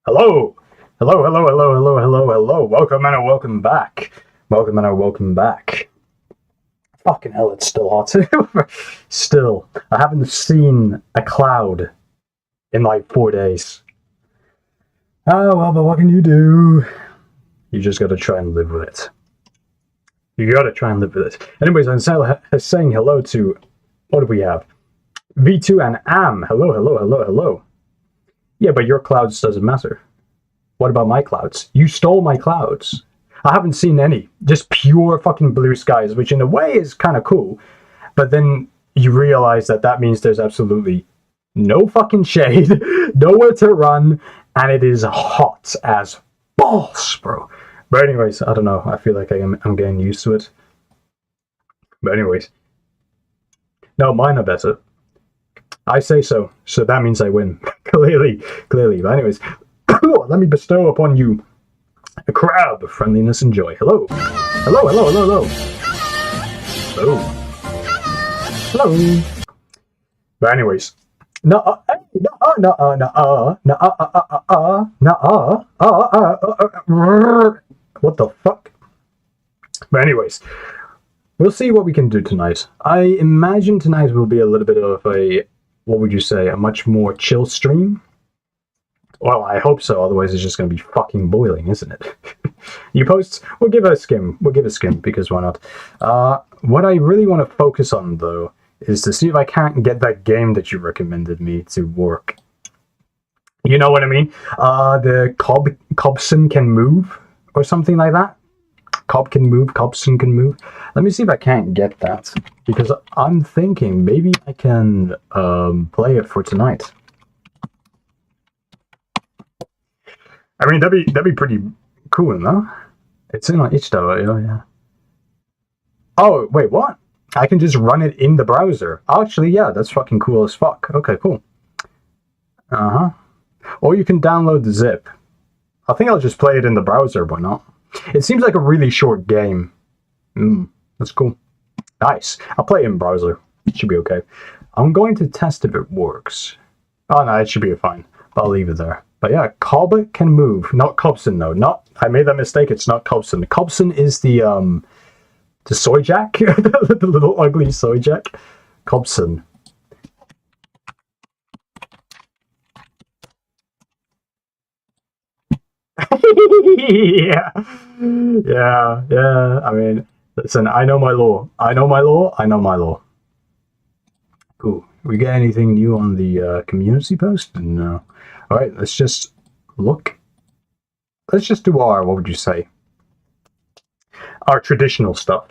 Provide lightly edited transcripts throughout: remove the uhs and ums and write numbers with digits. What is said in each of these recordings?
Hello! Hello. Welcome and welcome back. Welcome back. Fucking hell, it's still hot. Still. I haven't seen a cloud in like 4 days. Oh, well, but what can you do? You just gotta try and live with it. Anyways, I'm saying hello to... What do we have? V2 and Am. Hello. Yeah, but your clouds doesn't matter. What about my clouds? You stole my clouds. I haven't seen any. Just pure fucking blue skies, which in a way is kind of cool. But then you realize that means there's absolutely no fucking shade, nowhere to run, and it is hot as balls, bro. But anyways, I don't know. I feel like I'm getting used to it. But anyways. No, mine are better. I say so. So that means I win. Clearly. But anyways, let me bestow upon you a crowd of friendliness and joy. Hello. But anyways, what the fuck? But anyways, we'll see what we can do tonight. I imagine tonight will be a little bit of a, what would you say, a much more chill stream. Well, I hope so, otherwise it's just going to be fucking boiling, isn't it? You posts, we'll give it a skim, because why not? What I really want to focus on, though, is to see if I can't get that game that you recommended me to work. You know what I mean? The Cobson can move, or something like that. Cobson can move. Let me see if I can't get that, because I'm thinking maybe I can play it for tonight. I mean, that'd be pretty cool, no? It's in on itch though, yeah. Oh, wait, what? I can just run it in the browser. Actually, yeah, that's fucking cool as fuck. Okay, cool. Or you can download the zip. I think I'll just play it in the browser, why not? It seems like a really short game. That's cool. Nice. I'll play it in browser. It should be okay. I'm going to test if it works. Oh, no, it should be fine. I'll leave it there. But yeah, Cob can move. Not Cobson, though. I made that mistake. It's not Cobson. Cobson is the soy jack. The little ugly soy jack. Cobson. Yeah. I mean, listen, I know my law. Cool. We get anything new on the community post? No. All right, let's just look. Let's just do our, what would you say? Our traditional stuff.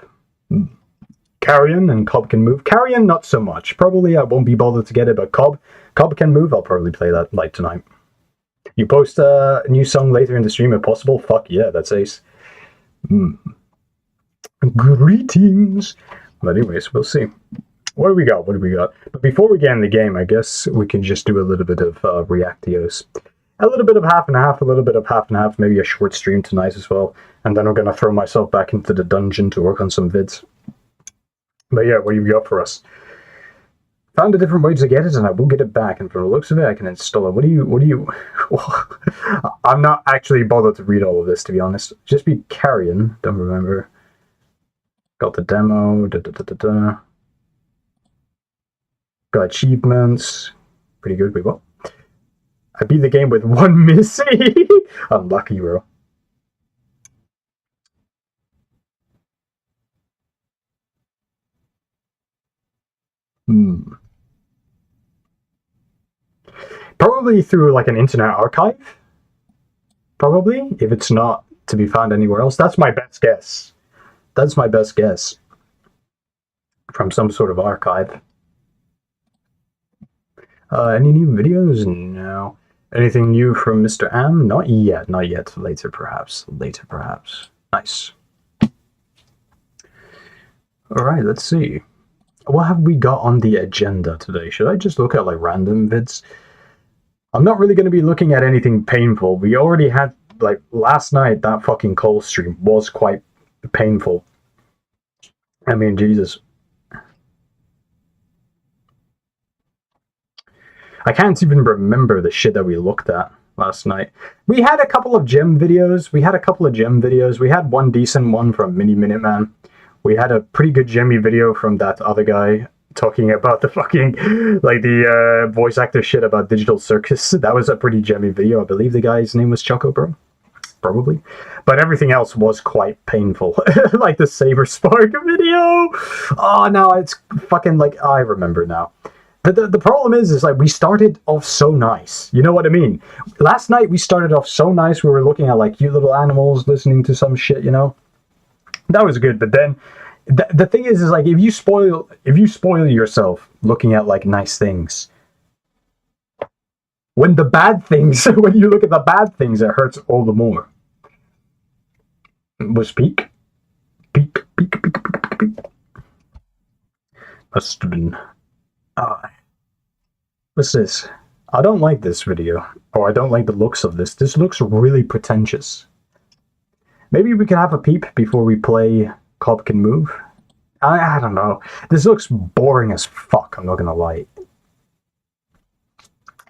Carrion and Cob can move. Carrion, not so much. Probably I won't be bothered to get it, but Cob can move. I'll probably play that like tonight. You post a new song later in the stream if possible? Fuck yeah, that's ace. Greetings. But anyways, we'll see. What do we got? But before we get in the game, I guess we can just do a little bit of Reactios. A little bit of half and half, maybe a short stream tonight as well. And then I'm going to throw myself back into the dungeon to work on some vids. But yeah, what do you got for us? Found a different way to get it, and I will get it back. And from the looks of it, I can install it. What do you... I'm not actually bothered to read all of this, to be honest. Just be carrion. Don't remember. Got the demo. Got achievements. Pretty good. Wait, what? I beat the game with 1 missy. Unlucky, bro. Probably through like an internet archive. Probably, if it's not to be found anywhere else. That's my best guess. From some sort of archive. Any new videos? No. Anything new from Mr. Am? Not yet. Later, perhaps. Nice. Alright, let's see. What have we got on the agenda today? Should I just look at like random vids? I'm not really going to be looking at anything painful. We already had, like, last night, that fucking Cole stream was quite painful. I mean, Jesus. I can't even remember the shit that we looked at. last night. We had a couple of gem videos. We had one decent one from Mini Minuteman. We had a pretty good gemmy video from that other guy talking about the fucking, like, the voice actor shit about Digital Circus. That was a pretty gemmy video. I believe the guy's name was Choco Bro. Probably. But everything else was quite painful. Like the Saber Spark video. Oh, no, it's fucking like, I remember now. The problem is like we started off so nice. You know what I mean? Last night we started off so nice. We were looking at like cute little animals, listening to some shit, you know? That was good, but then the thing is like if you spoil yourself looking at like nice things, when the bad things, when you look at the bad things, it hurts all the more. Was peak. Must have been. What's this? I don't like this video, or I don't like the looks of this. This looks really pretentious. Maybe we can have a peep before we play Cop Can Move. I don't know. This looks boring as fuck, I'm not gonna lie.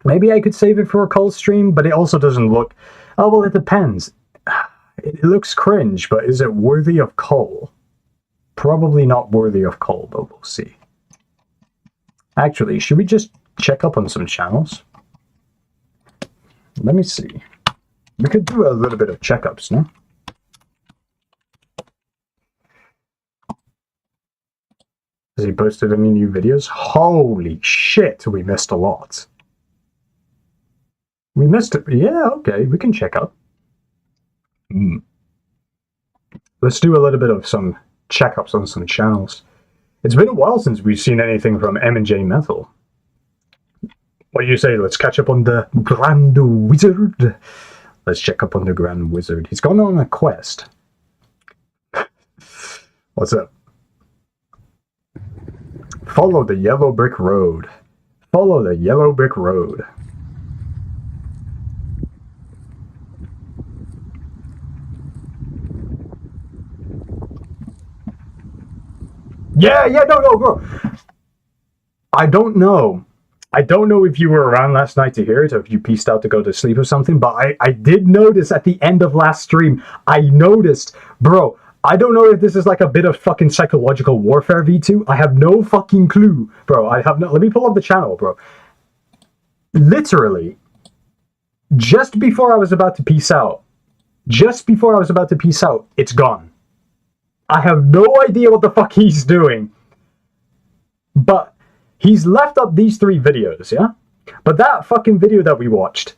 Maybe I could save it for a Cole stream, but it also doesn't look... Oh, well, it depends. It looks cringe, but is it worthy of Cole? Probably not worthy of Cole, but we'll see. Actually, should we just check up on some channels? Let me see. We could do a little bit of checkups, no? Has he posted any new videos? Holy shit, we missed a lot. We missed it. Yeah, okay, we can check up. Let's do a little bit of some checkups on some channels. It's been a while since we've seen anything from M&J Metal. What do you say? Let's catch up on the Grand Wizard. Let's check up on the Grand Wizard. He's gone on a quest. What's up? Follow the yellow brick road. Follow the yellow brick road. Yeah, no, bro. I don't know if you were around last night to hear it, or if you pieced out to go to sleep or something, but I did notice at the end of last stream, bro, I don't know if this is like a bit of fucking psychological warfare, V2. I have no fucking clue, bro. Let me pull up the channel, bro. Literally, just before I was about to peace out, it's gone. I have no idea what the fuck he's doing. But he's left up these 3 videos, yeah? But that fucking video that we watched,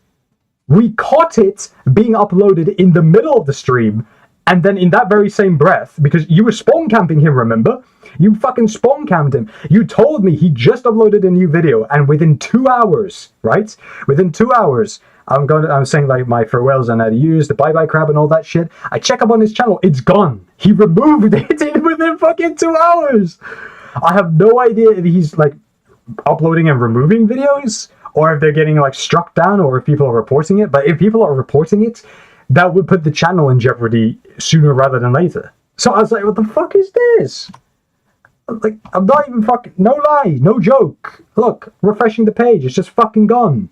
we caught it being uploaded in the middle of the stream, and then in that very same breath, because you were spawn camping him, remember? You fucking spawn camped him. You told me he just uploaded a new video, and within 2 hours, right? Within 2 hours, I'm saying like my farewells and adieux, the bye-bye crab and all that shit. I check up on his channel, it's gone. He removed it within fucking 2 hours. I have no idea if he's like uploading and removing videos, or if they're getting like struck down, or if people are reporting it. But if people are reporting it, that would put the channel in jeopardy sooner rather than later. So I was like, what the fuck is this? Like, I'm not even fucking... No lie, no joke. Look, refreshing the page, it's just fucking gone.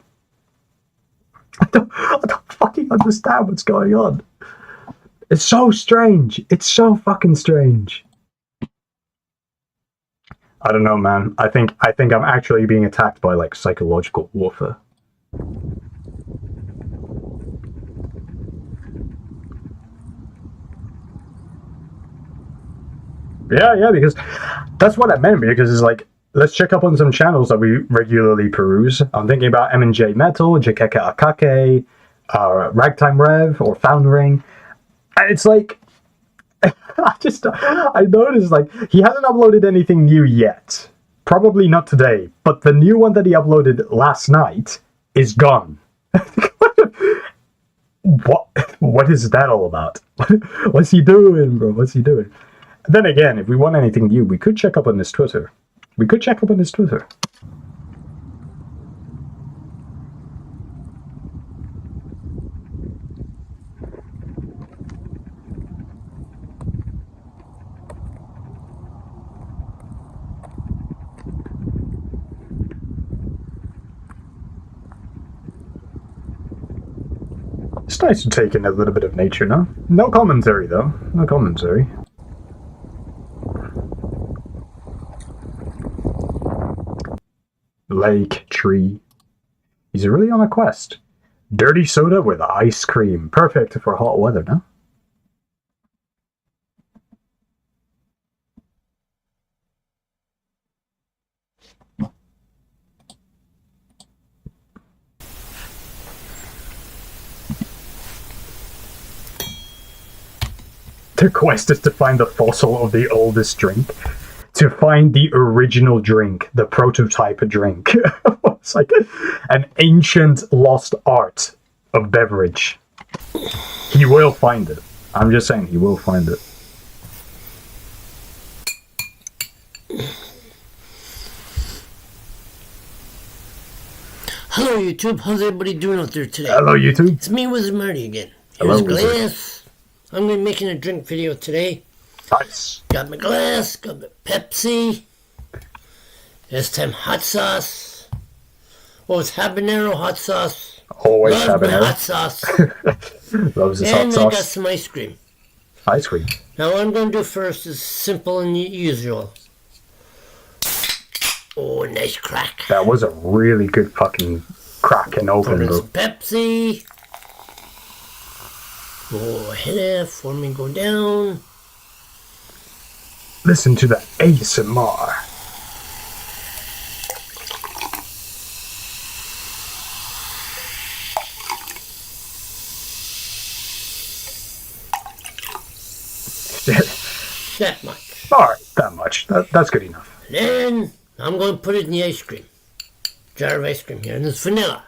I don't fucking understand what's going on. It's so strange. It's so fucking strange. I don't know, man. I think I'm actually being attacked by like psychological warfare. Yeah, because that's what I meant, because it's like, let's check up on some channels that we regularly peruse. I'm thinking about M&J Metal, Jakeka Akake, Ragtime Rev, or Foundering. And it's like, I noticed, like, he hasn't uploaded anything new yet. Probably not today. But the new one that he uploaded last night is gone. What is that all about? What's he doing, bro? What's he doing? Then again, if we want anything new, we could check up on his Twitter. It's nice to take in a little bit of nature, no? No commentary, though. No commentary. Lake, tree. He's really on a quest. Dirty soda with ice cream. Perfect for hot weather, no? The quest is to find the fossil of the oldest drink. To find the original drink, the prototype drink. It's like an ancient lost art of beverage. He will find it. I'm just saying, he will find it. Hello YouTube, how's everybody doing out there today? Hello YouTube. It's me, Wizard Marty again. Hello, Here's Wizard. glass. I'm going to be making a drink video today. Nice. Got my glass, got my Pepsi. This time hot sauce. Oh, it's habanero hot sauce. Always Love my habanero. hot sauce. Loves his And hot I got sauce. some ice cream. Ice cream. Now what I'm going to do first is simple and usual. Oh, nice crack. That was a really good fucking crack and Put open, in bro. some Pepsi. Go ahead, for me go down. Listen to the ASMR. That much. Alright, that much. That's good enough. Then I'm going to put it in the ice cream. Jar of ice cream here, and it's vanilla.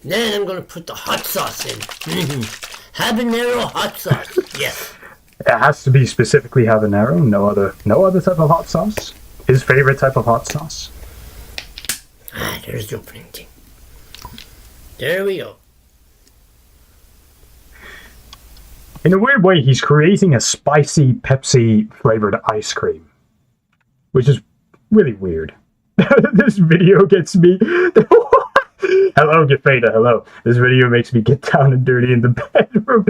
Then I'm going to put the hot sauce in. Habanero hot sauce. Yes. It has to be specifically habanero, no other type of hot sauce. His favorite type of hot sauce. Ah, there's the opening thing. There we go. In a weird way, he's creating a spicy Pepsi flavored ice cream, which is really weird. This video gets me. Hello, Gefeda. Hello. This video makes me get down and dirty in the bedroom.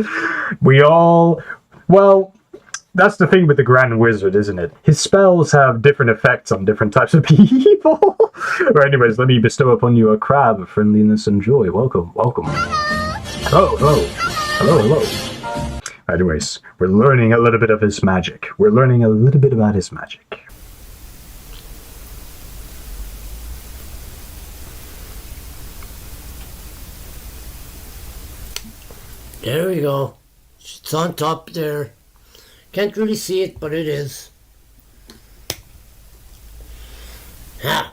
Well, that's the thing with the Grand Wizard, isn't it? His spells have different effects on different types of people. Or anyways, let me bestow upon you a crab of friendliness and joy. Welcome, welcome. Hello, hello. Hello, hello. Anyways, we're learning a little bit of his magic. We're learning a little bit about his magic. There we go. It's on top there. Can't really see it, but it is. Now,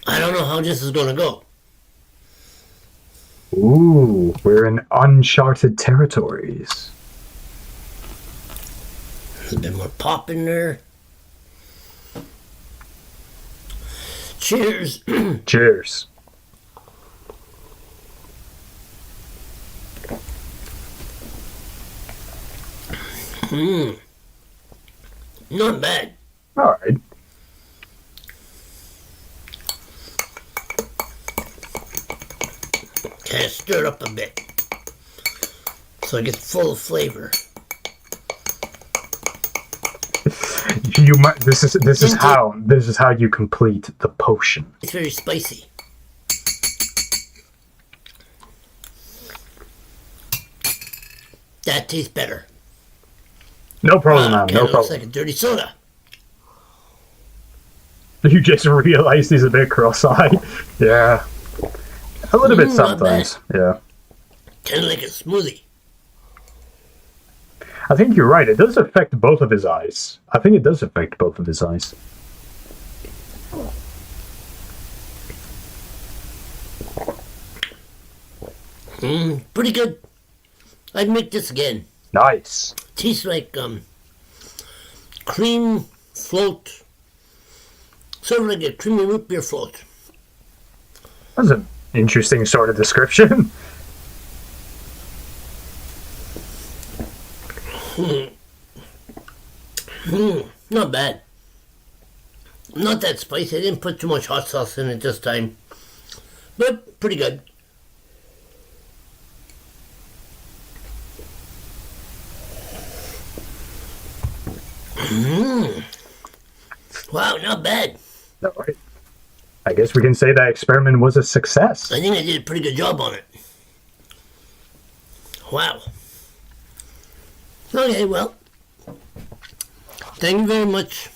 I don't know how this is going to go. Ooh, we're in uncharted territories. There's a bit more pop in there. Cheers. Cheers. Not bad. Alright. Kind of stir it up a bit. So it gets full of flavor. You might. This is how you complete the potion. It's very spicy. That tastes better. No problem, man. No Looks problem. like a dirty soda. You just realized he's a bit cross-eyed. Yeah, a little bit Not sometimes. Yeah, Kind of like a smoothie. I think you're right. It does affect both of his eyes. I think it does affect both of his eyes. Pretty good. I'd make this again. Nice. Tastes like cream float. Sort of like a creamy root beer float. That's an interesting sort of description. Not bad. Not that spicy. I didn't put too much hot sauce in it this time. But pretty good. Wow, not bad. All right. I guess we can say that experiment was a success. I think I did a pretty good job on it. Wow. Okay, well. Thank you very much.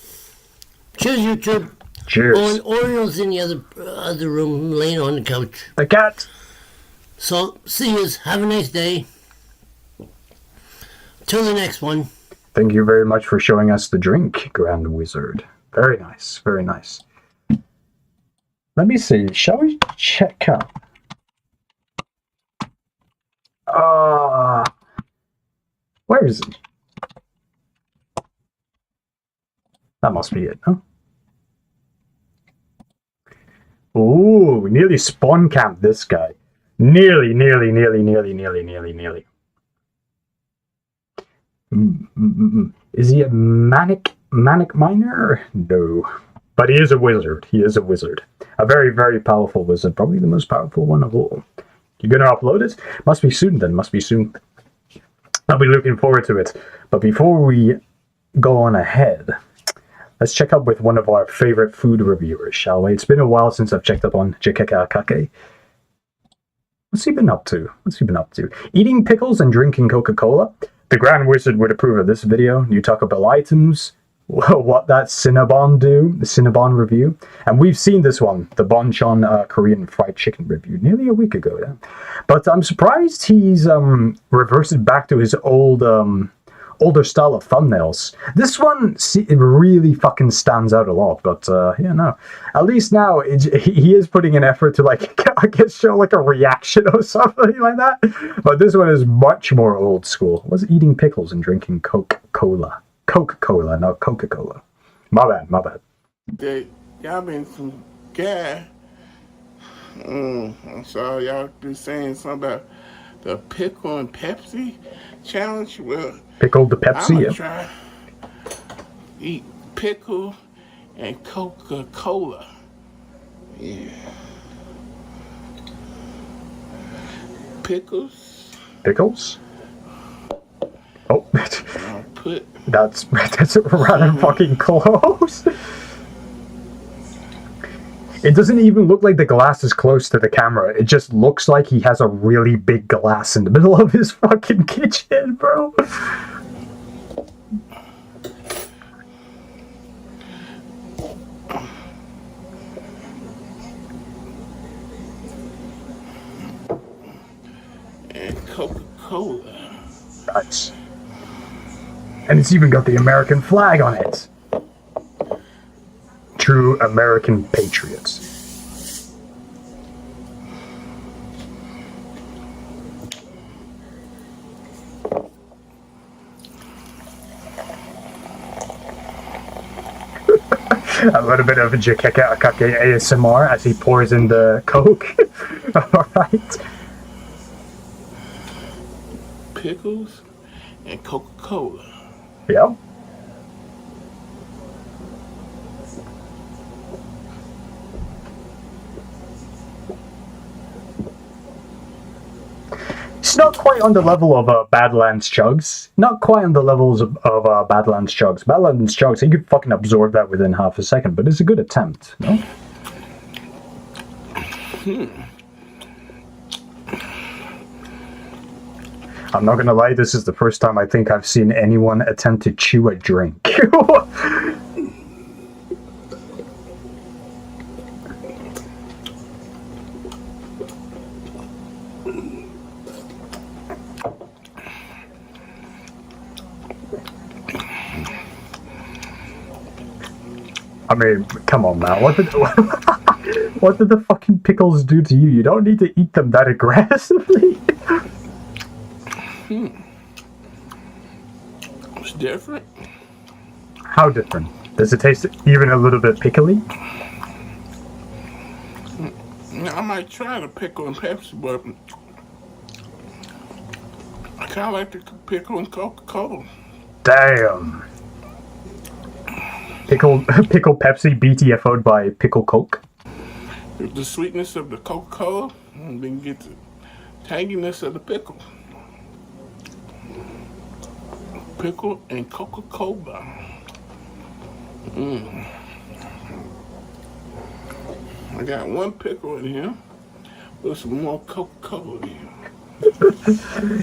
Cheers, YouTube. Cheers. Oh, and Oriole's in the other room, laying on the couch. The cat. So, see yous. Have a nice day. Till the next one. Thank you very much for showing us the drink, Grand Wizard. Very nice, very nice. Let me see. Shall we check out? Where is it? That must be it, huh? Ooh, we nearly spawn camped this guy. Nearly. Is he a manic miner? No. But he is a wizard. He is a wizard. A very, very powerful wizard. Probably the most powerful one of all. You're gonna upload it? Must be soon then. Must be soon. I'll be looking forward to it. But before we go on ahead, let's check up with one of our favorite food reviewers, shall we? It's been a while since I've checked up on Jikeka. What's he been up to? Eating pickles and drinking Coca-Cola? The Grand Wizard would approve of this video. New Taco Bell items. What that Cinnabon do? The Cinnabon review. And we've seen this one, the Bonchon Korean fried chicken review, nearly a week ago. Yeah? But I'm surprised he's reverted back to his older style of thumbnails. This one it really fucking stands out a lot, but yeah, no. At least now he is putting an effort to, like, I guess, show like a reaction or something like that. But this one is much more old school. Was eating pickles and drinking Coca-Cola, not Coca-Cola. My bad. Y'all been some gas. I saw y'all be saying something about the pickle and Pepsi challenge. Well, Pickled the Pepsi, I'm yeah. try eat pickle and Coca-Cola. Yeah. Pickles. Oh, I'll put that's rather fucking close. It doesn't even look like the glass is close to the camera. It just looks like he has a really big glass in the middle of his fucking kitchen, bro. and Coca-Cola. Nice. And it's even got the American flag on it. True American patriots. A little bit of Jikeka ASMR as he pours in the Coke. Alright. Pickles and Coca-Cola. Yep. It's not quite on the level of Badlands Chugs. Not quite on the levels of Badlands Chugs. Badlands Chugs, you could fucking absorb that within half a second, but it's a good attempt, no? I'm not gonna lie, this is the first time I think I've seen anyone attempt to chew a drink. I mean, come on, man. What did the fucking pickles do to you? You don't need to eat them that aggressively. It's different. How different? Does it taste even a little bit pickly? I might try the pickle and Pepsi, but I kind of like the pickle and Coca-Cola. Damn. Pickle Pepsi BTFO'd by Pickle Coke. The sweetness of the Coca-Cola, and then get the tanginess of the pickle. Pickle and Coca-Cola. I got one pickle in here with some more Coca-Cola in here.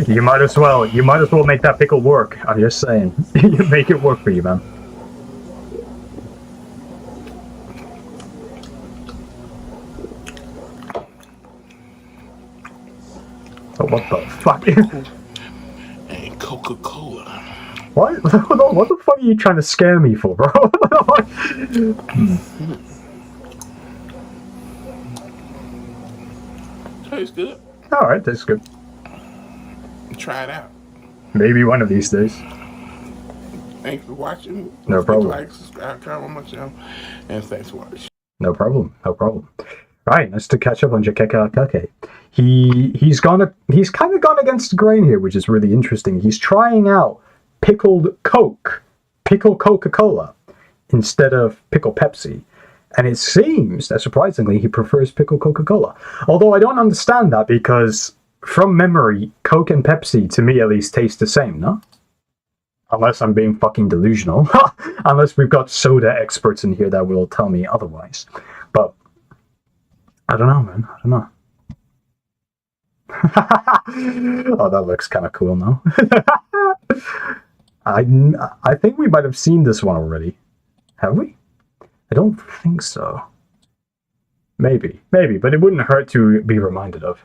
You might as well make that pickle work. I'm just saying. You make it work for you, man. Oh, what the fuck? And Coca-Cola. What? What the fuck are you trying to scare me for, bro? Tastes good. Alright, that's good. Try it out. Maybe one of these days. Thanks for watching. No problem. Like, subscribe, comment on my channel, and thanks for watching. No problem. No problem. Right, nice to catch up on Jakeka. He's kind of gone against the grain here, which is really interesting. He's trying out pickled Coke, pickle Coca-Cola, instead of pickle Pepsi. And it seems that surprisingly he prefers pickle Coca-Cola. Although I don't understand that because from memory, Coke and Pepsi, to me at least, taste the same, no? Unless I'm being fucking delusional. Unless we've got soda experts in here that will tell me otherwise. But I don't know, man. I don't know. Oh, that looks kind of cool now. I think we might have seen this one already. Have we? I don't think so. Maybe, but it wouldn't hurt to be reminded of.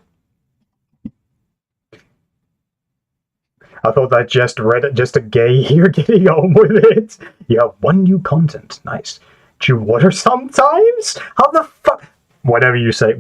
I thought that just a gay here getting on with it. You have one new content. Nice. Do you water sometimes? How the fuck? Whatever you say.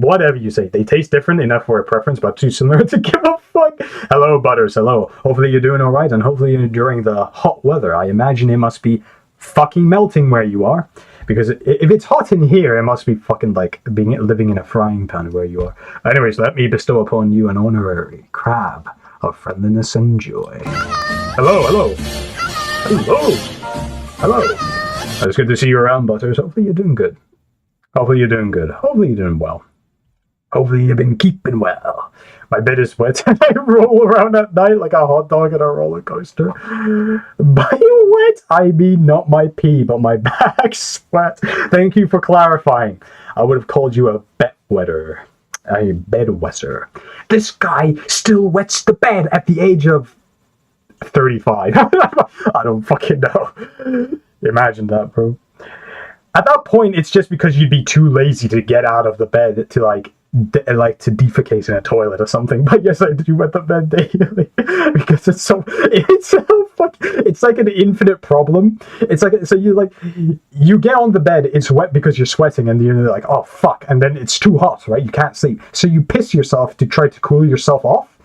They taste different enough for a preference, but too similar to give a fuck. Hello, Butters. Hello. Hopefully you're doing alright, and hopefully you're enjoying the hot weather. I imagine it must be fucking melting where you are. Because if it's hot in here, it must be fucking like living in a frying pan where you are. Anyways, let me bestow upon you an honorary crab of friendliness and joy. Hello. It's good to see you around, Butters. Hopefully you're doing good. Hopefully you're doing well. Hopefully you've been keeping well. My bed is wet and I roll around at night like a hot dog at a roller coaster. By wet, I mean not my pee, but my back sweat. Thank you for clarifying. I would have called you a bedwetter. A bedwetter. This guy still wets the bed at the age of 35. I don't fucking know. Imagine that, bro. At that point, it's just because you'd be too lazy to get out of the bed to to defecate in a toilet or something. But yes, I do wet the bed daily because it's like an infinite problem. It's like, so you get on the bed, it's wet because you're sweating, and you're like, oh fuck, and then it's too hot, right? You can't sleep, so you piss yourself to try to cool yourself off.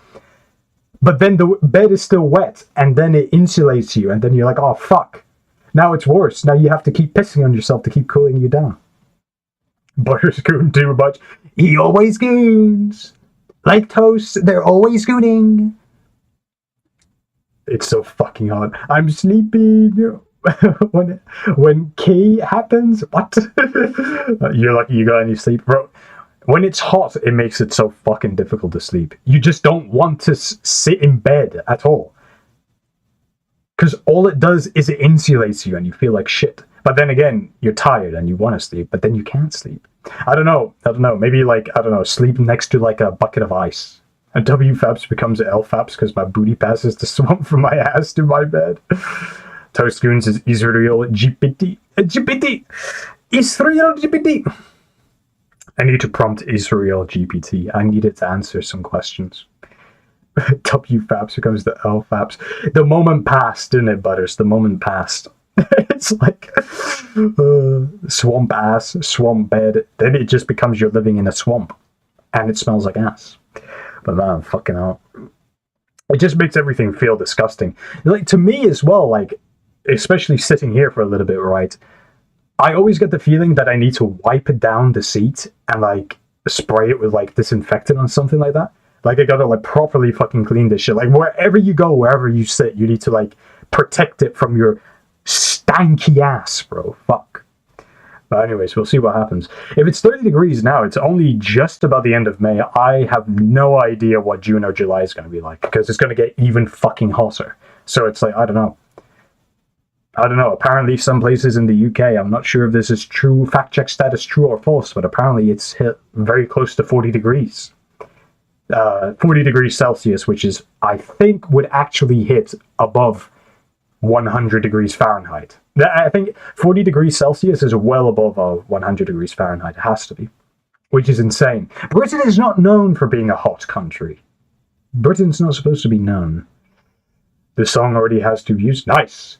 But then the bed is still wet, and then it insulates you, and then you're like, oh fuck. Now it's worse. Now you have to keep pissing on yourself to keep cooling you down. Butter's goon too much. He always goons. Like toast, they're always gooning. It's so fucking hot. I'm sleeping. when K happens, what? You're lucky you got any sleep, bro. When it's hot, it makes it so fucking difficult to sleep. You just don't want to sit in bed at all. Because all it does is it insulates you and you feel like shit. But then again, you're tired and you want to sleep, but then you can't sleep. I don't know. Maybe sleep next to like a bucket of ice. And WFAPS becomes LFAPS because my booty passes the swamp from my ass to my bed. Toast Goons is Israel GPT. Israel GPT. I need to prompt Israel GPT. I need it to answer some questions. WFAPS becomes the LFAPS. The moment passed, didn't it, Butters? The moment passed. It's like swamp ass, swamp bed. Then it just becomes you're living in a swamp. And it smells like ass. But man, fucking hell. It just makes everything feel disgusting. Like, to me as well, like, especially sitting here for a little bit, right? I always get the feeling that I need to wipe down the seat and, like, spray it with like disinfectant or something like that. Like I gotta like properly fucking clean this shit. Like wherever you go, wherever you sit, you need to like protect it from your stanky ass, bro. Fuck. But anyways, we'll see what happens. If it's 30 degrees now, it's only just about the end of May. I have no idea what June or July is going to be like, because it's going to get even fucking hotter. So it's like, I don't know. Apparently some places in the UK, I'm not sure if this is true, fact check status true or false, but apparently it's hit very close to 40 degrees. 40 degrees Celsius, which is, I think, would actually hit above 100 degrees Fahrenheit. I think 40 degrees Celsius is well above 100 degrees Fahrenheit. It has to be, which is insane. Britain is not known for being a hot country. Britain's not supposed to be known. The song already has 2 views. Nice.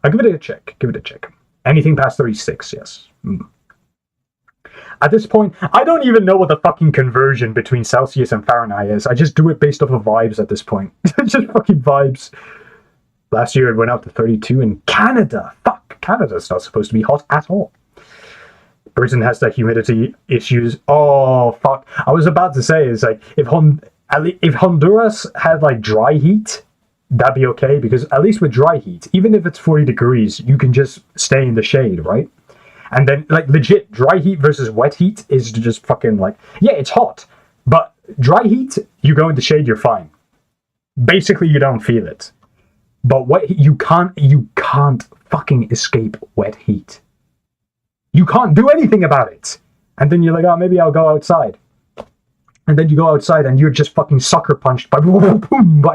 I'll give it a check. Anything past 36, yes. At this point, I don't even know what the fucking conversion between Celsius and Fahrenheit is. I just do it based off of vibes at this point. Just fucking vibes. Last year it went up to 32 in Canada. Fuck, Canada's not supposed to be hot at all. Britain has the humidity issues. Oh, fuck. I was about to say, it's like, if Honduras had like dry heat, that'd be okay, because at least with dry heat, even if it's 40 degrees, you can just stay in the shade, right? And then, like, legit, dry heat versus wet heat is just fucking like, yeah, it's hot, but dry heat, you go in the shade, you're fine. Basically, you don't feel it. But wet heat, you can't fucking escape wet heat. You can't do anything about it. And then you're like, oh, maybe I'll go outside. And then you go outside and you're just fucking sucker punched by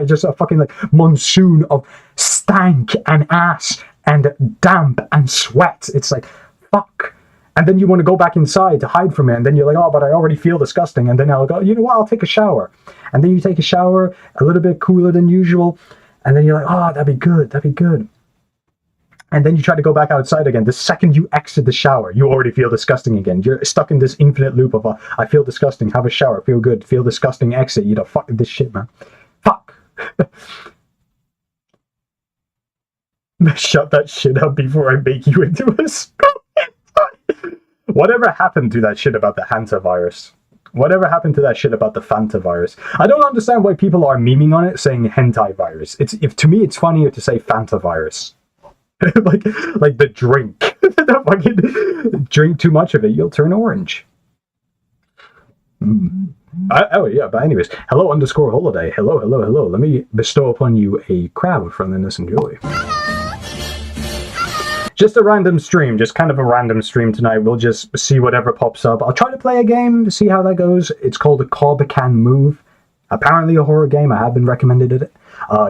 just a fucking like monsoon of stank and ass and damp and sweat. It's like, fuck. And then you want to go back inside to hide from it. And then you're like, oh, but I already feel disgusting. And then I'll go, you know what, I'll take a shower. And then you take a shower, a little bit cooler than usual. And then you're like, oh, that'd be good. And then you try to go back outside again. The second you exit the shower, you already feel disgusting again. You're stuck in this infinite loop of, I feel disgusting, have a shower, feel good, feel disgusting, exit. You know, fuck this shit, man. Fuck. Shut that shit up before I make you into a scum. Whatever happened to that shit about the hantavirus? Whatever happened to that shit about the Fanta virus? I don't understand why people are memeing on it saying hentai virus. To me, it's funnier to say Fanta virus. like the drink. The fucking drink too much of it, you'll turn orange. Oh yeah, but anyways, hello_holiday. Hello. Let me bestow upon you a crab of friendliness and joy. Just a random stream, just kind of a random stream tonight. We'll just see whatever pops up. I'll try to play a game, see how that goes. It's called a Cob Can Move. Apparently a horror game. I have been recommended it.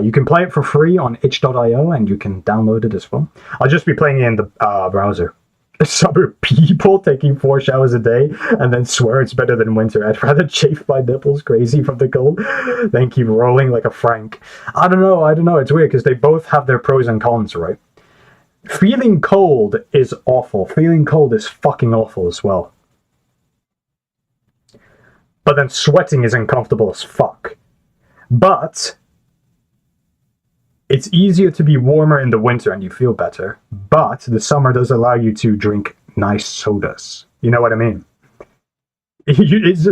You can play it for free on itch.io, and you can download it as well. I'll just be playing it in the browser. Summer people taking 4 showers a day and then swear it's better than winter. I'd rather chafe my nipples crazy from the cold than keep rolling like a Frank. I don't know. It's weird because they both have their pros and cons, right? Feeling cold is awful. Feeling cold is fucking awful as well. But then sweating is uncomfortable as fuck. But it's easier to be warmer in the winter and you feel better. But the summer does allow you to drink nice sodas. You know what I mean?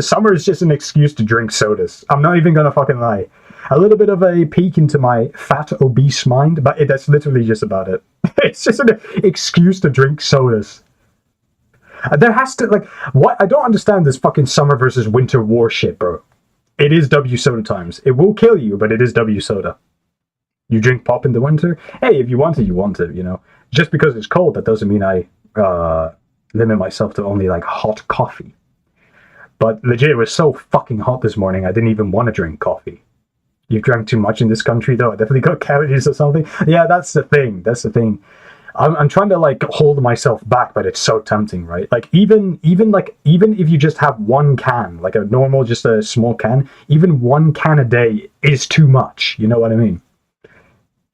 Summer is just an excuse to drink sodas. I'm not even gonna fucking lie. A little bit of a peek into my fat, obese mind, but that's literally just about it. It's just an excuse to drink sodas. There has to, like, what? I don't understand this fucking summer versus winter war shit, bro. It is W soda times. It will kill you, but it is W soda. You drink pop in the winter? Hey, if you want it, you want it, you know? Just because it's cold, that doesn't mean I limit myself to only, like, hot coffee. But legit, it was so fucking hot this morning, I didn't even want to drink coffee. You drank too much in this country, though. I definitely got cavities or something. Yeah, that's the thing. I'm trying to, like, hold myself back, but it's so tempting, right? Like, even if you just have one can, like a normal, just a small can, even one can a day is too much. You know what I mean?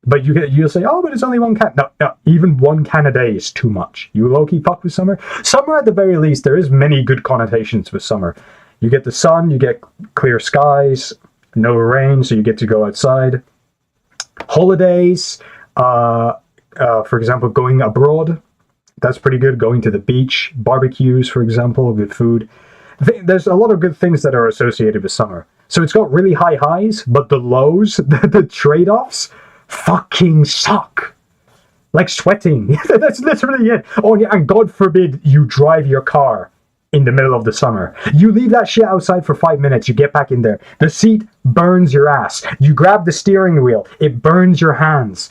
But you'll say, oh, but it's only one can. No, even one can a day is too much. You low-key fuck with summer? Summer, at the very least, there is many good connotations with summer. You get the sun, you get clear skies, no rain, so you get to go outside. Holidays, for example, going abroad, that's pretty good. Going to the beach, barbecues, for example, good food. there's a lot of good things that are associated with summer. So it's got really high highs, but the lows, the trade-offs, fucking suck. Like sweating. That's literally it. Oh yeah, and God forbid you drive your car in the middle of the summer. You leave that shit outside for 5 minutes, you get back in there. The seat burns your ass. You grab the steering wheel, it burns your hands.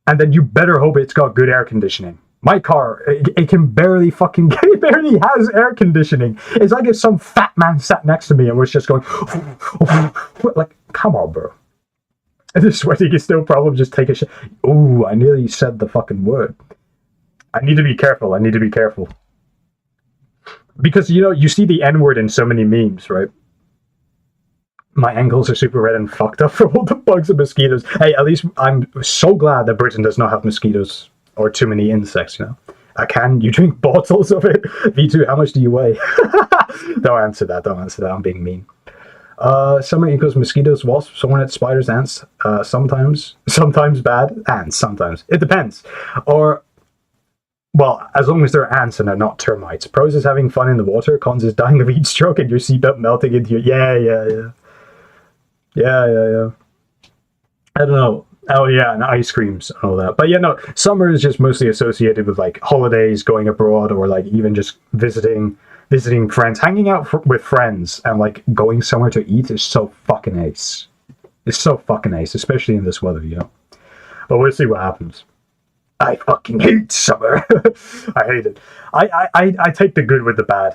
And then you better hope it's got good air conditioning. My car, it can barely fucking, it barely has air conditioning. It's like if some fat man sat next to me and was just going, like, come on, bro. And the sweating is no problem, just take a shit. Ooh, I nearly said the fucking word. I need to be careful, Because, you know, you see the N-word in so many memes, right? My ankles are super red and fucked up from all the bugs and mosquitoes. Hey, at least I'm so glad that Britain does not have mosquitoes or too many insects, you know. You drink bottles of it. V2, how much do you weigh? Don't answer that, I'm being mean. Summer equals mosquitoes, wasps, hornets, spiders, ants. Sometimes bad, ants, sometimes. It depends. Or, well, as long as they're ants and they're not termites. Pros is having fun in the water, cons is dying of heat stroke and your seatbelt melting into your... Yeah. I don't know. Oh yeah, and ice creams and all that. But yeah, no, summer is just mostly associated with like holidays, going abroad, or like even just visiting friends, hanging out with friends, and like going somewhere to eat is so fucking ace. It's so fucking ace, especially in this weather, you know. But we'll see what happens. I fucking hate summer. I hate it. I take the good with the bad.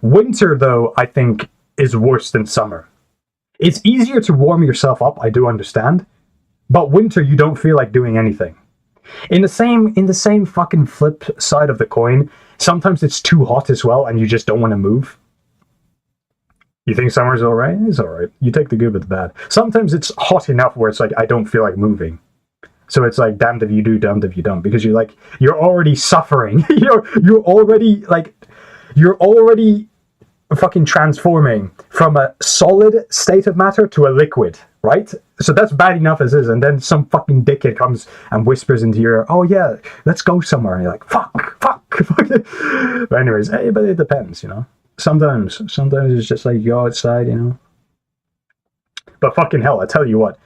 Winter, though, I think is worse than summer. It's easier to warm yourself up, I do understand. But winter, you don't feel like doing anything. In the same fucking flip side of the coin, sometimes it's too hot as well, and you just don't want to move. You think summer's alright? It's alright. You take the good with the bad. Sometimes it's hot enough where it's like, I don't feel like moving. So it's like, damned if you do, damned if you don't. Because you're already suffering. You're already fucking transforming from a solid state of matter to a liquid, right? So that's bad enough as is, and then some fucking dickhead comes and whispers into your ear, oh yeah, let's go somewhere, and you're like, fuck. But anyways, but it depends, you know. Sometimes it's just like, you go outside, you know. But fucking hell, I tell you what,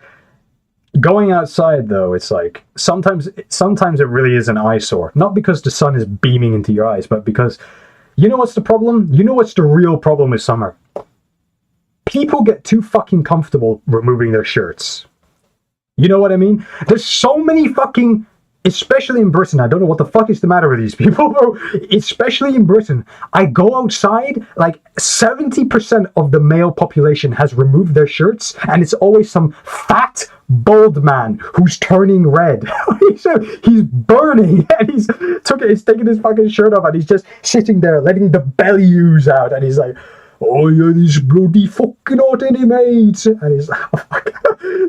going outside though, it's like, sometimes it really is an eyesore. Not because the sun is beaming into your eyes, but because, you know what's the problem? You know what's the real problem with summer? People get too fucking comfortable removing their shirts. You know what I mean? There's so many fucking... Especially in Britain, I don't know what the fuck is the matter with these people, bro. Especially in Britain, I go outside, like 70% of the male population has removed their shirts, and it's always some fat, bald man who's turning red. He's burning, and he's taking his fucking shirt off, and he's just sitting there letting the belly ooze out, and he's like, oh yeah, this bloody fucking hot, ain't it, mate? And he's like, oh, fuck.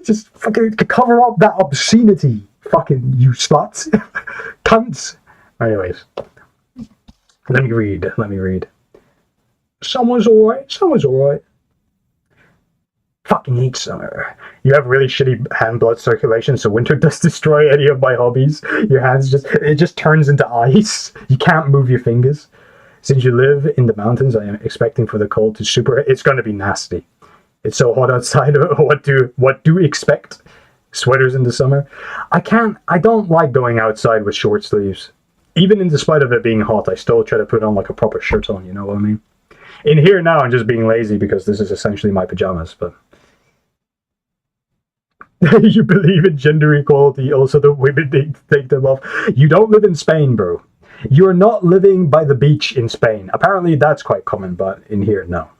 Just fucking cover up that obscenity. Fucking you sluts. Cunts. Anyways. Let me read. Someone's alright. Fucking hate summer. You have really shitty hand blood circulation, so winter does destroy any of my hobbies. Your hands just turns into ice. You can't move your fingers. Since you live in the mountains, I am expecting for the cold to it's gonna be nasty. It's so hot outside. What do expect? Sweaters in the summer. I don't like going outside with short sleeves. Even in despite of it being hot, I still try to put on like a proper shirt on, you know what I mean? In here now, I'm just being lazy because this is essentially my pajamas, but... You believe in gender equality, also the women take them off. You don't live in Spain, bro. You're not living by the beach in Spain. Apparently that's quite common, but in here, no.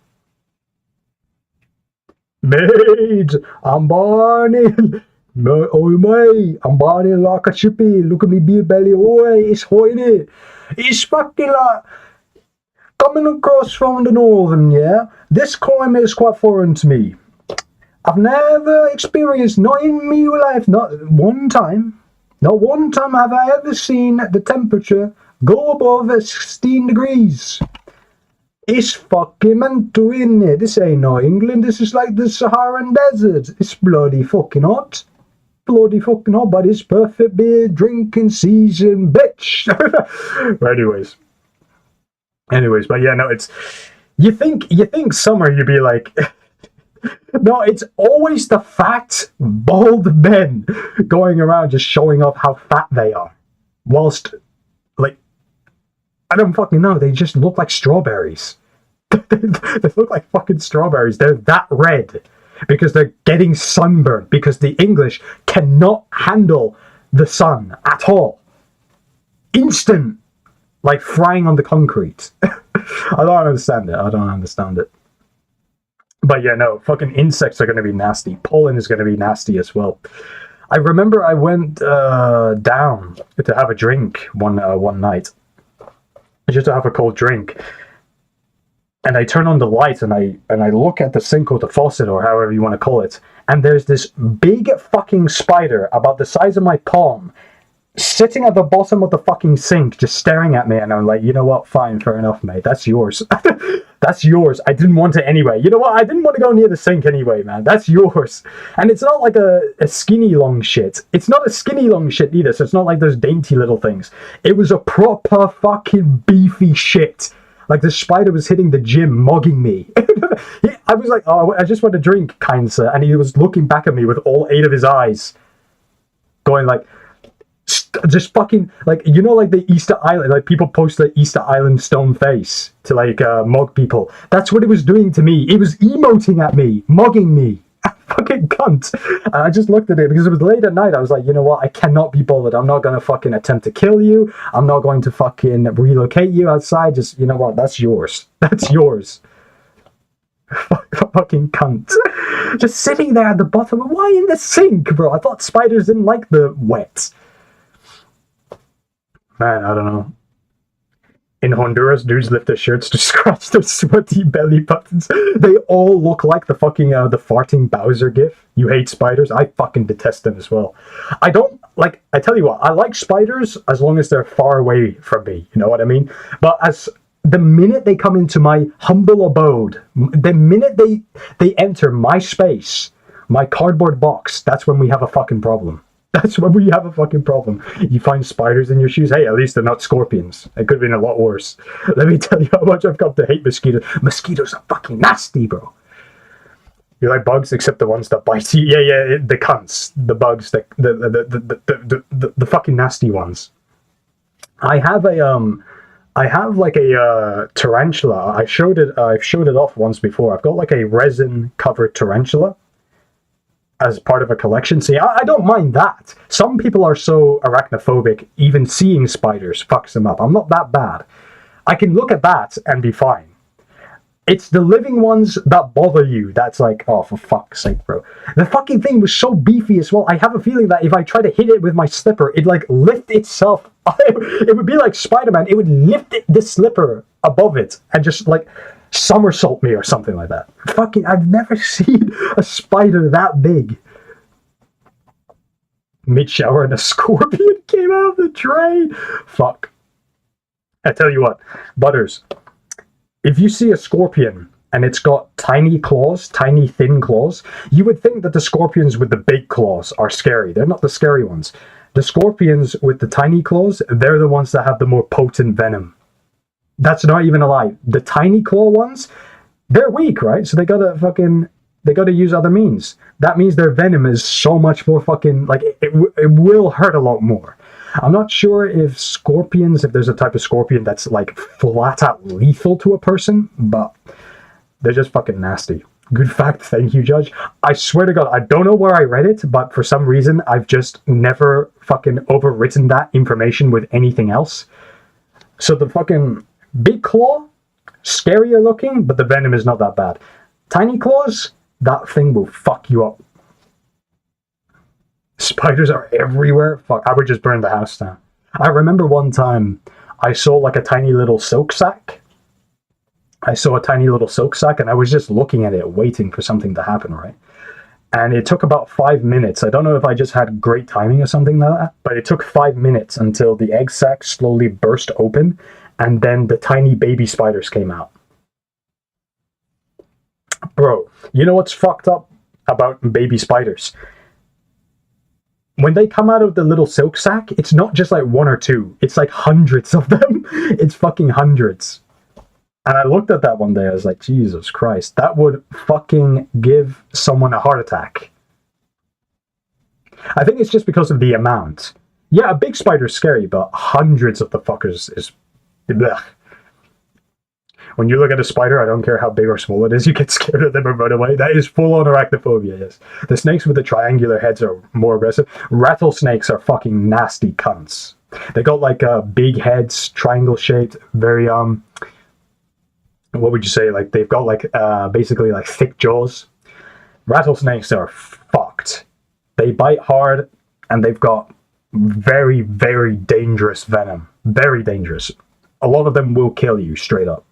Mate, I'm burning. No, oh mate, I'm burning like a chippy. Look at me beer belly. Oi, it's hot in it. It's fucking like coming across from the northern, yeah. This climate is quite foreign to me. I've never experienced, not in my life, not one time have I ever seen the temperature go above 16 degrees. It's fucking mental, isn't it? This ain't no England, this is like the Saharan desert. It's bloody fucking hot. But it's perfect beer drinking season, bitch. But anyways. Anyways, but yeah, no, it's you think summer you'd be like no, it's always the fat, bald men going around just showing off how fat they are. Whilst like I don't fucking know, they just look like strawberries. They look like fucking strawberries. They're that red because they're getting sunburned because the English cannot handle the sun at all. Instant, like frying on the concrete. I don't understand it. But yeah, no, fucking insects are going to be nasty. Pollen is going to be nasty as well. I remember I went down to have a drink one night, just to have a cold drink. And I turn on the light and I look at the sink or the faucet or however you want to call it, and there's this big fucking spider about the size of my palm sitting at the bottom of the fucking sink just staring at me, and I'm like, you know what, fine, fair enough, mate, that's yours. That's yours. I didn't want it anyway. You know what, I didn't want to go near the sink anyway, man. That's yours. And it's not like a skinny long shit. It's not a skinny long shit either, so it's not like those dainty little things. It was a proper fucking beefy shit. Like the spider was hitting the gym, mugging me. I was like, oh, I just want a drink, kind sir. And he was looking back at me with all 8 of his eyes, going like, just fucking, like, you know, like the Easter Island, like people post the Easter Island stone face to like mug people. That's what it was doing to me. It was emoting at me, mugging me. Fucking cunt. And I just looked at it because it was late at night. I was like, you know what, I cannot be bothered. I'm not gonna fucking attempt to kill you. I'm not going to fucking relocate you outside. Just, you know what, that's yours. That's yours. Fucking cunt. Just sitting there at the bottom. Why in the sink, bro? I thought spiders didn't like the wet. Man, I don't know. In Honduras, dudes lift their shirts to scratch their sweaty belly buttons. They all look like the fucking, the farting Bowser gif. You hate spiders? I fucking detest them as well. I don't, like, I tell you what, I like spiders as long as they're far away from me, you know what I mean? But as the minute they come into my humble abode, the minute they enter my space, my cardboard box, that's when we have a fucking problem. That's when we have a fucking problem. You find spiders in your shoes. Hey, at least they're not scorpions. It could have been a lot worse. Let me tell you how much I've come to hate mosquitoes. Mosquitoes are fucking nasty, bro. You like bugs, except the ones that bite you. Yeah, the cunts, the bugs, the fucking nasty ones. I have like a tarantula. I've showed it off once before. I've got like a resin covered tarantula as part of a collection. See, I don't mind that. Some people are so arachnophobic, even seeing spiders fucks them up. I'm not that bad. I can look at that and be fine. It's the living ones that bother you. That's like, oh, for fuck's sake, bro. The fucking thing was so beefy as well. I have a feeling that if I try to hit it with my slipper, it'd like lift itself. It would be like Spider-Man. It would lift the slipper above it and just like somersault me or something like that. Fucking, I've never seen a spider that big. Mid-shower and a scorpion came out of the drain. Fuck. I tell you what, Butters, if you see a scorpion and it's got tiny claws, tiny thin claws, you would think that the scorpions with the big claws are scary. They're not the scary ones. The scorpions with the tiny claws, they're the ones that have the more potent venom. That's not even a lie. The tiny claw ones, they're weak, right? So they gotta use other means. That means their venom is so much more fucking, like, it will hurt a lot more. I'm not sure if there's a type of scorpion that's like flat out lethal to a person, but they're just fucking nasty. Good fact, thank you, Judge. I swear to God, I don't know where I read it, but for some reason, I've just never fucking overwritten that information with anything else. So the fucking big claw, scarier looking, but the venom is not that bad. Tiny claws, that thing will fuck you up. Spiders are everywhere. Fuck, I would just burn the house down. I remember one time I saw like a tiny little silk sack. And I was just looking at it, waiting for something to happen, right? And it took about 5 minutes. I don't know if I just had great timing or something like that, but it took 5 minutes until the egg sac slowly burst open, and then the tiny baby spiders came out. Bro, you know what's fucked up about baby spiders? When they come out of the little silk sack, it's not just like one or two. It's like hundreds of them. It's fucking hundreds. And I looked at that one day, I was like, Jesus Christ, that would fucking give someone a heart attack. I think it's just because of the amount. Yeah, a big spider's scary, but hundreds of the fuckers is... Blech. When you look at a spider, I don't care how big or small it is, you get scared of them and run away. That is full-on arachnophobia, yes. The snakes with the triangular heads are more aggressive. Rattlesnakes are fucking nasty cunts. They got like big heads, triangle-shaped, very, what would you say? Like, they've got like, basically like thick jaws. Rattlesnakes are fucked. They bite hard, and they've got very, very dangerous venom. Very dangerous. A lot of them will kill you, straight up.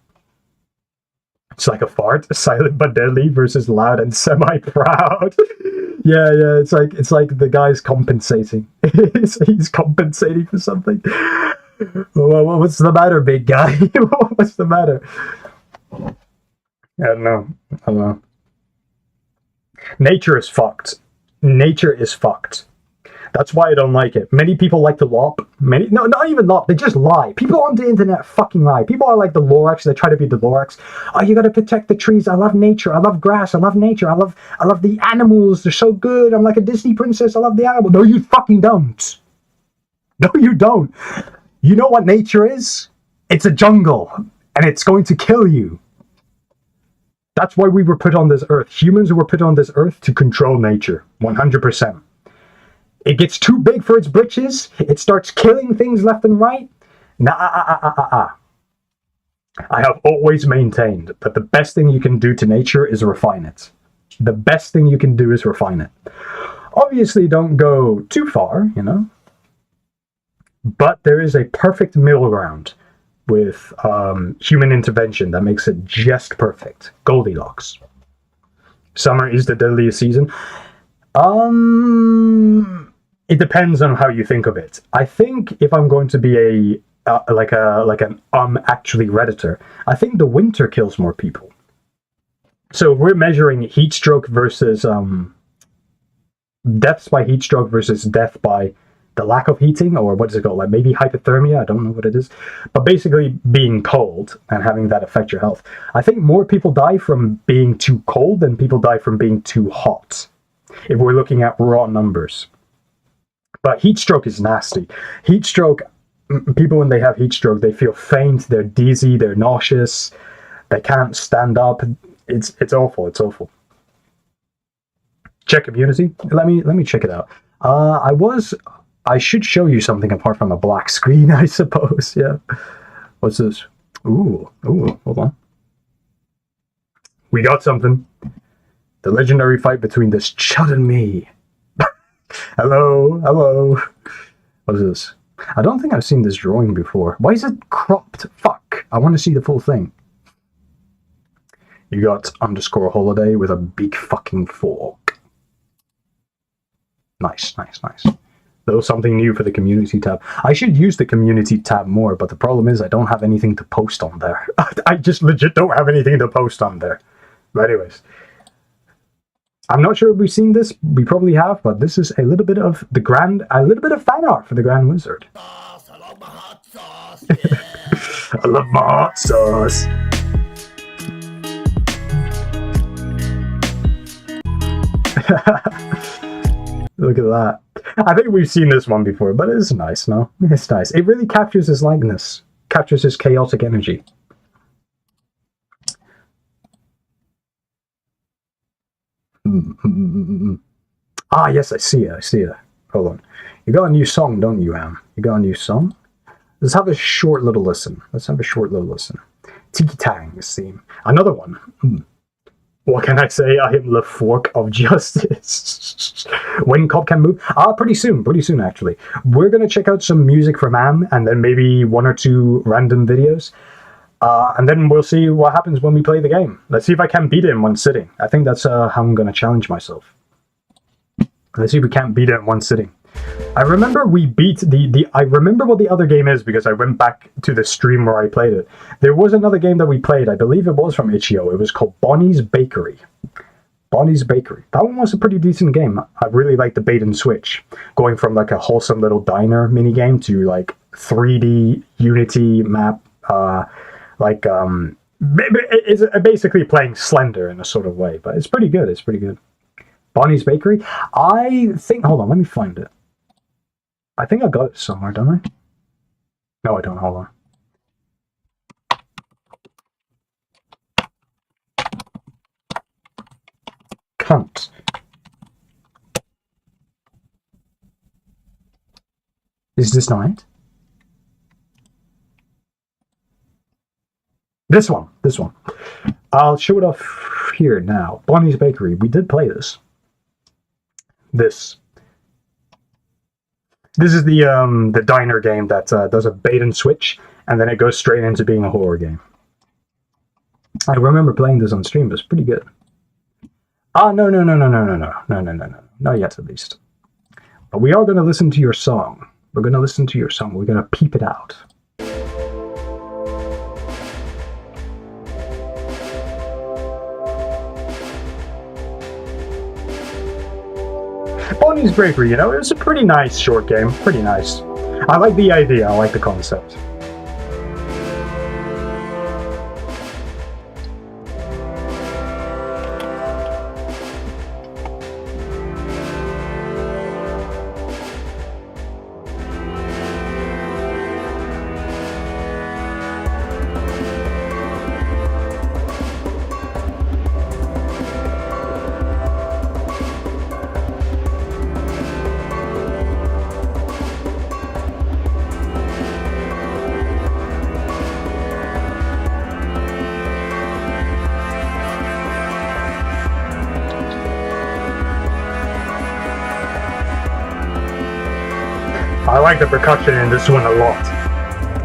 It's like a fart, silent but deadly versus loud and semi-proud. Yeah, it's like the guy's compensating. He's compensating for something. Well, what's the matter, big guy? What's the matter? I don't know. Nature is fucked. Nature is fucked. That's why I don't like it. Many people like to lop. No, not even lop. They just lie. People on the internet fucking lie. People are like the Lorax. They try to be the Lorax. Oh, you gotta protect the trees. I love nature. I love grass. I love nature. I love the animals. They're so good. I'm like a Disney princess. I love the animal. No, you fucking don't. No, you don't. You know what nature is? It's a jungle, and it's going to kill you. That's why we were put on this earth. Humans were put on this earth to control nature. 100%. It gets too big for its britches. It starts killing things left and right. I have always maintained that the best thing you can do to nature is refine it. The best thing you can do is refine it. Obviously, don't go too far, you know. But there is a perfect middle ground with human intervention that makes it just perfect. Goldilocks. Summer is the deadliest season. It depends on how you think of it. I think if I'm going to be actually Redditor, I think the winter kills more people. So we're measuring heat stroke versus deaths by heat stroke versus death by the lack of heating, or what is it called? Like maybe hypothermia. I don't know what it is, but basically being cold and having that affect your health. I think more people die from being too cold than people die from being too hot, if we're looking at raw numbers. But heat stroke is nasty. Heat stroke, people when they have heat stroke, they feel faint, they're dizzy, they're nauseous, they can't stand up. It's awful. It's awful. Check community. Let me check it out. I should show you something apart from a black screen, I suppose. Yeah. What's this? Ooh, hold on. We got something. The legendary fight between this chud and me. Hello. What's this? I don't think I've seen this drawing before. Why is it cropped? Fuck. I want to see the full thing. You got _holiday with a big fucking fork. Nice. That was something new for the community tab. I should use the community tab more, but the problem is I don't have anything to post on there. I just legit don't have anything to post on there. But anyways. I'm not sure if we've seen this. We probably have, but this is a little bit of fan art for the Grand Wizard. I love my hot sauce. I love my hot sauce. Look at that. I think we've seen this one before, but it's nice, no? It's nice. It really captures his likeness, captures his chaotic energy. Ah, yes, I see it. Hold on. You got a new song, don't you, Am? You got a new song? Let's have a short little listen. Tiki Tang's theme. Another one. What can I say? I am the fork of justice. When Cobb can move? Pretty soon actually. We're gonna check out some music from Am, and then maybe 1 or 2 random videos. And then we'll see what happens when we play the game. Let's see if I can beat it in one sitting. I think that's how I'm gonna challenge myself. Let's see if we can't beat it in one sitting. I remember we beat I remember what the other game is because I went back to the stream where I played it. There was another game that we played, I believe it was from Itch.io. It was called Bonnie's Bakery. Bonnie's Bakery. That one was a pretty decent game. I really liked the bait and switch. Going from like a wholesome little diner minigame to like 3D Unity map, It's basically playing Slender in a sort of way, but it's pretty good. It's pretty good. Bonnie's Bakery. I think. Hold on, let me find it. I think I got it somewhere, don't I? No, I don't. Hold on. Cunt. Is this not it? This one. This one. I'll show it off here now. Bonnie's Bakery. We did play this. This is the diner game that does a bait and switch, and then it goes straight into being a horror game. I remember playing this on stream. It was pretty good. Ah, no, not yet at least. But we are going to listen to your song. We're going to listen to your song. We're going to peep it out. Bonnie's Bakery, you know, it was a pretty nice short game. Pretty nice. I like the idea. I like the concept. I like the percussion in this one a lot.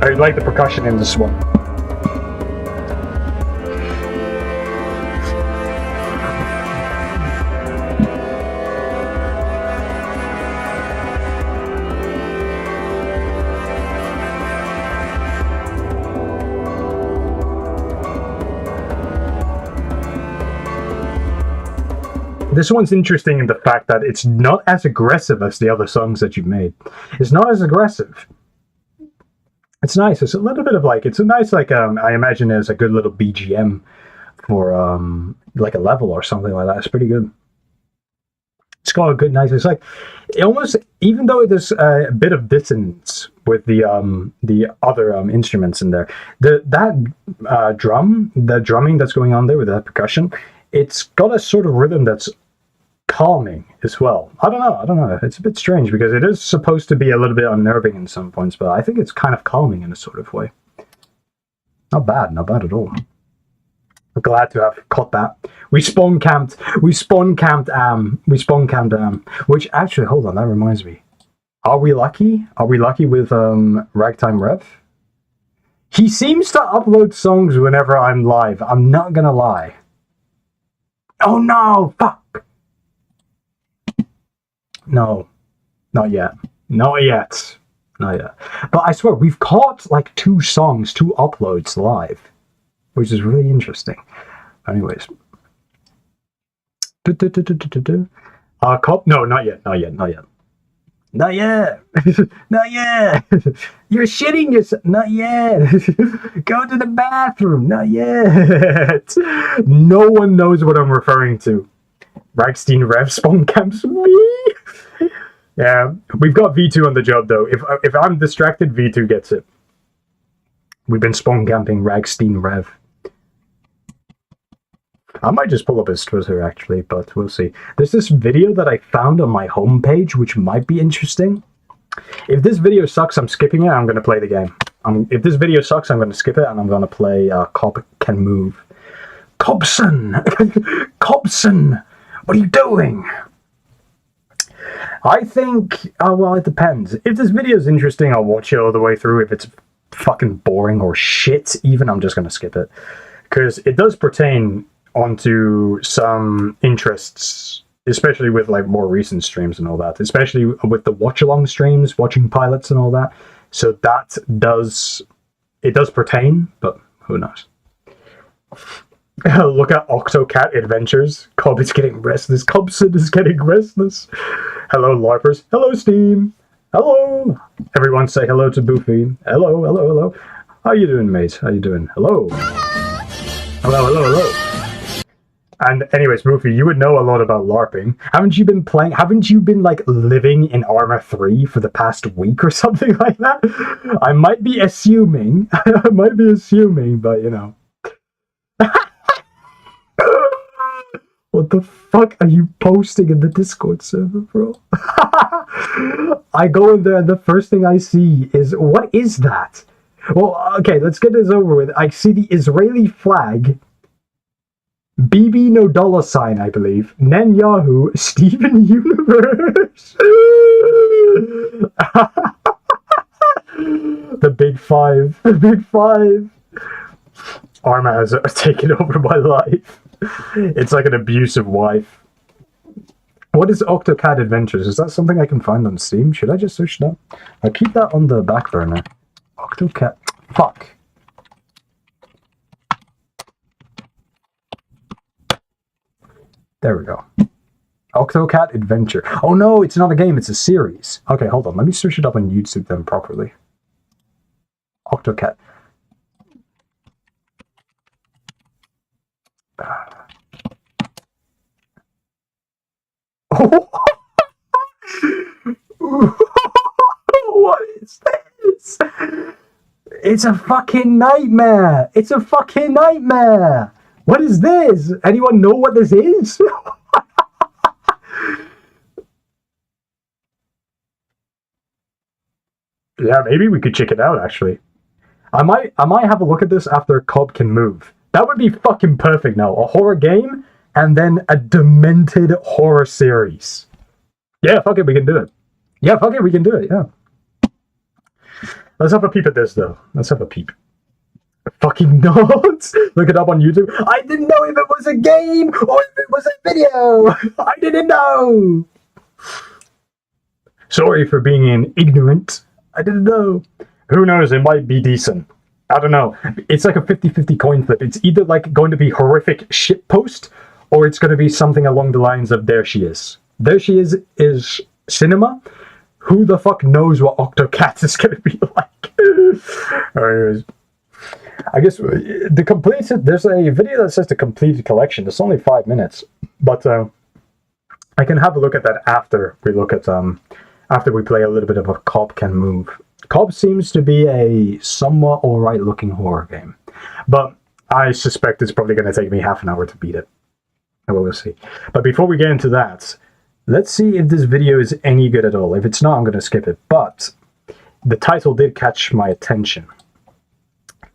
I like the percussion in this one. This one's interesting in the fact that it's not as aggressive as the other songs that you've made. It's not as aggressive. It's nice. It's a little bit of like, it's a nice, like, I imagine it's a good little BGM for like a level or something like that. It's pretty good. It's got a good, nice, it's like, it almost, even though there's a bit of dissonance with the other instruments in there, the drumming that's going on there with that percussion, it's got a sort of rhythm that's calming as well. I don't know. It's a bit strange because it is supposed to be a little bit unnerving in some points, but I think it's kind of calming in a sort of way. Not bad at all. I'm glad to have caught that. We spawn camped which actually, hold on, that reminds me. Are we lucky? Are we lucky with Ragtime Rev? He seems to upload songs whenever I'm live. I'm not gonna lie. Oh no, fuck. No, not yet. Not yet. But I swear, we've caught like 2 songs, 2 uploads live, which is really interesting. Anyways. No, not yet. Not yet. You're shitting yourself. Not yet. Go to the bathroom. Not yet. No one knows what I'm referring to. Ragstein Rev spawn camps me. Yeah, we've got V2 on the job though. If I'm distracted, V2 gets it. We've been spawn camping Ragstein Rev. I might just pull up his Twitter actually, but we'll see. There's this video that I found on my homepage which might be interesting. If this video sucks, I'm skipping it. I'm going to play the game. If this video sucks, I'm going to skip it and I'm going to play Cobb Can Move. Cobson! Cobson! What are you doing? I think, well, it depends. If this video is interesting, I'll watch it all the way through. If it's fucking boring or shit, even, I'm just going to skip it. Because it does pertain onto some interests, especially with like more recent streams and all that, especially with the watch-along streams, watching pilots and all that. So that does pertain, but who knows? Look at Octocat Adventures. Cobb is getting restless. Cobson is getting restless. Hello, LARPers. Hello, Steam. Hello. Everyone say hello to Boofy. Hello. How you doing, mate? How you doing? Hello. Hello, hello, hello. And anyways, Rufy, you would know a lot about LARPing. Haven't you been like living in Arma 3 for the past week or something like that? I might be assuming, but you know. What the fuck are you posting in the Discord server, bro? I go in there and the first thing I see is, what is that? Well, okay, let's get this over with. I see the Israeli flag, BB no dollar sign, I believe, Netanyahu, Steven Universe, the big five. Arma has taken over my life. It's like an abusive wife. What is Octocat Adventures? Is that something I can find on Steam? Should I just search that? I'll keep that on the back burner. Octocat. Fuck. There we go. Octocat Adventure. Oh no, it's not a game, it's a series. Okay, hold on. Let me search it up on YouTube then properly. Octocat. What is this? It's a fucking nightmare. It's a fucking nightmare. What is this? Anyone know what this is? Yeah, maybe we could check it out, actually. I might have a look at this after Cobb Can Move. That would be fucking perfect now. A horror game and then a demented horror series. Yeah, fuck it, we can do it. Yeah, fuck it, we can do it, yeah. Let's have a peep at this, though. Let's have a peep. Fucking nuts! Look it up on YouTube. I didn't know if it was a game or if it was a video! I didn't know! Sorry for being ignorant. I didn't know. Who knows, it might be decent. I don't know. It's like a 50-50 coin flip. It's either like going to be horrific shitpost, or it's going to be something along the lines of There She Is. There She is cinema. Who the fuck knows what Octocat is going to be like? Anyways, I guess the completed. There's a video that says the completed collection. It's only 5 minutes, but I can have a look at that after we look at after we play a little bit of a Cobb Can Move. Cobb seems to be a somewhat alright looking horror game, but I suspect it's probably going to take me half an hour to beat it. We'll see. But before we get into that, let's see if this video is any good at all. If it's not, I'm going to skip it. But the title did catch my attention.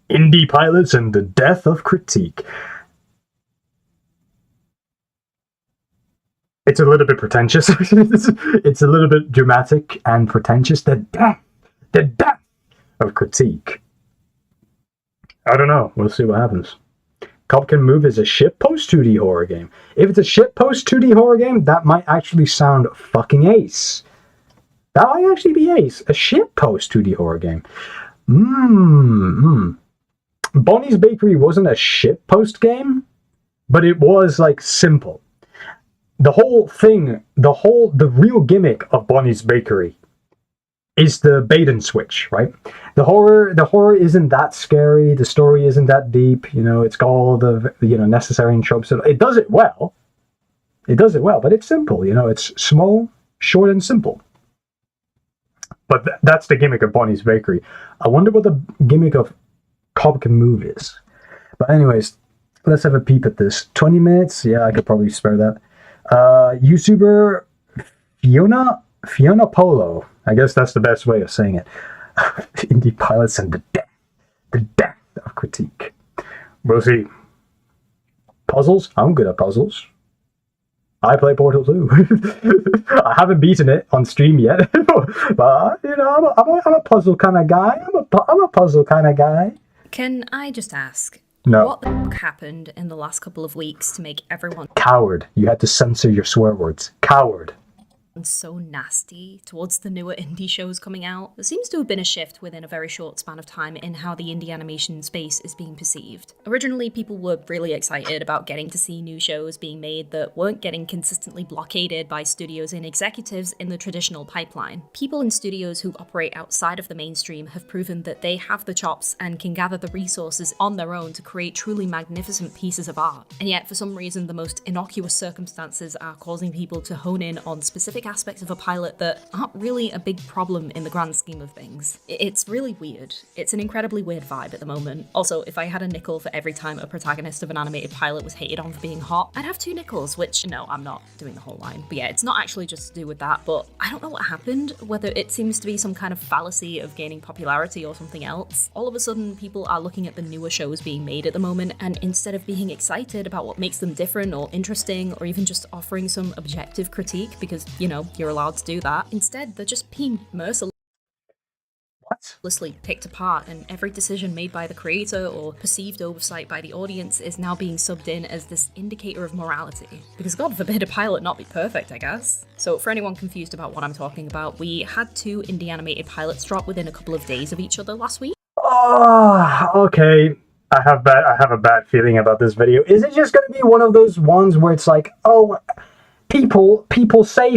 Indie Pilots and the Death of Critique. It's a little bit pretentious. It's a little bit dramatic and pretentious. The death of critique. I don't know. We'll see what happens. Cobb Can Move is a shitpost 2D horror game. If it's a shitpost 2D horror game, that might actually sound fucking ace. That might actually be ace. A shitpost 2D horror game. Bonnie's Bakery wasn't a shitpost game, but it was like simple. The whole thing, the real gimmick of Bonnie's Bakery is the bait and switch, right? The horror isn't that scary. The story isn't that deep. You know, it's got all the necessary tropes. It does it well. But it's simple. You know, it's small, short, and simple. But that's the gimmick of Bonnie's Bakery. I wonder what the gimmick of Cobb Can Move is. But anyways, let's have a peep at this. 20 minutes. Yeah, I could probably spare that. YouTuber Fiona Polo. I guess that's the best way of saying it. Indie Pilots and the death of critique. We'll see. Puzzles? I'm good at puzzles. I play Portal 2. I haven't beaten it on stream yet, but you know, I'm a puzzle kind of guy. I'm a puzzle kind of guy. Can I just ask? No. What the fuck happened in the last couple of weeks to make everyone... Coward. You had to censor your swear words. Coward. so nasty towards the newer indie shows coming out. There seems to have been a shift within a very short span of time in how the indie animation space is being perceived. Originally, people were really excited about getting to see new shows being made that weren't getting consistently blockaded by studios and executives in the traditional pipeline. People in studios who operate outside of the mainstream have proven that they have the chops and can gather the resources on their own to create truly magnificent pieces of art. And yet, for some reason, the most innocuous circumstances are causing people to hone in on specific aspects of a pilot that aren't really a big problem in the grand scheme of things. It's really weird. It's an incredibly weird vibe at the moment. Also, if I had a nickel for every time a protagonist of an animated pilot was hated on for being hot, I'd have 2 nickels, which, no, I'm not doing the whole line. But yeah, it's not actually just to do with that, but I don't know what happened, whether it seems to be some kind of fallacy of gaining popularity or something else. All of a sudden, people are looking at the newer shows being made at the moment, and instead of being excited about what makes them different or interesting, or even just offering some objective critique, because, you know, you're allowed to do that. Instead, they're just being mercilessly picked apart, and every decision made by the creator or perceived oversight by the audience is now being subbed in as this indicator of morality. Because God forbid a pilot not be perfect, I guess. So for anyone confused about what I'm talking about, we had 2 indie animated pilots drop within a couple of days of each other last week. Oh, okay. I have a bad feeling about this video. Is it just going to be one of those ones where it's like, oh, people say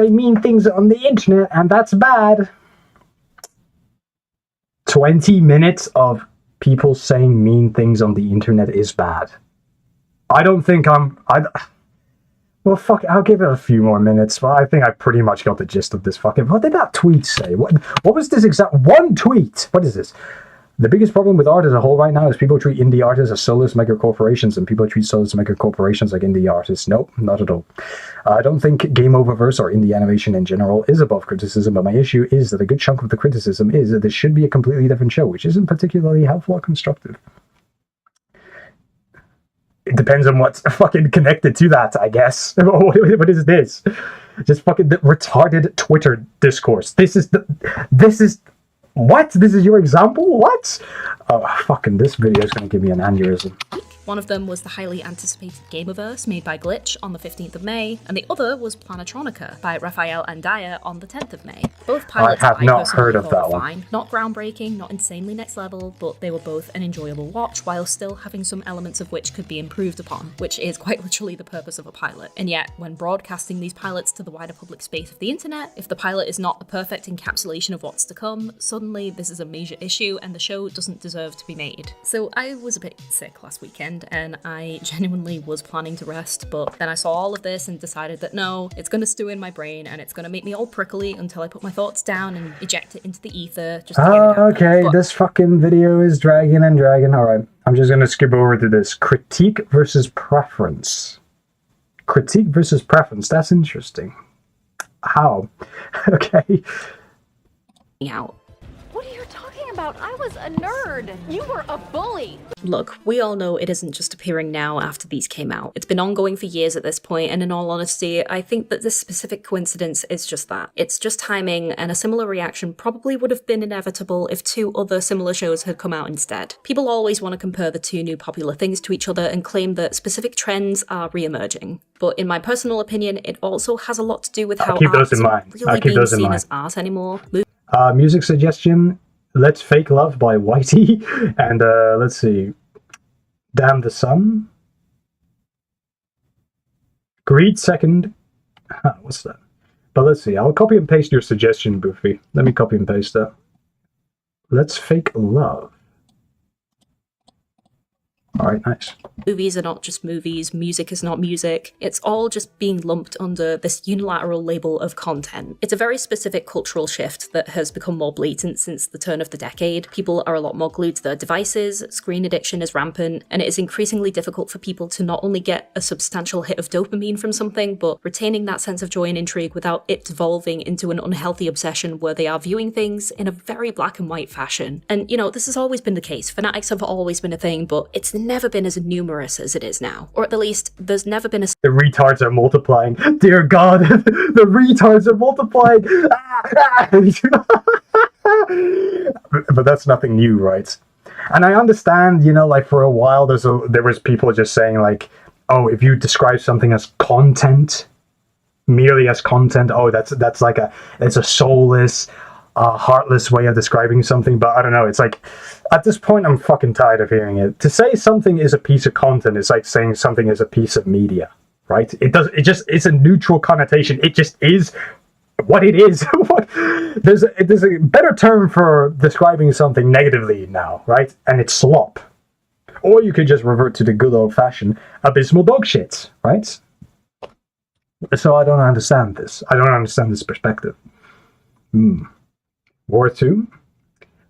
mean things on the internet, and that's bad? 20 minutes of people saying mean things on the internet is bad. I don't think well, fuck, I'll give it a few more minutes, but I think I pretty much got the gist of this fucking... What did that tweet say? What was this exact... One tweet! What is this? The biggest problem with art as a whole right now is people treat indie artists as soulless mega corporations, and people treat soulless mega corporations like indie artists. Nope, not at all. I don't think Game Oververse or indie animation in general is above criticism, but my issue is that a good chunk of the criticism is that this should be a completely different show, which isn't particularly helpful or constructive. It depends on what's fucking connected to that, I guess. What is this? Just fucking retarded Twitter discourse. This is... What? This is your example? What? Oh, fucking this video is going to give me an aneurysm. One of them was the highly anticipated Gameverse made by Glitch on the 15th of May, and the other was Planatronica by Raphael Andaya on the 10th of May. Both pilots I have not heard of that one. Fine. Not groundbreaking, not insanely next level, but they were both an enjoyable watch while still having some elements of which could be improved upon, which is quite literally the purpose of a pilot. And yet, when broadcasting these pilots to the wider public space of the internet, if the pilot is not the perfect encapsulation of what's to come, suddenly this is a major issue and the show doesn't deserve to be made. So I was a bit sick last weekend, and I genuinely was planning to rest, but then I saw all of this and decided that no, it's going to stew in my brain and it's going to make me all prickly until I put my thoughts down and eject it into the ether just to get it out. Okay, but this fucking video is dragging and dragging. Alright, I'm just going to skip over to this. Critique versus preference. Critique versus preference, that's interesting. How? Okay. out. What are you talking about? I was a nerd. You were a bully. Look, we all know it isn't just appearing now after these came out. It's been ongoing for years at this point, and in all honesty, I think that this specific coincidence is just that. It's just timing, and a similar reaction probably would have been inevitable if 2 other similar shows had come out instead. People always want to compare the 2 new popular things to each other and claim that specific trends are re-emerging. But in my personal opinion, it also has a lot to do with how art isn't really being seen as art anymore. Music suggestion, Let's Fake Love by Whitey, and let's see, Damn the Sun, Greed second, what's that? But let's see, I'll copy and paste your suggestion, Boofy. Let me copy and paste that. Let's Fake Love. Alright, nice. Movies are not just movies, music is not music. It's all just being lumped under this unilateral label of content. It's a very specific cultural shift that has become more blatant since the turn of the decade. People are a lot more glued to their devices, screen addiction is rampant, and it is increasingly difficult for people to not only get a substantial hit of dopamine from something, but retaining that sense of joy and intrigue without it devolving into an unhealthy obsession where they are viewing things in a very black and white fashion. And, you know, this has always been the case. Fanatics have always been a thing, but it's never been as numerous as it is now. Or at the least, there's never been a... The retards are multiplying. Dear God, the retards are multiplying. But that's nothing new, right? And I understand, you know, like for a while there was people just saying like, oh, if you describe something as content, merely as content. Oh, that's like it's a soulless, heartless way of describing something. But I don't know. It's like at this point, I'm fucking tired of hearing it. To say something is a piece of content is like saying something is a piece of media, right? It's a neutral connotation. It just is what it is. There's a better term for describing something negatively now, right? And it's slop. Or you could just revert to the good old-fashioned abysmal dog shit, right? So I don't understand this. I don't understand this perspective. War 2?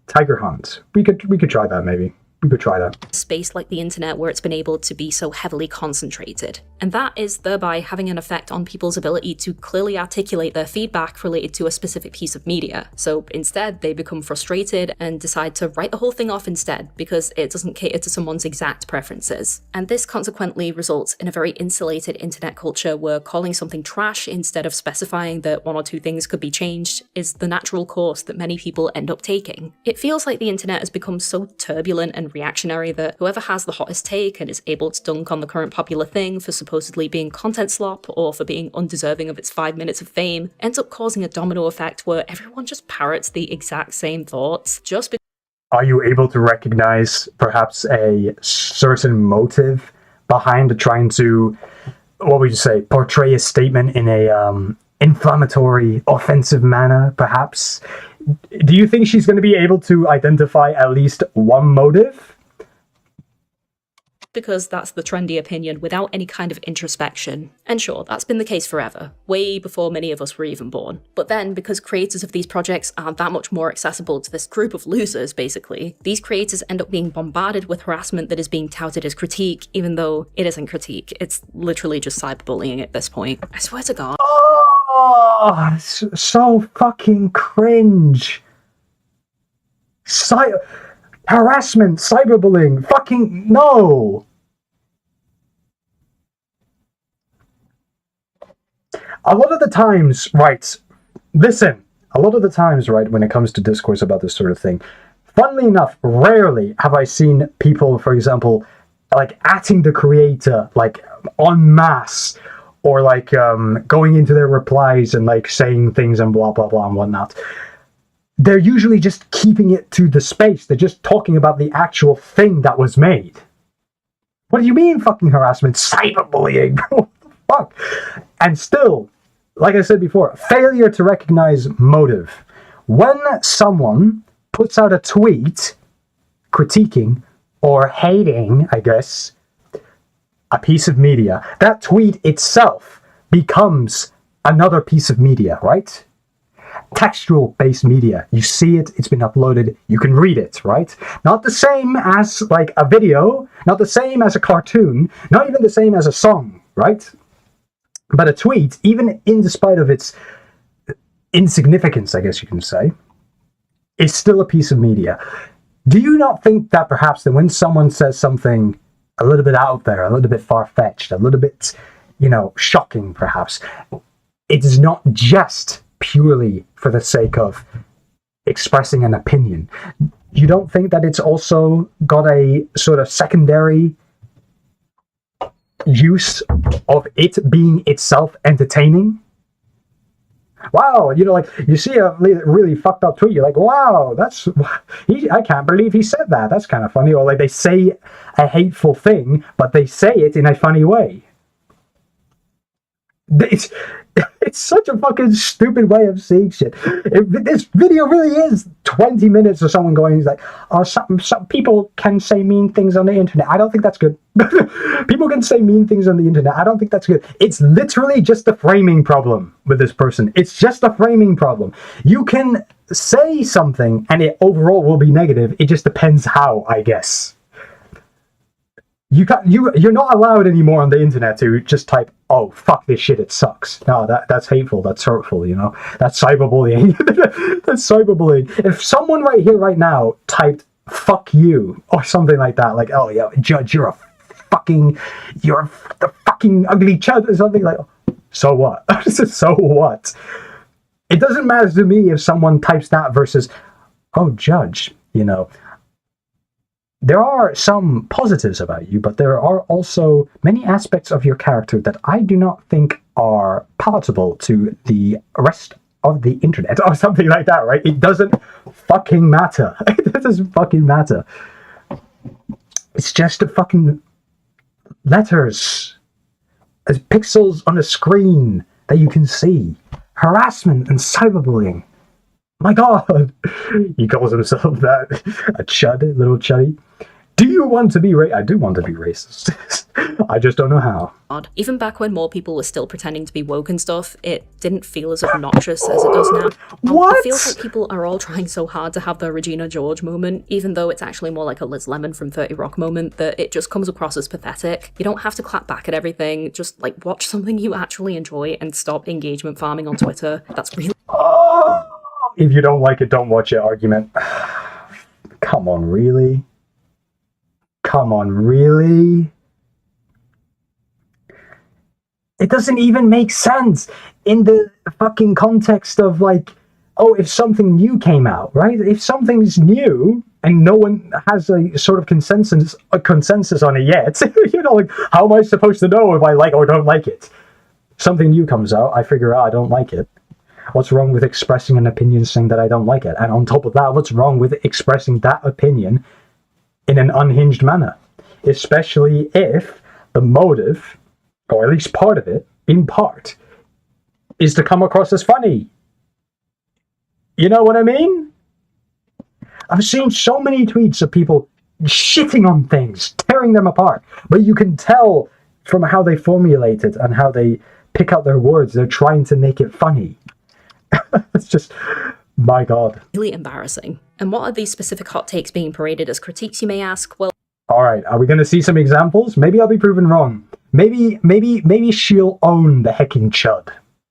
Tiger Hunt. We could try that, maybe. We could try that. Space like the internet where it's been able to be so heavily concentrated. And that is thereby having an effect on people's ability to clearly articulate their feedback related to a specific piece of media. So instead, they become frustrated and decide to write the whole thing off instead because it doesn't cater to someone's exact preferences. And this consequently results in a very insulated internet culture where calling something trash instead of specifying that one or two things could be changed is the natural course that many people end up taking. It feels like the internet has become so turbulent and reactionary that whoever has the hottest take and is able to dunk on the current popular thing for supposedly being content slop or for being undeserving of its 5 minutes of fame ends up causing a domino effect where everyone just parrots the exact same thoughts just because. Are you able to recognize perhaps a certain motive behind trying to, what would you say, portray a statement in a inflammatory, offensive manner, perhaps? Do you think she's going to be able to identify at least one motive? Because that's the trendy opinion without any kind of introspection. And sure, that's been the case forever, way before many of us were even born. But then, because creators of these projects are that much more accessible to this group of losers, basically, these creators end up being bombarded with harassment that is being touted as critique, even though it isn't critique, it's literally just cyberbullying at this point. I swear to God. Oh, it's so fucking cringe. Harassment, cyberbullying, fucking no. A lot of the times, right, listen, a lot of the times, right, when it comes to discourse about this sort of thing, funnily enough, rarely have I seen people, for example, like atting the creator, like en masse, or like going into their replies and like saying things and blah, blah, blah and whatnot. They're usually just keeping it to the space. They're just talking about the actual thing that was made. What do you mean fucking harassment? Cyberbullying? What the fuck? And still, like I said before, failure to recognize motive. When someone puts out a tweet critiquing or hating, I guess, a piece of media, that tweet itself becomes another piece of media, right? Textual-based media. You see it, it's been uploaded, you can read it, right? Not the same as like a video, not the same as a cartoon, not even the same as a song, right? But a tweet, even in despite of its insignificance, I guess you can say, is still a piece of media. Do you not think that perhaps that when someone says something a little bit out there, a little bit far-fetched, a little bit, shocking perhaps, it is not just purely for the sake of expressing an opinion? You don't think that it's also got a sort of secondary use of it being itself entertaining? Wow, like you see a really fucked up tweet, you're like, wow, I can't believe he said that. That's kind of funny. Or like they say a hateful thing, but they say it in a funny way. It's such a fucking stupid way of seeing shit. This video really is 20 minutes of someone going like, oh, some people can say mean things on the internet. I don't think that's good. People can say mean things on the internet. I don't think that's good. It's literally just a framing problem with this person. It's just a framing problem. You can say something and it overall will be negative. It just depends how, I guess. You're not allowed anymore on the internet to just type, oh, fuck this shit, it sucks. No, that's hateful, that's hurtful, That's cyberbullying. That's cyberbullying. If someone right here, right now, typed, fuck you, or something like that, like, oh, yeah, Judge, you're the fucking ugly chud, or something like, so what? So what? It doesn't matter to me if someone types that versus, oh, Judge, there are some positives about you, but there are also many aspects of your character that I do not think are palatable to the rest of the internet or something like that, right? It doesn't fucking matter. It doesn't fucking matter. It's just fucking letters as pixels on a screen that you can see. Harassment and cyberbullying. My God, he calls himself that. A chud, little chuddy. Do you want to be I do want to be racist. I just don't know how. Even back when more people were still pretending to be woke and stuff, it didn't feel as obnoxious as it does now. What? It feels like people are all trying so hard to have the Regina George moment, even though it's actually more like a Liz Lemon from 30 Rock moment, that it just comes across as pathetic. You don't have to clap back at everything, just like watch something you actually enjoy and stop engagement farming on Twitter. That's really... Oh, if you don't like it, don't watch it argument. Come on, really? Come on, really? It doesn't even make sense in the fucking context of like, oh, if something new came out, right? If something's new and no one has a sort of consensus on it yet, you know, like, how am I supposed to know if I like or don't like it? Something new comes out, I figure out I don't like it. What's wrong with expressing an opinion saying that I don't like it? And on top of that, what's wrong with expressing that opinion in an unhinged manner? Especially if the motive, or at least part of it, in part, is to come across as funny. You know what I mean? I've seen so many tweets of people shitting on things, tearing them apart, but you can tell from how they formulate it and how they pick out their words, they're trying to make it funny. It's just, my God. really embarrassing. And what are these specific hot takes being paraded as critiques, you may ask? Well, Alright, are we going to see some examples? Maybe I'll be proven wrong. Maybe she'll own the hecking chud.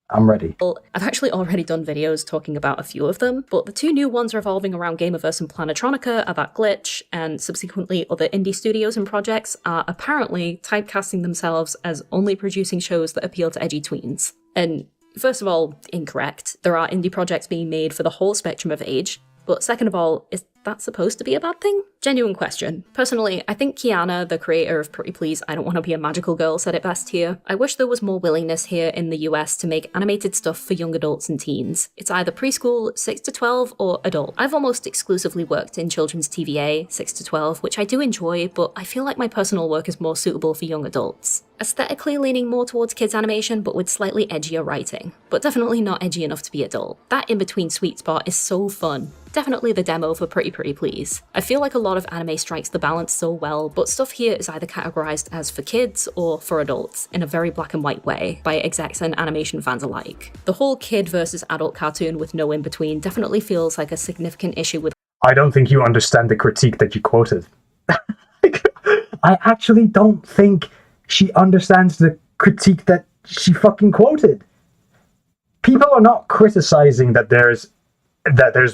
I'm ready. I've actually already done videos talking about a few of them, but the two new ones revolving around Gamerverse and Planetronica about Glitch, and subsequently other indie studios and projects are apparently typecasting themselves as only producing shows that appeal to edgy tweens. And first of all, incorrect. There are indie projects being made for the whole spectrum of age. But second of all, is that supposed to be a bad thing? Genuine question. Personally, I think Kiana, the creator of Pretty Please I Don't Want to Be a Magical Girl, said it best here. I wish there was more willingness here in the US to make animated stuff for young adults and teens. It's either preschool, 6 to 12, or adult. I've almost exclusively worked in children's TVA, 6 to 12, which I do enjoy, but I feel like my personal work is more suitable for young adults. Aesthetically leaning more towards kids animation, but with slightly edgier writing. But definitely not edgy enough to be adult. That in-between sweet spot is so fun. Definitely the demo for Pretty Please. I feel like a lot of anime strikes the balance so well, but stuff here is either categorized as for kids or for adults, in a very black and white way, by execs and animation fans alike. The whole kid versus adult cartoon with no in-between definitely feels like a significant issue with... I don't think you understand the critique that you quoted. I actually don't think she understands the critique that she fucking quoted. People are not criticizing that there's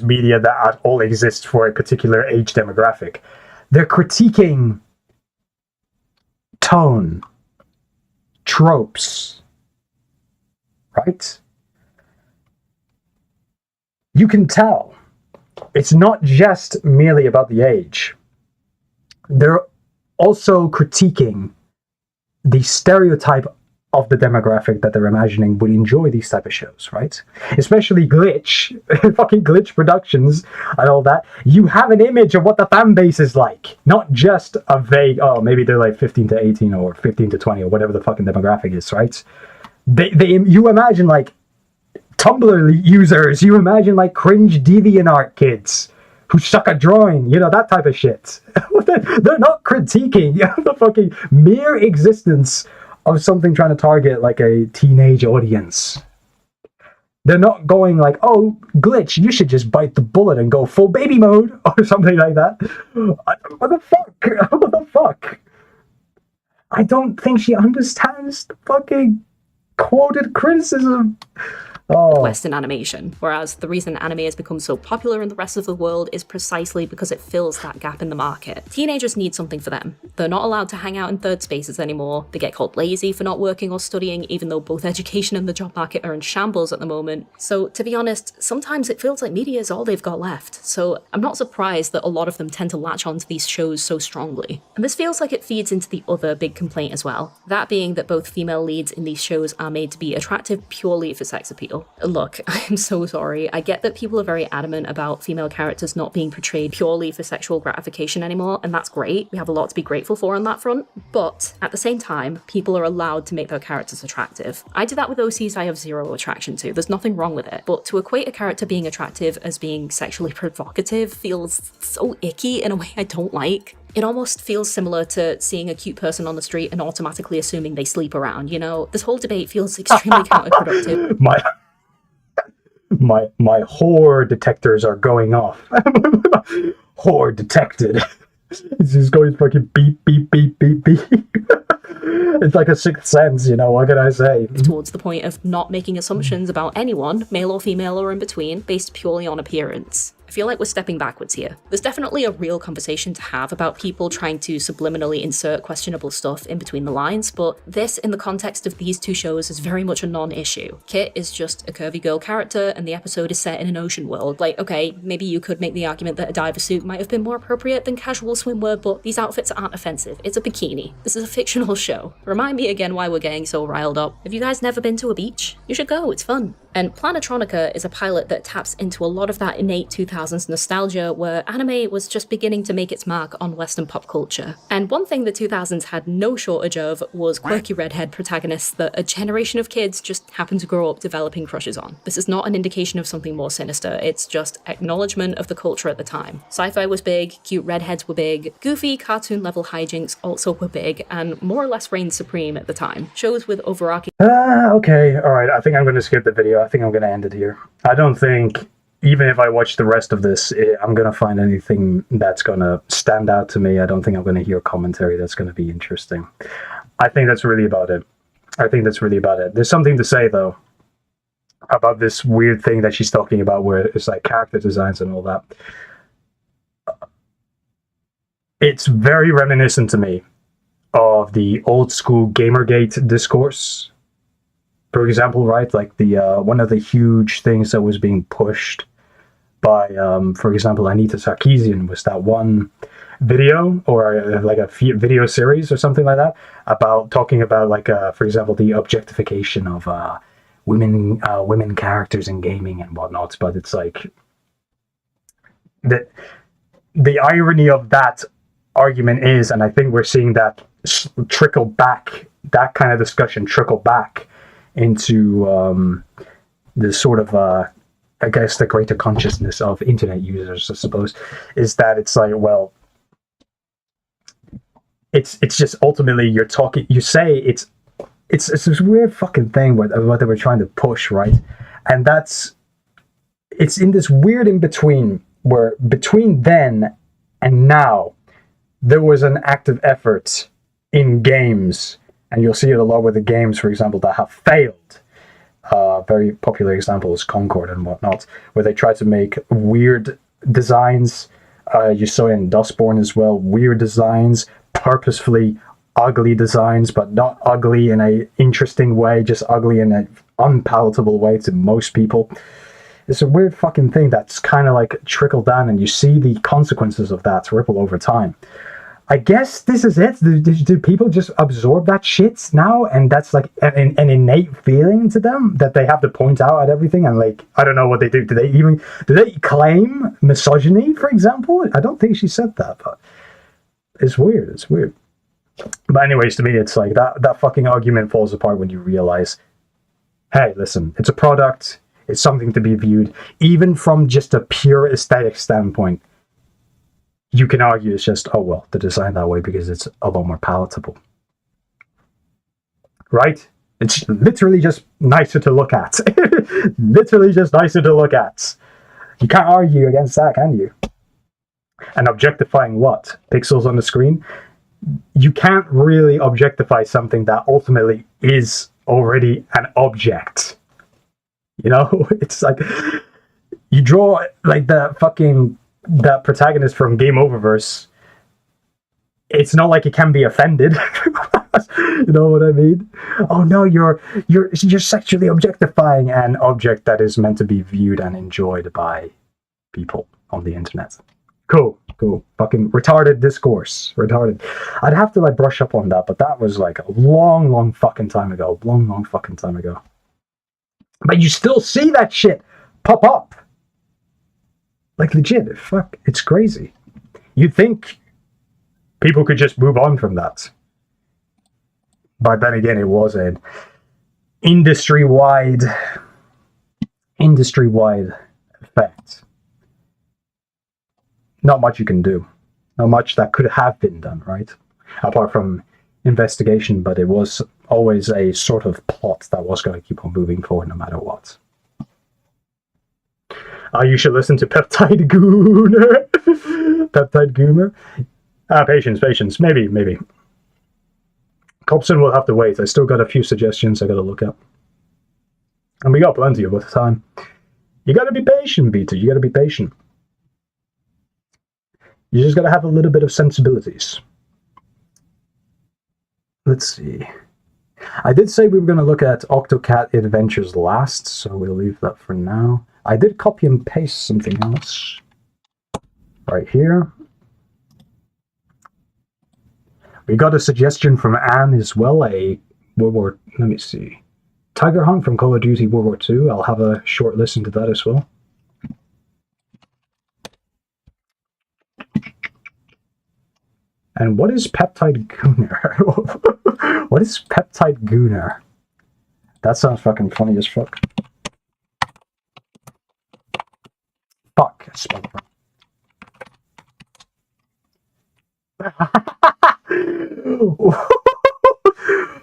media that at all exists for a particular age demographic. They're critiquing tone, tropes, right? You can tell it's not just merely about the age. They're also critiquing the stereotype of the demographic that they're imagining would enjoy these type of shows, right? Especially Glitch, fucking Glitch Productions and all that. You have an image of what the fan base is like, not just a vague, oh, maybe they're like 15 to 18 or 15 to 20 or whatever the fucking demographic is, right? You imagine like Tumblr users, you imagine like cringe DeviantArt kids who suck at drawing, you know, that type of shit. They're not critiquing the fucking mere existence of something trying to target like a teenage audience. They're not going like, oh, Glitch, you should just bite the bullet and go full baby mode or something like that. What the fuck? What the fuck? I don't think she understands the fucking quoted criticism. Oh, Western animation, whereas the reason anime has become so popular in the rest of the world is precisely because it fills that gap in the market. Teenagers need something for them. They're not allowed to hang out in third spaces anymore, they get called lazy for not working or studying, even though both education and the job market are in shambles at the moment. So to be honest, sometimes it feels like media is all they've got left, so I'm not surprised that a lot of them tend to latch onto these shows so strongly. And this feels like it feeds into the other big complaint as well, that being that both female leads in these shows are made to be attractive purely for sex appeal. Look, I'm so sorry. I get that people are very adamant about female characters not being portrayed purely for sexual gratification anymore, and that's great. We have a lot to be grateful for on that front. But at the same time, people are allowed to make their characters attractive. I do that with OCs I have zero attraction to. There's nothing wrong with it. But to equate a character being attractive as being sexually provocative feels so icky in a way I don't like. It almost feels similar to seeing a cute person on the street and automatically assuming they sleep around, you know? This whole debate feels extremely counterproductive. My whore detectors are going off. Whore detected. It's just going fucking beep, beep, beep, beep, beep. It's like a sixth sense, you know, what can I say? Towards the point of not making assumptions about anyone, male or female or in between, based purely on appearance. I feel like we're stepping backwards here. There's definitely a real conversation to have about people trying to subliminally insert questionable stuff in between the lines, but this, in the context of these two shows, is very much a non-issue. Kit is just a curvy girl character, and the episode is set in an ocean world. Like, okay, maybe you could make the argument that a diver suit might have been more appropriate than casual swimwear, but these outfits aren't offensive. It's a bikini. This is a fictional show. Remind me again why we're getting so riled up. Have you guys never been to a beach? You should go, it's fun. And Planetronica is a pilot that taps into a lot of that innate 2000s nostalgia where anime was just beginning to make its mark on Western pop culture. And one thing the 2000s had no shortage of was quirky redhead protagonists that a generation of kids just happened to grow up developing crushes on. This is not an indication of something more sinister, it's just acknowledgement of the culture at the time. Sci-fi was big, cute redheads were big, goofy cartoon-level hijinks also were big, and more or less reigned supreme at the time. Shows with overarching Okay, alright, I think I'm going to skip the video. I think I'm going to end it here. I don't think, even if I watch the rest of this, I'm going to find anything that's going to stand out to me. I don't think I'm going to hear commentary that's going to be interesting. I think that's really about it. There's something to say, though, about this weird thing that she's talking about where it's like character designs and all that. It's very reminiscent to me of the old school Gamergate discourse. For example, right, like the one of the huge things that was being pushed by, for example, Anita Sarkeesian was that one video or like a video series or something like that about talking about like, for example, the objectification of women characters in gaming and whatnot. But it's like the irony of that argument is, and I think we're seeing that trickle back, that kind of discussion trickle back into the sort of I guess the greater consciousness of internet users, I suppose, is that it's like, well, it's just ultimately you say it's this weird fucking thing what they were trying to push, right? And it's in this weird in between where between then and now there was an active effort in games. And you'll see it a lot with the games, for example, that have failed. Very popular example is Concord and whatnot, where they try to make weird designs. You saw it in Dustborn as well, weird designs, purposefully ugly designs, but not ugly in an interesting way, just ugly in an unpalatable way to most people. It's a weird fucking thing that's kind of like trickled down, and you see the consequences of that ripple over time. I guess this is it. Do people just absorb that shit now, and that's like an innate feeling to them that they have to point out at everything? And like, I don't know what they do. Do they claim misogyny, for example? I don't think she said that, but it's weird. It's weird. But anyways, to me, it's like that fucking argument falls apart when you realize, hey, listen, it's a product. It's something to be viewed, even from just a pure aesthetic standpoint. You can argue it's just, oh, well, they're designed that way because it's a lot more palatable. Right? It's literally just nicer to look at. Literally just nicer to look at. You can't argue against that, can you? And objectifying what? Pixels on the screen? You can't really objectify something that ultimately is already an object. You know, it's like you draw like that protagonist from Game Oververse. It's not like it can be offended. You know what I mean? Oh no, you're sexually objectifying an object that is meant to be viewed and enjoyed by people on the internet. Cool. Fucking retarded discourse. Retarded. I'd have to like brush up on that, but that was like a long fucking time ago. Long fucking time ago. But you still see that shit pop up. Like legit, fuck, it's crazy. You'd think people could just move on from that. But then again, it was an industry-wide effect. Not much you can do. Not much that could have been done, right? Apart from investigation, but it was always a sort of plot that was going to keep on moving forward no matter what. You should listen to Peptide Gooner. Peptide Goomer. Patience. Maybe. Cobson will have to wait. I still got a few suggestions I got to look at. And we got plenty of time. You got to be patient, Peter. You got to be patient. You just got to have a little bit of sensibilities. Let's see. I did say we were going to look at Octocat Adventures last, so we'll leave that for now. I did copy and paste something else. Right here. We got a suggestion from Anne as well, let me see. Tiger Hunt from Call of Duty World War II. I'll have a short listen to that as well. And what is Peptide Gooner? What is Peptide Gooner? That sounds fucking funny as fuck. Fuck, I spelled it wrong.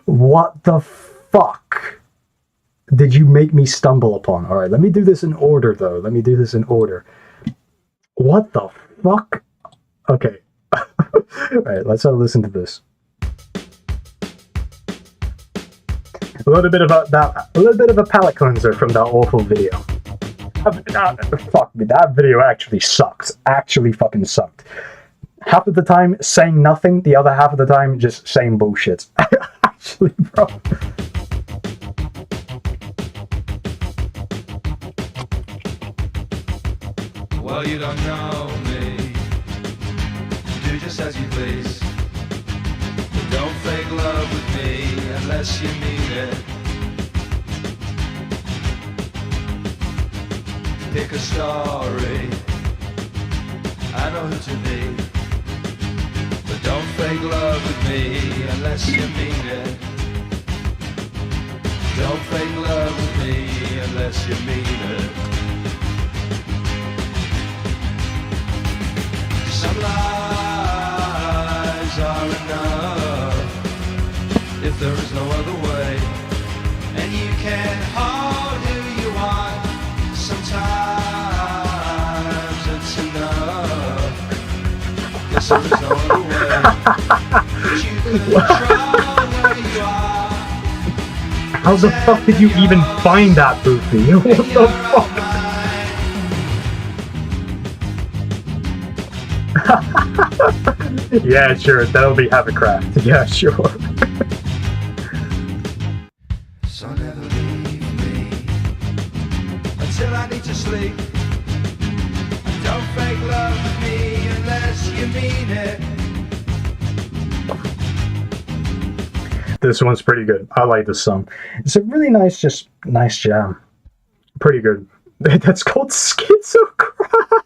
What the fuck did you make me stumble upon? Alright, let me do this in order, though. What the fuck? Okay. Alright, let's have a listen to this. A little bit of a palate cleanser from that awful video. Fuck me, that video actually sucked. Actually fucking sucked. Half of the time saying nothing, the other half of the time just saying bullshit. Actually, bro. Well, you don't know me. Do just as you please. But don't fake love with me unless you mean it. Pick a story. I know who to be. But don't fake love with me unless you mean it. Don't fake love with me unless you mean it. Some lies are enough if there is no other way. And you can hold who you want. Sometimes it's enough. Yes, there is no other way. But you control where you are. How the fuck did you even find that, Boofy? What the fuck? Yeah, sure, that'll be Havercraft. Yeah, sure. So never leave me until I need to sleep. And don't fake love with me unless you mean it. This one's pretty good. I like this song. It's a really nice jam. Pretty good. That's called Schizocraft.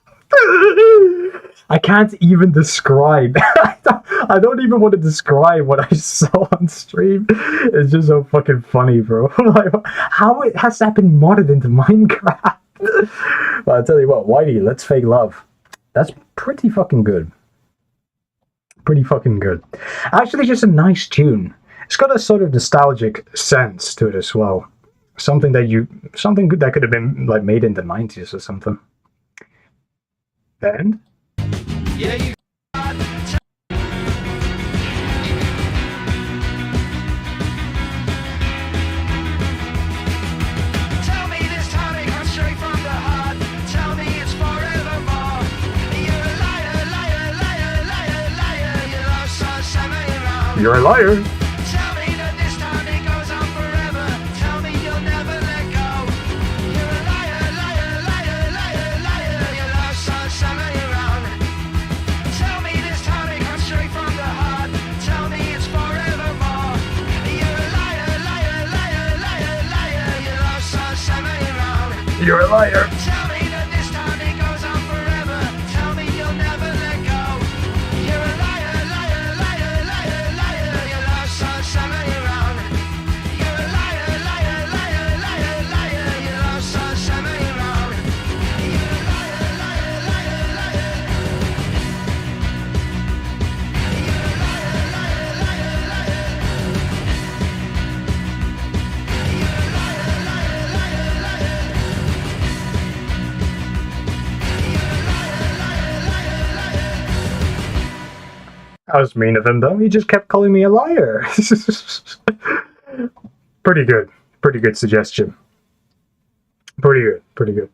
I can't even describe. I don't even want to describe what I saw on stream. It's just so fucking funny, bro. Like, how has that been modded into Minecraft? But I'll tell you what, Whitey, Let's Fake Love. That's pretty fucking good. Pretty fucking good. Actually, just a nice tune. It's got a sort of nostalgic sense to it as well. Something good that could have been like made in the 90s or something. And Yeah, you tell me this time. You're a liar. Tell me that this time it goes on forever. Tell me you'll never let go. You're a liar, liar, liar, liar, liar. Your love song summer you're on. Tell me this time it comes straight from the heart. Tell me it's forevermore. You're a liar, liar, liar, liar, liar. Your love song summer you're on. You're a liar. Tell me that this time it goes on forever. Tell me you'll never let go. You're a liar, liar, liar, liar, liar. Your love song summer you're on. You're a liar, liar, liar, liar, liar. Your love song summer you're on. You're a liar, liar, liar, liar. You're a liar, liar, liar, liar. You're a liar, liar, liar, liar. That was mean of him, though. He just kept calling me a liar. Pretty good. Pretty good suggestion. Pretty good. Pretty good.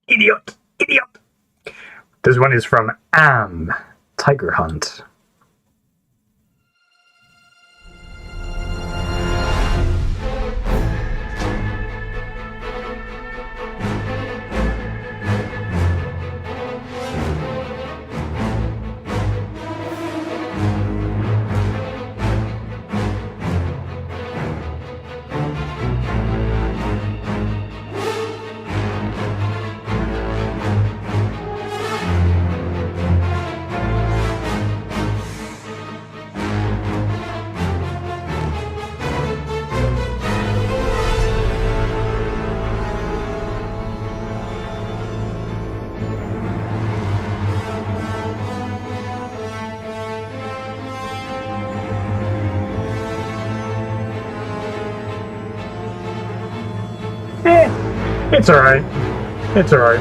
Idiot. Idiot. This one is from Tiger Hunt. It's alright. It's alright.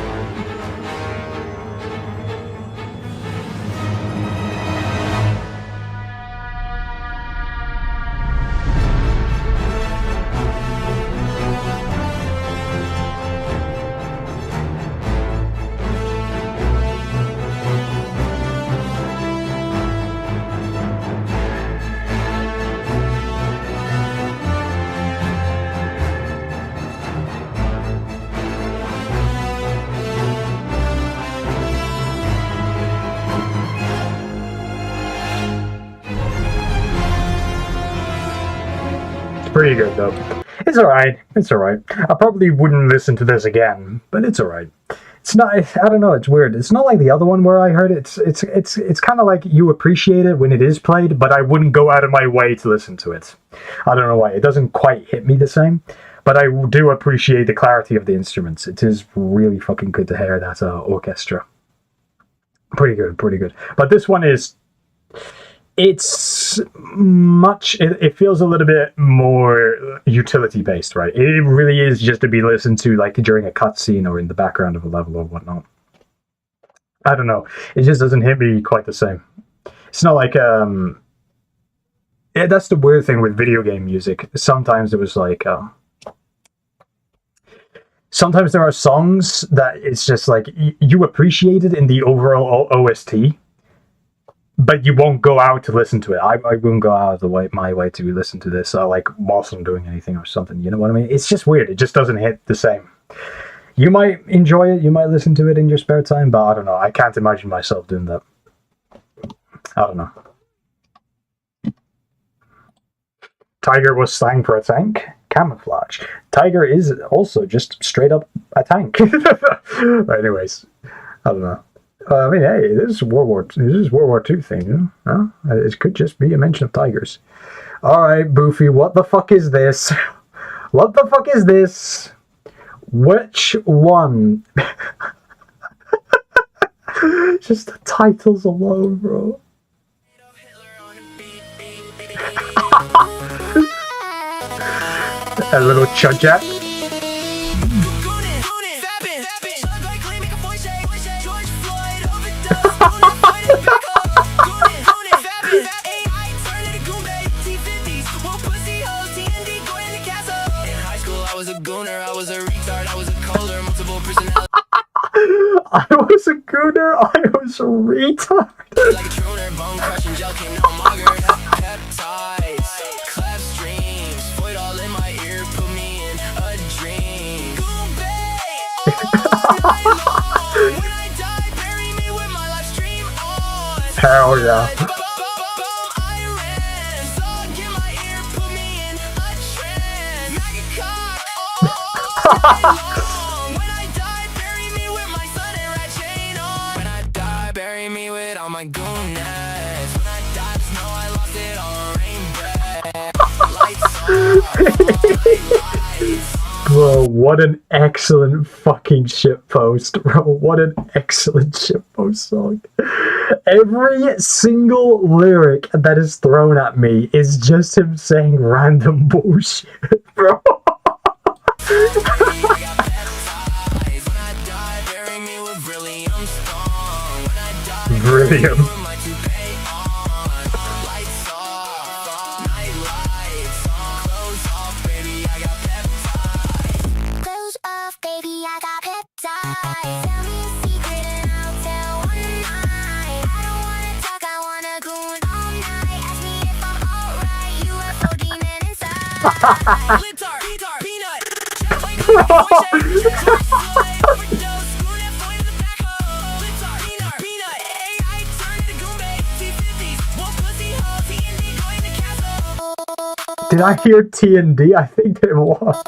Pretty good though. It's alright. It's alright. I probably wouldn't listen to this again, but it's alright. It's not. I don't know. It's weird. It's not like the other one where I heard it. It's kind of like you appreciate it when it is played, but I wouldn't go out of my way to listen to it. I don't know why. It doesn't quite hit me the same, but I do appreciate the clarity of the instruments. It is really fucking good to hear that orchestra. Pretty good. Pretty good. But this one is. It's much. It feels a little bit more utility based, right? It really is just to be listened to like during a cutscene or in the background of a level or whatnot. I don't know. It just doesn't hit me quite the same. It's not like yeah, that's the weird thing with video game music. Sometimes it was like sometimes there are songs that it's just like you appreciate it in the overall OST. But you won't go out to listen to it. I wouldn't go out of my way to listen to this, like whilst I'm doing anything or something. You know what I mean? It's just weird. It just doesn't hit the same. You might enjoy it. You might listen to it in your spare time, but I don't know. I can't imagine myself doing that. I don't know. Tiger was slang for a tank. Camouflage. Tiger is also just straight up a tank. But anyways, I don't know. I mean, hey, this is World War II thing, you know? Huh? It could just be a mention of tigers. Alright, Boofy, what the fuck is this? What the fuck is this? Which one? Just the titles alone, bro. A little chudjack. I was a gooner, I was a retard. peptides, cleft streams, void all in my ear, put me in a dream. Goombay, all night long. When I die, bury me with my live stream on. Hell yeah. When I die, bury me with my sun and rat chain on. When I die, bury me with all my goon ass. When I die, just know I lost it on rain breath. Lights on, Bro, what an excellent fucking shitpost, bro. What an excellent shitpost song. Every single lyric that is thrown at me is just him saying random bullshit, bro. Brilliant. Close off, baby, I got peptides. Tell me a secret and I'll tell one night. I don't wanna talk, I wanna goon all night. Ask me if I'm alright, UFO demon inside. Lintar, peanut, overdose, screw that boy in the back hole. Lintar, peanut, AI turn into Goombay, T50s, one pussy hoe, TND going to castle. Did I hear TND? I think it was.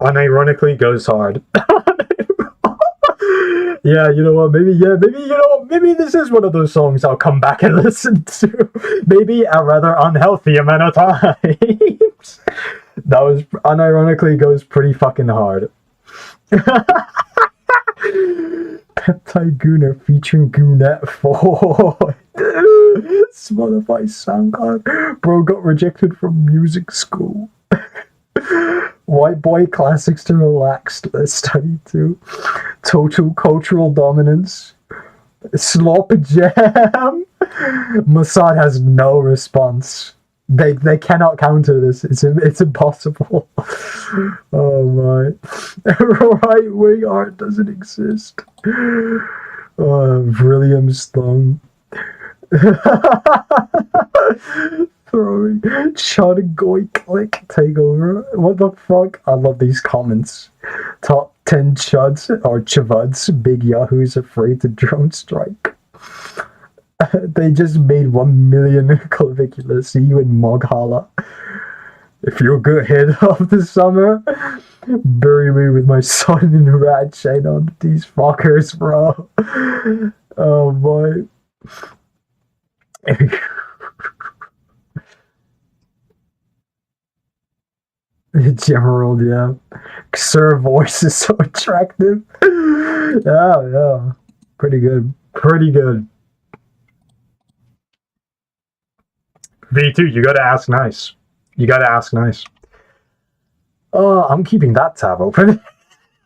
Unironically goes hard. Yeah, you know what? Maybe this is one of those songs I'll come back and listen to. Maybe a rather unhealthy amount of times. That was unironically goes pretty fucking hard. Peptide Gooner featuring Goonette 4. Spotify SoundCloud. Bro got rejected from music school. White boy classics to relax. Let's study too. Total cultural dominance. Slop jam. Mossad has no response. They cannot counter this. It's impossible. Oh my. Right wing art doesn't exist. William's thumb. Throwing Chud Goy Click Takeover. What the fuck? I love these comments. Top 10 chuds or chavuds. Big yahoos afraid to drone strike. They just made 1 million clavicular. See you in Moghala. If you're a good hit of the summer, bury me with my son in rat chain on these fuckers, bro. Oh boy. General, yeah. Sir voice is so attractive. Yeah. Pretty good. V2, you gotta ask nice. I'm keeping that tab open.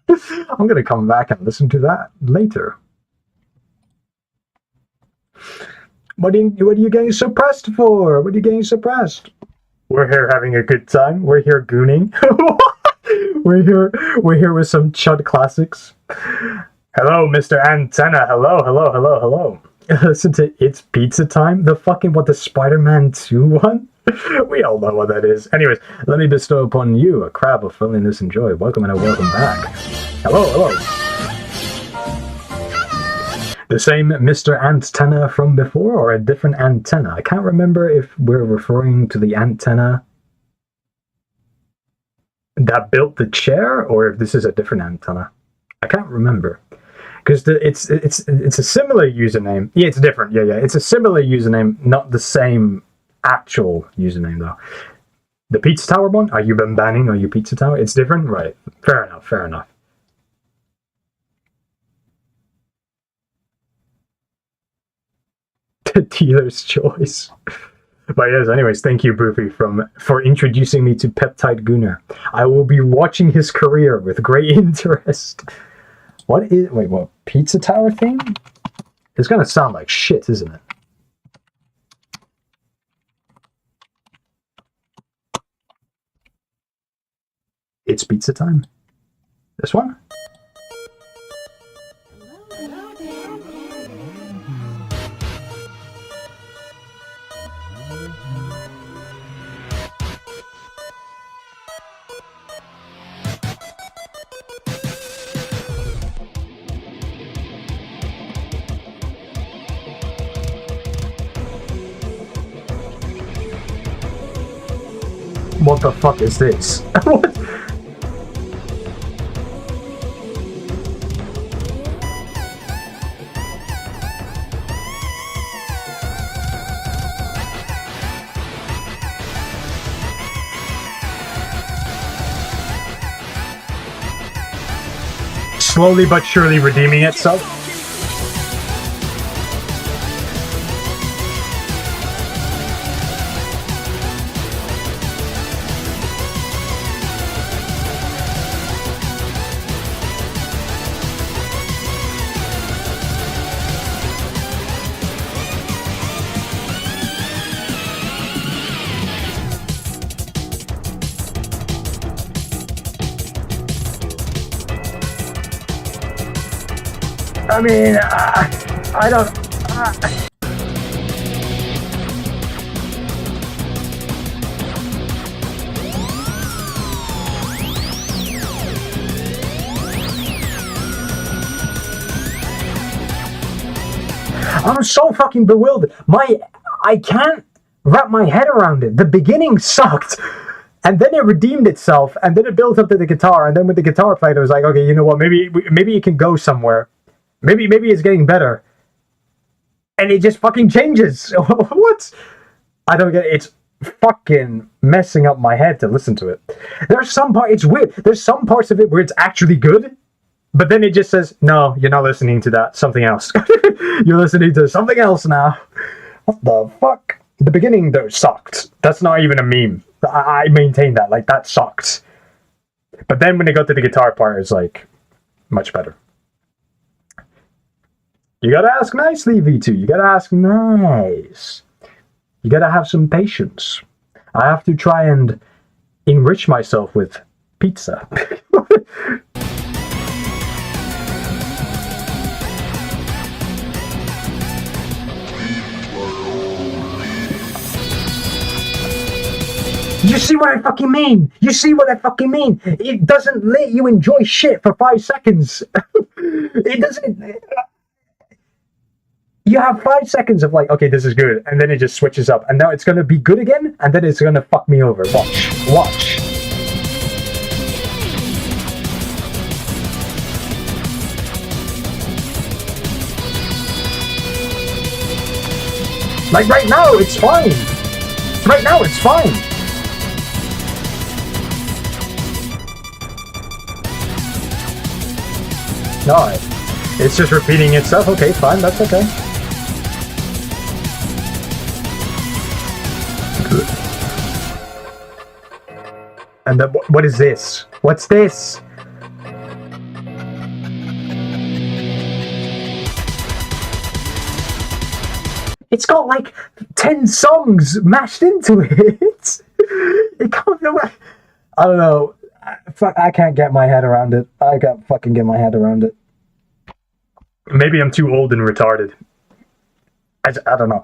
I'm gonna come back and listen to that later. What are you getting suppressed for? What are you getting suppressed? We're here having a good time. We're here gooning. We're here with some chud classics. Hello, Mr. Antenna. Hello. Listen to It's Pizza Time. The Spider-Man 2 one? We all know what that is. Anyways, let me bestow upon you a crab of friendliness and joy. Welcome and a welcome back. Hello. The same Mr. Antenna from before, or a different antenna? I can't remember if we're referring to the antenna that built the chair, or if this is a different antenna. I can't remember. Because it's a similar username. Yeah, it's different. Yeah. It's a similar username, not the same actual username, though. The Pizza Tower one? Are you been banning? Are you Pizza Tower? It's different? Right. Fair enough. Dealer's choice. But yes, anyways, thank you, Boofy, for introducing me to Peptide Gooner. I will be watching his career with great interest. What Pizza Tower thing? It's gonna sound like shit, isn't it? It's pizza time. This one? What the fuck is this? What? Slowly but surely redeeming itself. I mean, I don't. I'm so fucking bewildered. I can't wrap my head around it. The beginning sucked, and then it redeemed itself, and then it built up to the guitar, and then with the guitar played, it was like, okay, you know what? Maybe it can go somewhere. Maybe it's getting better. And it just fucking changes. What? I don't get it. It's fucking messing up my head to listen to it. There's some part, it's weird. There's some parts of it where it's actually good, but then it just says, no, you're not listening to that. Something else. You're listening to something else now. What the fuck? The beginning, though, sucked. That's not even a meme. I maintain that. Like, that sucked. But then when they got to the guitar part, it's like, much better. You gotta ask nicely, V2. You gotta ask nice. You gotta have some patience. I have to try and enrich myself with pizza. You see what I fucking mean? You see what I fucking mean? It doesn't let you enjoy shit for 5 seconds. It doesn't... You have 5 seconds of like, okay, this is good, and then it just switches up, and now it's gonna be good again, and then it's gonna fuck me over. Watch. Like right now, it's fine. Right now, it's fine. Alright. It's just repeating itself. Okay, fine, that's okay. Good. And then what is this? What's this? It's got like 10 songs mashed into it. It can't be. I don't know. I can't get my head around it. I can't fucking get my head around it. Maybe I'm too old and retarded. I don't know.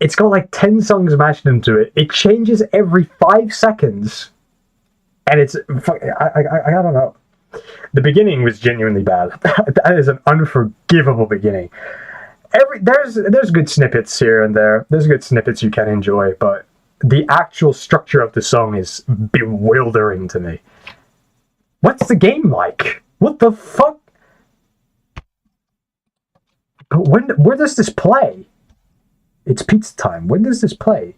It's got like 10 songs mashed into it. It changes every 5 seconds. And it's... I don't know. The beginning was genuinely bad. That is an unforgivable beginning. There's good snippets here and there. There's good snippets you can enjoy, but the actual structure of the song is bewildering to me. What's the game like? What the fuck? Where does this play? It's pizza time. When does this play?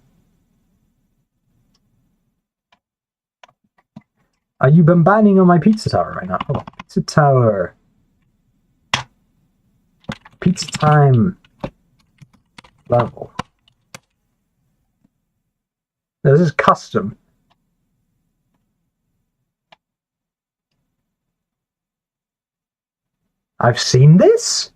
Are you bombarding on my pizza tower right now? Oh, pizza tower. Pizza time. Level. This is custom. I've seen this?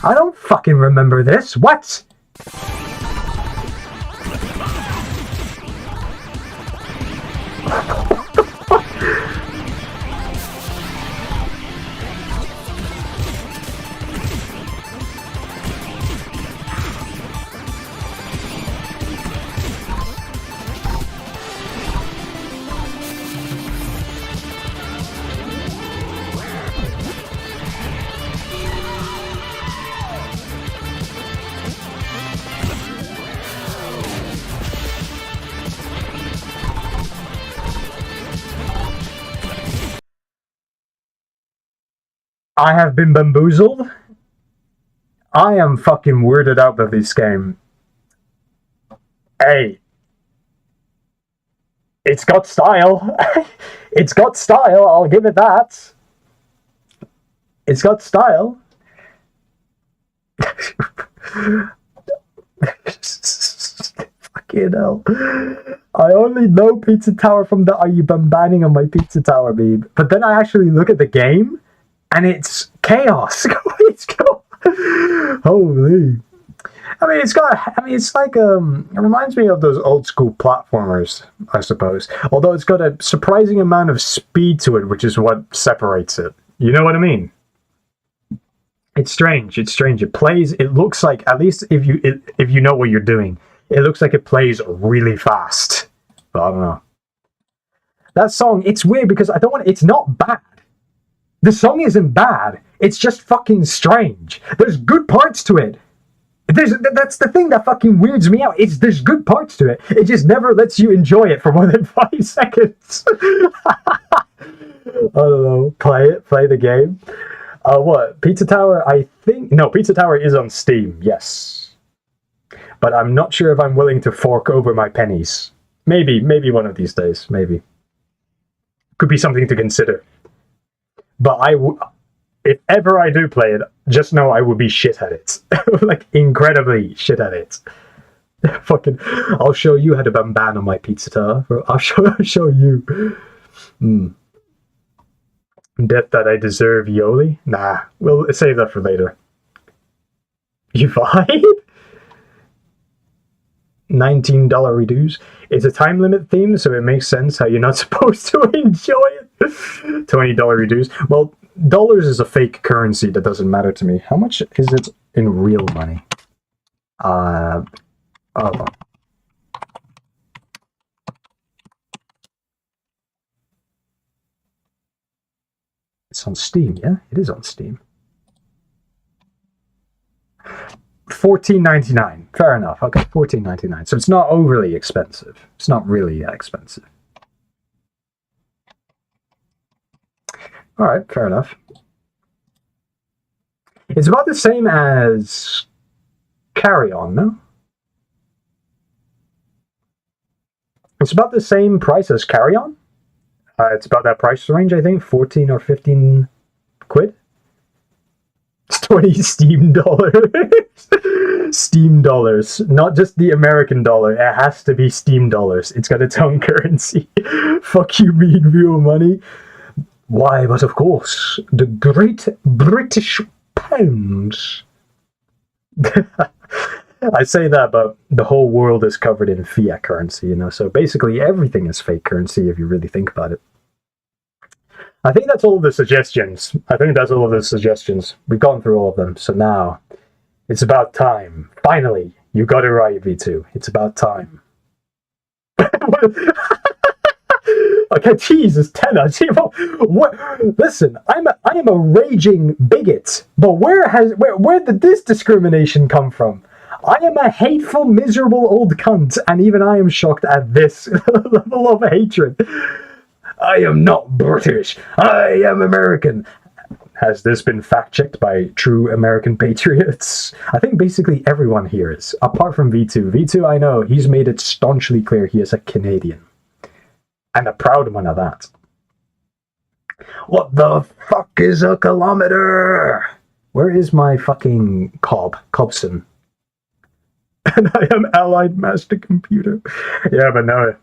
I don't fucking remember this. What? I have been bamboozled. I am fucking weirded out by this game. Hey. It's got style. It's got style, I'll give it that. It's got style. Fucking hell. I only know Pizza Tower from the "Are you banning on my Pizza Tower" meme. But then I actually look at the game, and it's chaos. It's holy. I mean, it's like, it reminds me of those old school platformers, I suppose. Although it's got a surprising amount of speed to it, which is what separates it. You know what I mean? It's strange. It plays, it looks like, at least if you know what you're doing, it looks like it plays really fast. But I don't know. That song, it's weird because it's not bad. The song isn't bad. It's just fucking strange. There's good parts to it. That's the thing that fucking weirds me out. There's good parts to it. It just never lets you enjoy it for more than 5 seconds. I don't know. Play the game. What? Pizza Tower, I think... No, Pizza Tower is on Steam, yes. But I'm not sure if I'm willing to fork over my pennies. Maybe one of these days, maybe. Could be something to consider. But if ever I do play it, just know I will be shit at it. Like, incredibly shit at it. Fucking, I'll show you how to ban on my Pizza Tower. I'll show you. Death that I deserve, Yoli? Nah, we'll save that for later. You vibe? $19 reduce. It's a time limit theme, so it makes sense how you're not supposed to enjoy it. $20 reduce. Well, dollars is a fake currency that doesn't matter to me. How much is it in real money? Oh. It's on Steam, yeah? It is on Steam. $14.99. Fair enough. Okay, $14.99. So it's not overly expensive. It's not really that expensive. All right, fair enough. It's about the same as Carry On, no? It's about the same price as Carry On. It's about that price range, I think, 14 or 15 quid. It's 20 Steam dollars. Steam dollars, not just the American dollar. It has to be Steam dollars. It's got its own currency. Fuck you, mean real money. Why, but of course, the Great British Pounds. I say that, but the whole world is covered in fiat currency, you know, so basically everything is fake currency if you really think about it. I think that's all of the suggestions. We've gone through all of them, so now it's about time. Finally, you got it right, V2. It's about time. Okay, Jesus, Tenor. What? Listen, I am a raging bigot, but where did this discrimination come from? I am a hateful, miserable old cunt, and even I am shocked at this level of hatred. I am not British. I am American. Has this been fact-checked by true American patriots? I think basically everyone here is, apart from V2. V2, I know, he's made it staunchly clear he is a Canadian. And a proud one of that. What the fuck is a kilometer? Where is my fucking Cobson? And I am Allied Master Computer. Yeah, but no.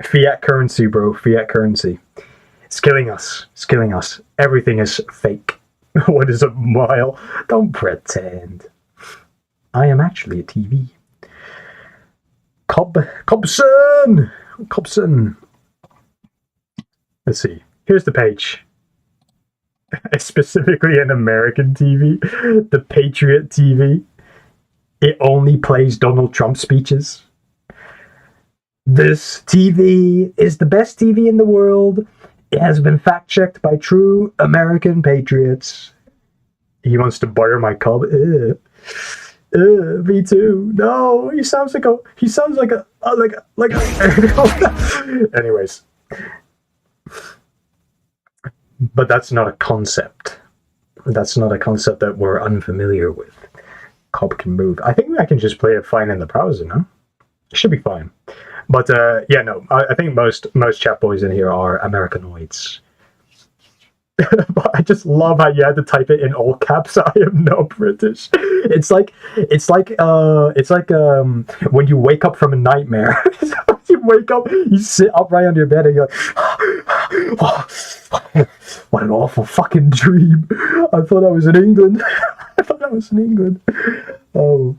Fiat currency, bro. Fiat currency. It's killing us. It's killing us. Everything is fake. What is a mile? Don't pretend. I am actually a TV. Cobson! Let's see. Here's the page. It's specifically an American TV. The Patriot TV. It only plays Donald Trump speeches. This TV is the best TV in the world. It has been fact-checked by true American patriots. He wants to butter my cob. Me too. No, he sounds like a. Anyways, but that's not a concept. That's not a concept that we're unfamiliar with. Cob can move. I think I can just play it fine in the browser, no? It should be fine. But yeah, no. I think most chat boys in here are Americanoids. But I just love how you had to type it in all caps. I am not British. It's like when you wake up from a nightmare. You wake up, you sit upright on your bed, and you're like, oh, what an awful fucking dream. I thought I was in England. Oh.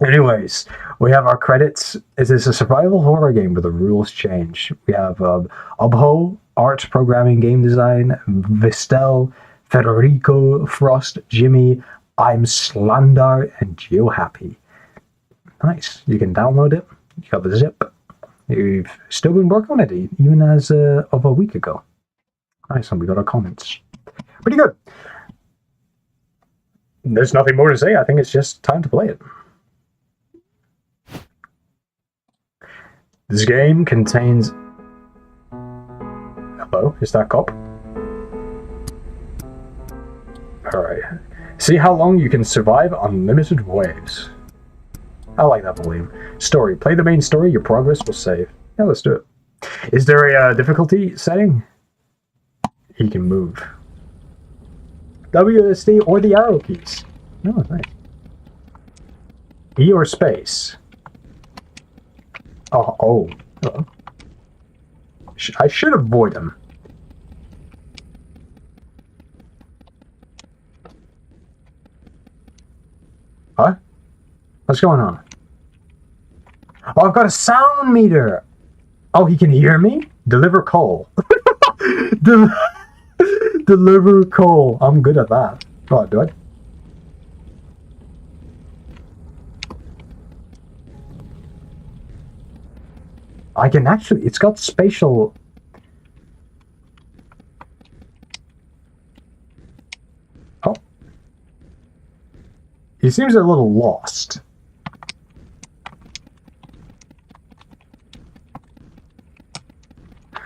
Anyways, we have our credits. Is this a survival horror game where the rules change? We have Obho, art, programming, game design, Vistel, Federico, Frost, Jimmy, I'm Slandar, and GeoHappy. Nice. You can download it. You got the zip. You've still been working on it, even as of a week ago. Nice, and we got our comments. Pretty good. There's nothing more to say. I think it's just time to play it. This game contains... Hello, is that cop? Alright. See how long you can survive unlimited waves. I like that volume. Story. Play the main story, your progress will save. Yeah, let's do it. Is there a difficulty setting? He can move. WSD or the arrow keys. Oh, nice. E or space. Oh. Hello. I should avoid him. Huh? What's going on? Oh, I've got a sound meter! Oh, he can hear me? Deliver coal. Deliver coal. I'm good at that. Oh, do I? I can actually... It's got spatial... Oh. He seems a little lost.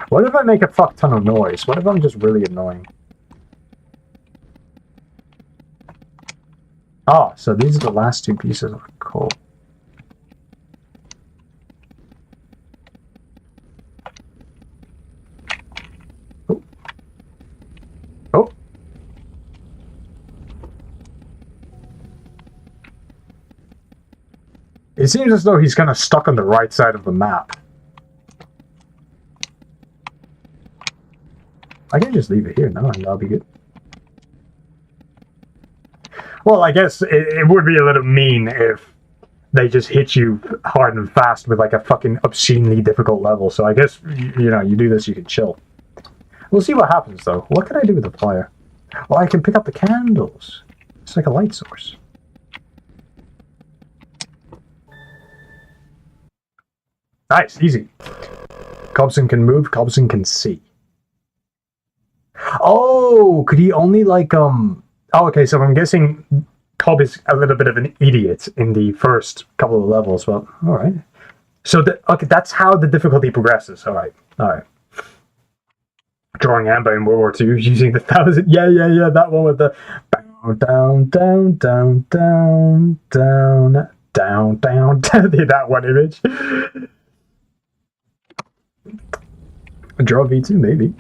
What if I make a fuck ton of noise? What if I'm just really annoying? Oh, so these are the last two pieces of coal. Oh. Oh. It seems as though he's kind of stuck on the right side of the map. I can just leave it here now and that'll be good. Well, I guess it would be a little mean if they just hit you hard and fast with like a fucking obscenely difficult level. So I guess, you know, you do this, you can chill. We'll see what happens though. What can I do with the fire? Well, I can pick up the candles. It's like a light source. Nice, easy. Cobson can move, Cobson can see. Oh, could he only like Oh, okay, so I'm guessing Cobb is a little bit of an idiot in the first couple of levels. Well, all right. So okay, that's how the difficulty progresses. All right. Drawing Amber in World War II using the 1000. Yeah. That one with the down. That one image. Draw V2 maybe.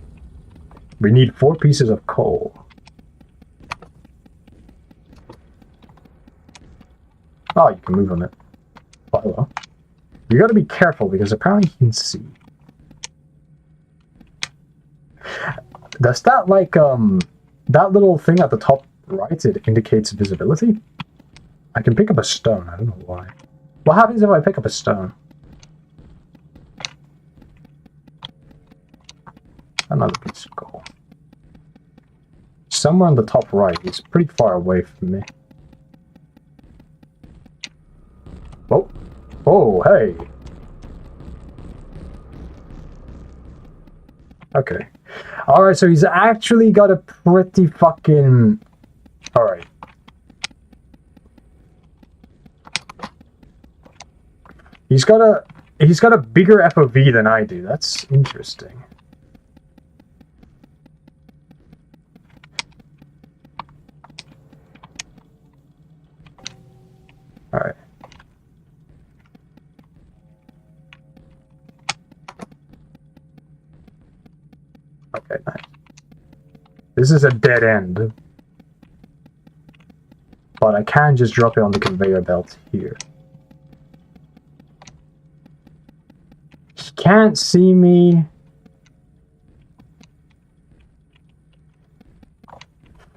We need 4 pieces of coal. Oh, you can move on it. Well, you gotta be careful because apparently you can see. Does that like that little thing at the top right, it indicates visibility. I can pick up a stone. I don't know why. What happens if I pick up a stone? Another piece of coal. Somewhere on the top right. It's pretty far away from me. Oh. Oh, hey. Okay. Alright, so he's actually got a pretty fucking... Alright. He's got a bigger FOV than I do. That's interesting. Alright. Okay, nice. This is a dead end. But I can just drop it on the conveyor belt here. He can't see me.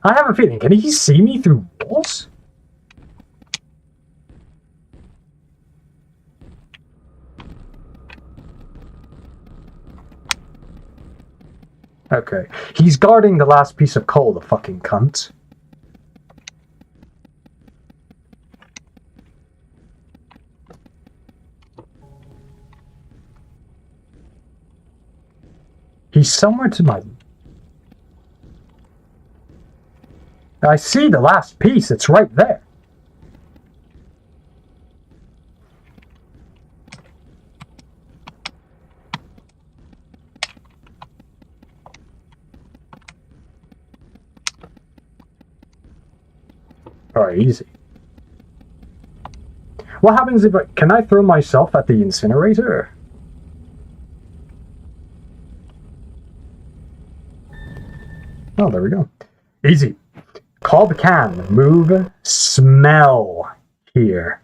I have a feeling, can he see me through walls? Okay. He's guarding the last piece of coal, the fucking cunt. He's somewhere to my... I see the last piece. It's right there. Alright, easy. What happens if I... Can I throw myself at the incinerator? Oh, there we go. Easy. Cob can move, smell here.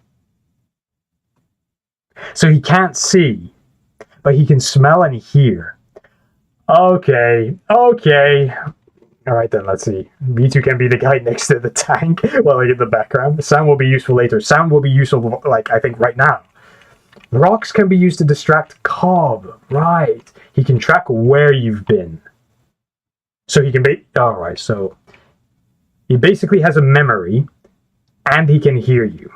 So he can't see, but he can smell and hear. Okay, okay. Alright then, let's see. V2 can be the guy next to the tank while I get the background. Sound will be useful later. Sound will be useful, like, I think right now. Rocks can be used to distract Cob. Right. He can track where you've been. So he can be... Alright, so... He basically has a memory, and he can hear you.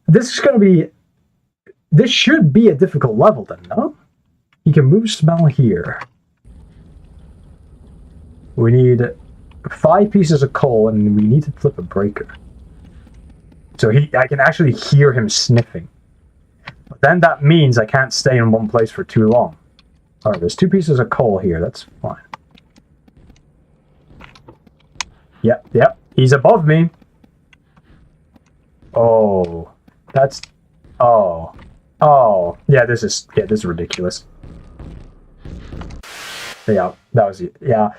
This is going to be... This should be a difficult level then, no? He can move, smell here. We need 5 pieces of coal, and we need to flip a breaker. So I can actually hear him sniffing. But then that means I can't stay in one place for too long. Alright, there's 2 pieces of coal here, that's fine. Yep, he's above me. Oh, that's... Oh, yeah, this is ridiculous. Yeah, that was it. Yeah.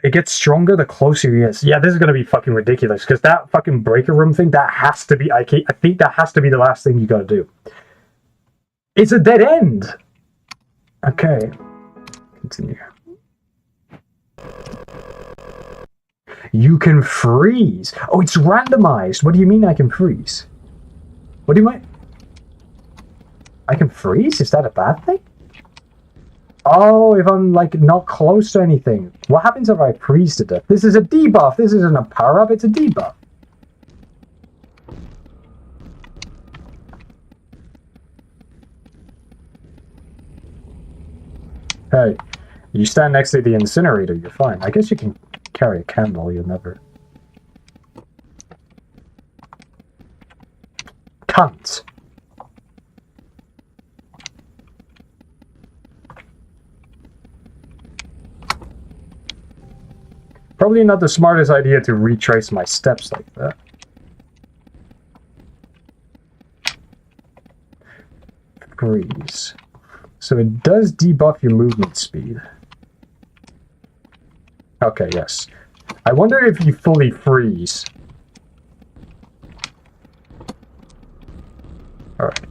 It gets stronger the closer he is. Yeah, this is gonna be fucking ridiculous, because that fucking breaker room thing, that has to be... I think that has to be the last thing you gotta do. It's a dead end! Okay. Continue. You can freeze. Oh, it's randomized. What do you mean I can freeze? What do you mean? I can freeze? Is that a bad thing? Oh, if I'm, like, not close to anything. What happens if I freeze to death? This is a debuff. This isn't a power-up, it's a debuff. Hey, you stand next to the incinerator, you're fine. I guess you can carry a candle, you'll never... Cunt! Probably not the smartest idea to retrace my steps like that. Freeze. So it does debuff your movement speed. Okay, yes. I wonder if you fully freeze. Alright.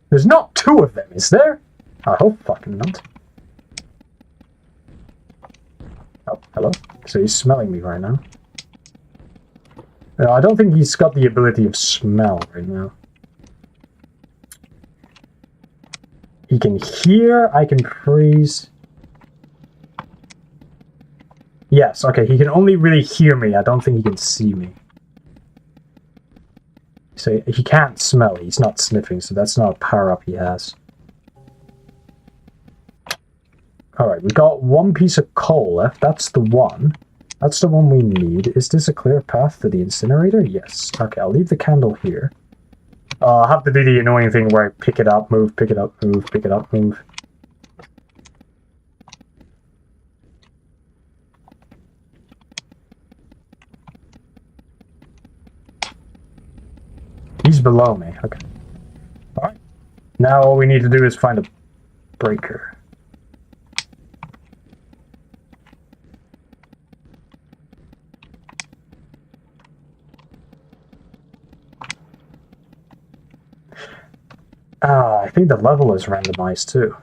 There's not 2 of them, is there? I hope fucking not. Oh, hello? So he's smelling me right now. I don't think he's got the ability of smell right now. He can hear, I can freeze. Yes, okay, he can only really hear me. I don't think he can see me. So he can't smell, he's not sniffing, so that's not a power-up he has. Alright, we got one piece of coal left. That's the one. That's the one we need. Is this a clear path to the incinerator? Yes. Okay, I'll leave the candle here. I'll have to do the annoying thing where I pick it up, move, pick it up, move, pick it up, move. He's below me. Okay. Alright. Now all we need to do is find a breaker. I think the level is randomized too.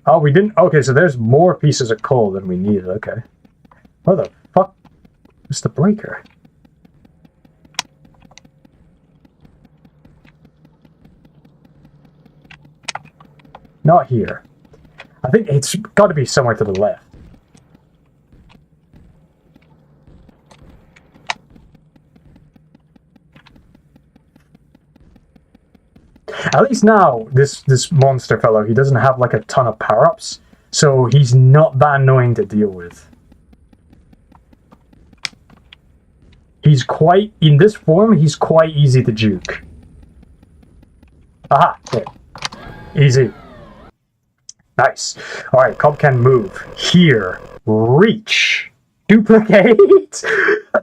Oh, we didn't... Okay, so there's more pieces of coal than we needed. Okay. What the fuck is the breaker? Not here. I think it's got to be somewhere to the left. At least now, this monster fellow, he doesn't have like a ton of power-ups, so he's not that annoying to deal with. He's quite, in this form, he's quite easy to juke. Aha! There. Easy. Nice. Alright, Cobb can move. Here. Reach. Duplicate!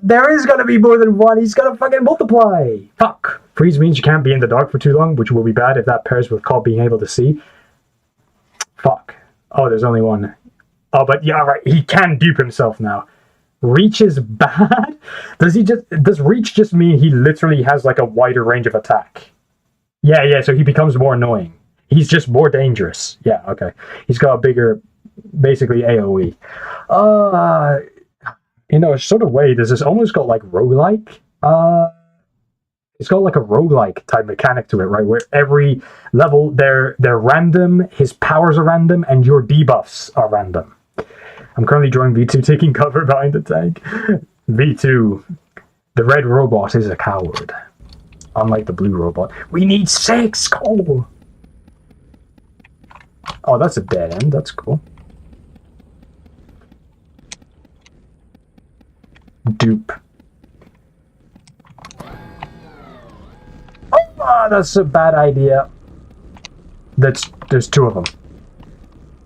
There is gonna be more than one, he's gonna fucking multiply! Fuck! Freeze means you can't be in the dark for too long, which will be bad if that pairs with Cobb being able to see. Fuck. Oh, there's only one. Oh, but yeah, right, he can dupe himself now. Reach is bad? Does reach just mean he literally has like a wider range of attack? Yeah, so he becomes more annoying. He's just more dangerous. Yeah, okay. He's got a bigger, basically AoE. In a sort of way, does this almost got like roguelike? It's got like a roguelike type mechanic to it, right? Where every level, they're random, his powers are random, and your debuffs are random. I'm currently drawing V2 taking cover behind the tank. V2, the red robot is a coward. Unlike the blue robot. We need 6 coal! Oh, that's a dead end. That's cool. Dupe. Oh, that's a bad idea. There's 2 of them.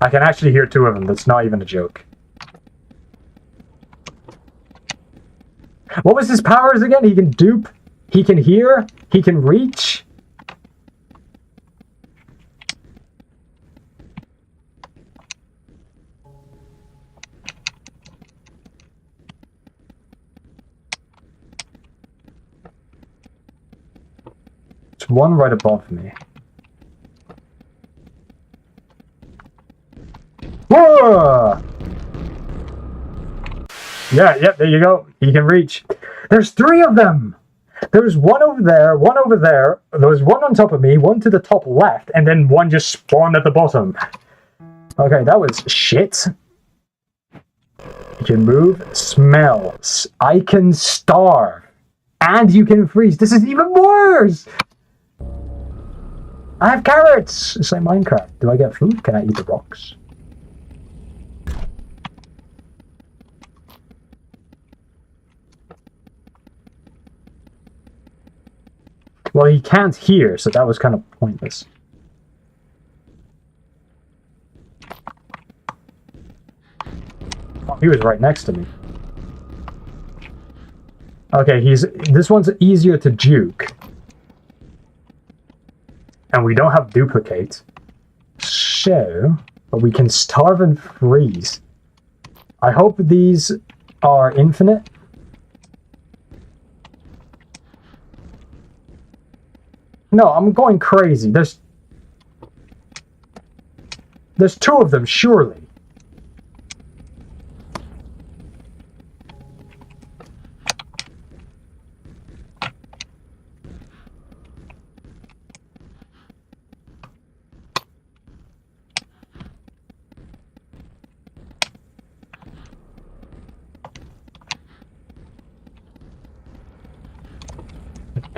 I can actually hear 2 of them. That's not even a joke. What was his powers again? He can dupe, he can hear, he can reach. There's one right above me. Whoa! Yeah, there you go. He can reach. There's 3 of them! There's one over there, one over there, there was one on top of me, one to the top left, and then one just spawned at the bottom. Okay, that was shit. You can move, smell, I can starve, and you can freeze. This is even worse! I have carrots! It's like Minecraft. Do I get food? Can I eat the rocks? Well, he can't hear, so that was kind of pointless. Oh, he was right next to me. Okay, this one's easier to juke. And we don't have duplicate. So, but we can starve and freeze. I hope these are infinite. No, I'm going crazy. There's two of them, surely.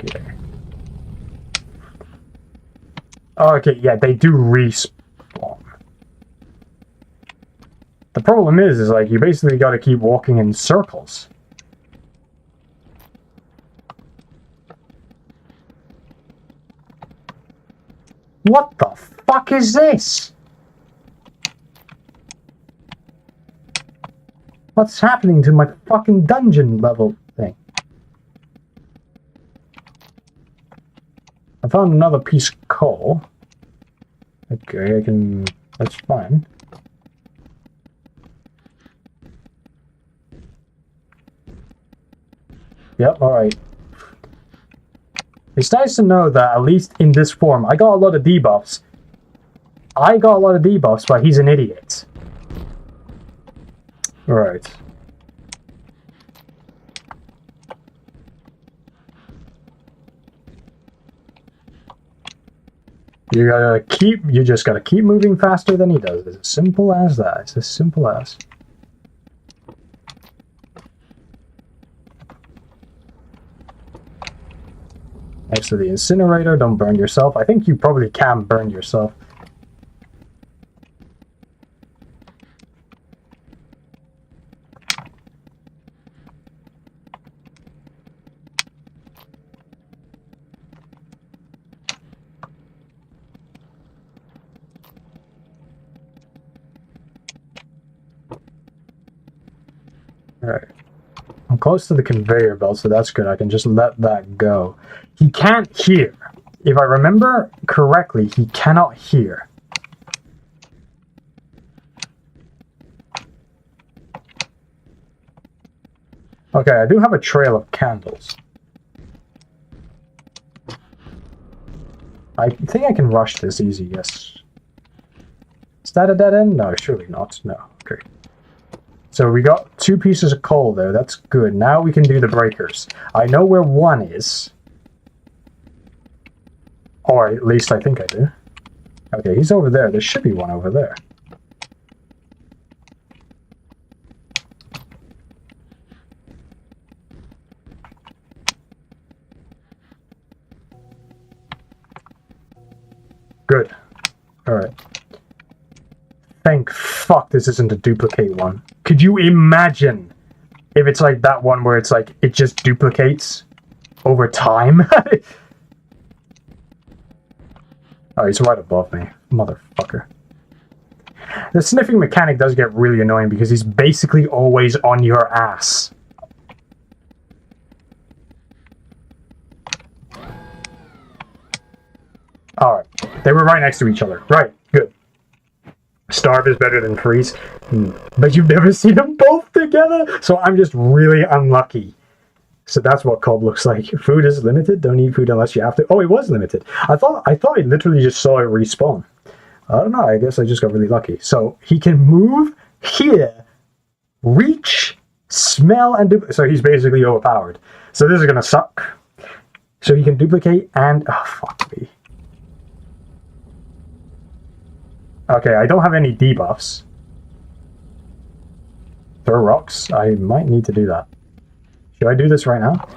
Okay. Okay, yeah, they do respawn. The problem is like, you basically got to keep walking in circles. What the fuck is this? What's happening to my fucking dungeon level thing? I found another piece of coal. Okay, I can... that's fine. Yep, alright. It's nice to know that, at least in this form, I got a lot of debuffs. But he's an idiot. Right. You just gotta keep moving faster than he does. It's as simple as that. It's as simple as. Next to the incinerator, don't burn yourself. I think you probably can burn yourself. Alright. I'm close to the conveyor belt, so that's good. I can just let that go. He can't hear. If I remember correctly, he cannot hear. Okay, I do have a trail of candles. I think I can rush this easy, yes. Is that a dead end? No, surely not. No, okay. So we got 2 pieces of coal there. That's good. Now we can do the breakers. I know where one is. Or at least I think I do. Okay, he's over there. There should be one over there. Good. Alright. Thank fuck this isn't a duplicate one. Could you imagine if it's like that one where it's like, it just duplicates over time? Oh, he's right above me. Motherfucker. The sniffing mechanic does get really annoying because he's basically always on your ass. Alright. They were right next to each other. Right. Good. Starve is better than freeze. But you've never seen them both together? So I'm just really unlucky. So that's what cob looks like. Food is limited. Don't eat food unless you have to. Oh, it was limited. I thought I literally just saw it respawn. I don't know. I guess I just got really lucky. So he can move, hear, reach, smell, and so he's basically overpowered. So this is gonna suck. So he can duplicate and fuck me. Okay, I don't have any debuffs. Throw rocks. I might need to do that. Should I do this right now?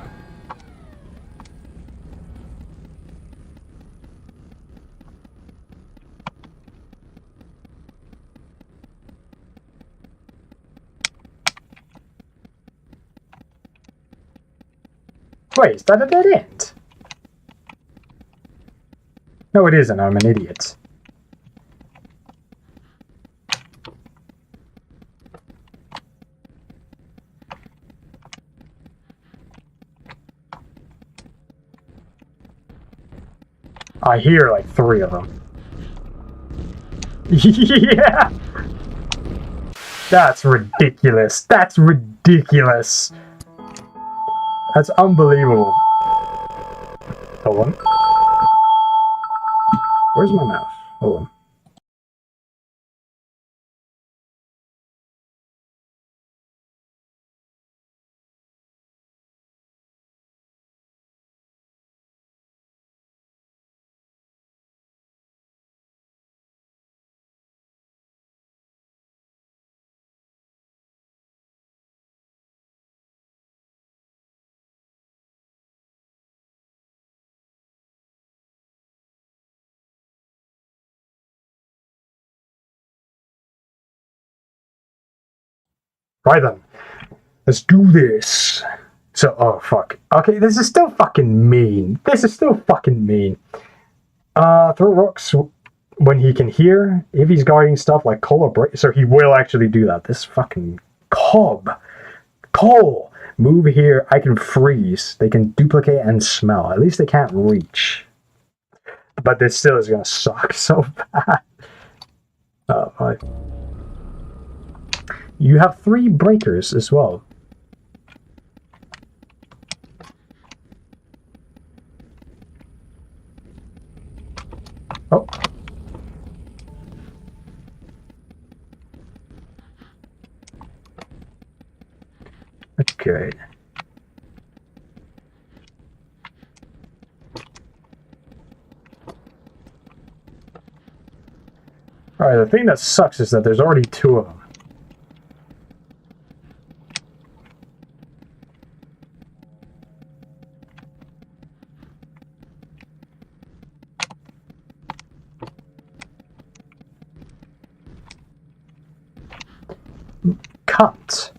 Wait, is that a dead end? No, it isn't. I'm an idiot. I hear like 3 of them. Yeah! That's ridiculous. That's ridiculous. That's unbelievable. Hold on. Where's my mouse? Hold on. Right then. Let's do this. So, oh fuck. Okay, this is still fucking mean. This is still fucking mean. Throw rocks when he can hear. If he's guarding stuff like coal or break. So he will actually do that. This fucking cob. Coal. Move here. I can freeze. They can duplicate and smell. At least they can't reach. But this still is gonna suck so bad. Oh, my. You have 3 breakers as well. Oh. Okay. Alright, the thing that sucks is that there's already 2 of them. Cut.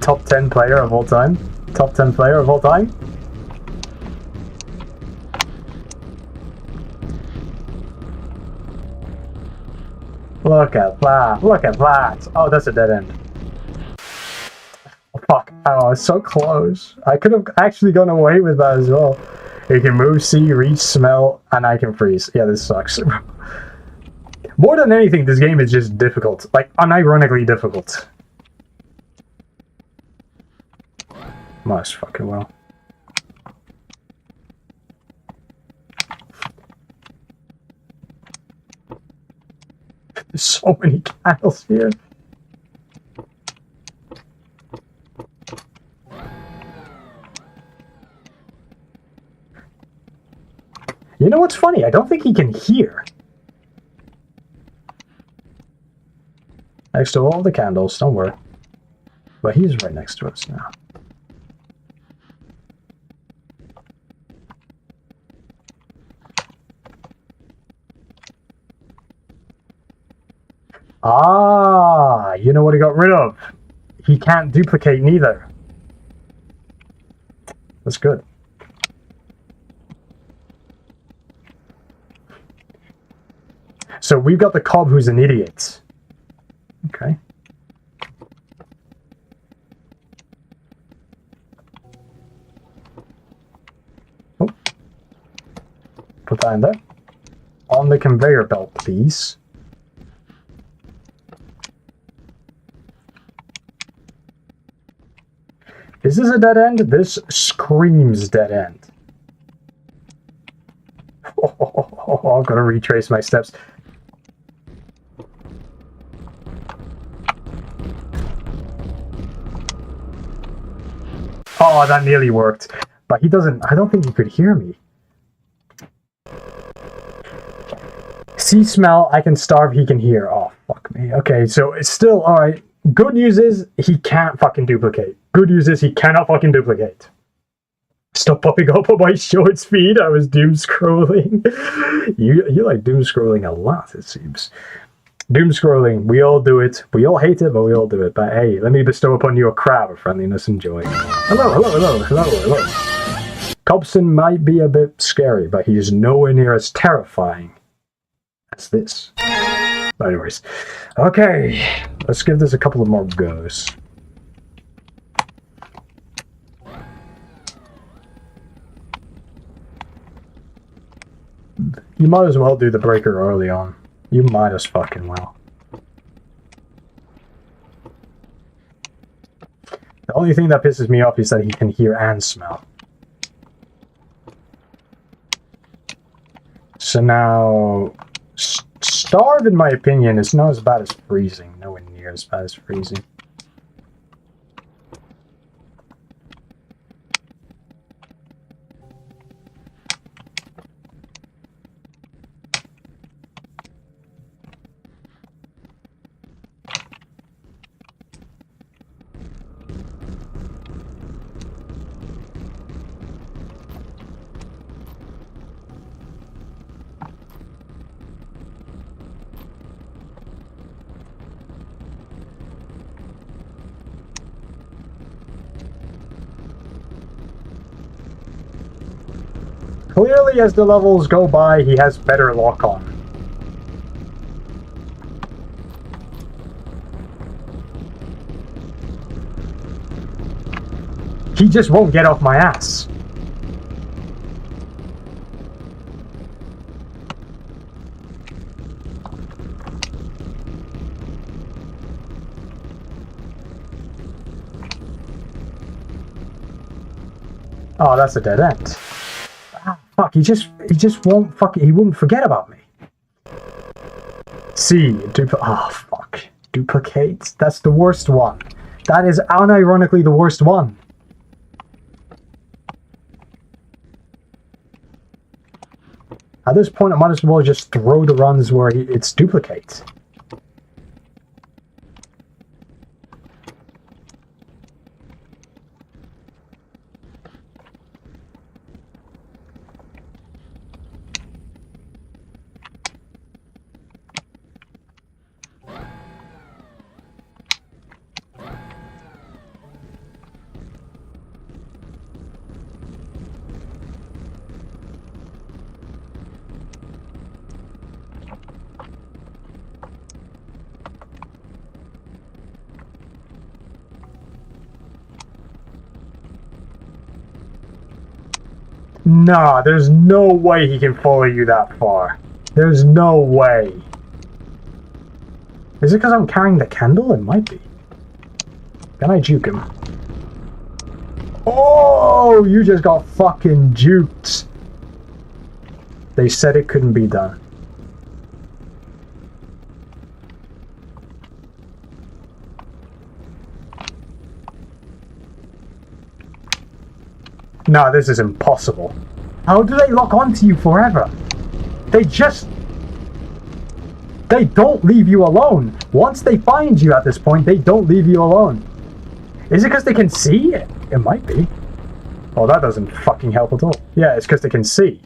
Top 10 player of all time. Top 10 player of all time. Look at that. Look at that. Oh, that's a dead end. Oh, fuck. Oh, it's so close. I could have actually gone away with that as well. You can move, see, reach, smell, and I can freeze. Yeah, this sucks. More than anything, this game is just difficult. Like, unironically difficult. Most fucking well. There's so many candles here. You know what's funny? I don't think he can hear. Next to all the candles, don't worry. But he's right next to us now. Ah, you know what he got rid of? He can't duplicate neither. That's good. So we've got the cob who's an idiot. Okay. Oh. Put that in there. On the conveyor belt, please. Is this a dead end? This screams dead end. Oh, I'm gonna retrace my steps. Oh, that nearly worked. But he doesn't... I don't think he could hear me. See, smell, I can starve, he can hear. Oh, fuck me. Okay, so it's still... Alright. Good news is, he can't fucking duplicate. Good news is, he cannot fucking duplicate. Stop popping up on my short speed. I was doom scrolling. You like doom scrolling a lot, it seems. Doom scrolling, we all do it. We all hate it, but we all do it. But hey, let me bestow upon you a crowd of friendliness and joy. Hello, hello, hello, hello, hello. Cobson might be a bit scary, but he's nowhere near as terrifying as this. But anyways, okay, let's give this a couple of more goes. You might as well do the breaker early on. You might as fucking well. The only thing that pisses me off is that he can hear and smell. So now, starve, in my opinion, is not as bad as freezing. Nowhere near as bad as freezing. Clearly, as the levels go by, he has better lock-on. He just won't get off my ass. Oh, that's a dead end. Ah, fuck, he just won't he wouldn't forget about me. C, oh, fuck. Duplicate? That's the worst one. That is unironically the worst one. At this point, I might as well just throw the runs where it's duplicate. Nah, there's no way he can follow you that far. There's no way. Is it because I'm carrying the candle? It might be. Can I juke him? Oh, you just got fucking juked. They said it couldn't be done. No, this is impossible. How do they lock onto you forever? They don't leave you alone. Once they find you at this point, they don't leave you alone. Is it because they can see? It might be. Oh, that doesn't fucking help at all. Yeah, it's because they can see.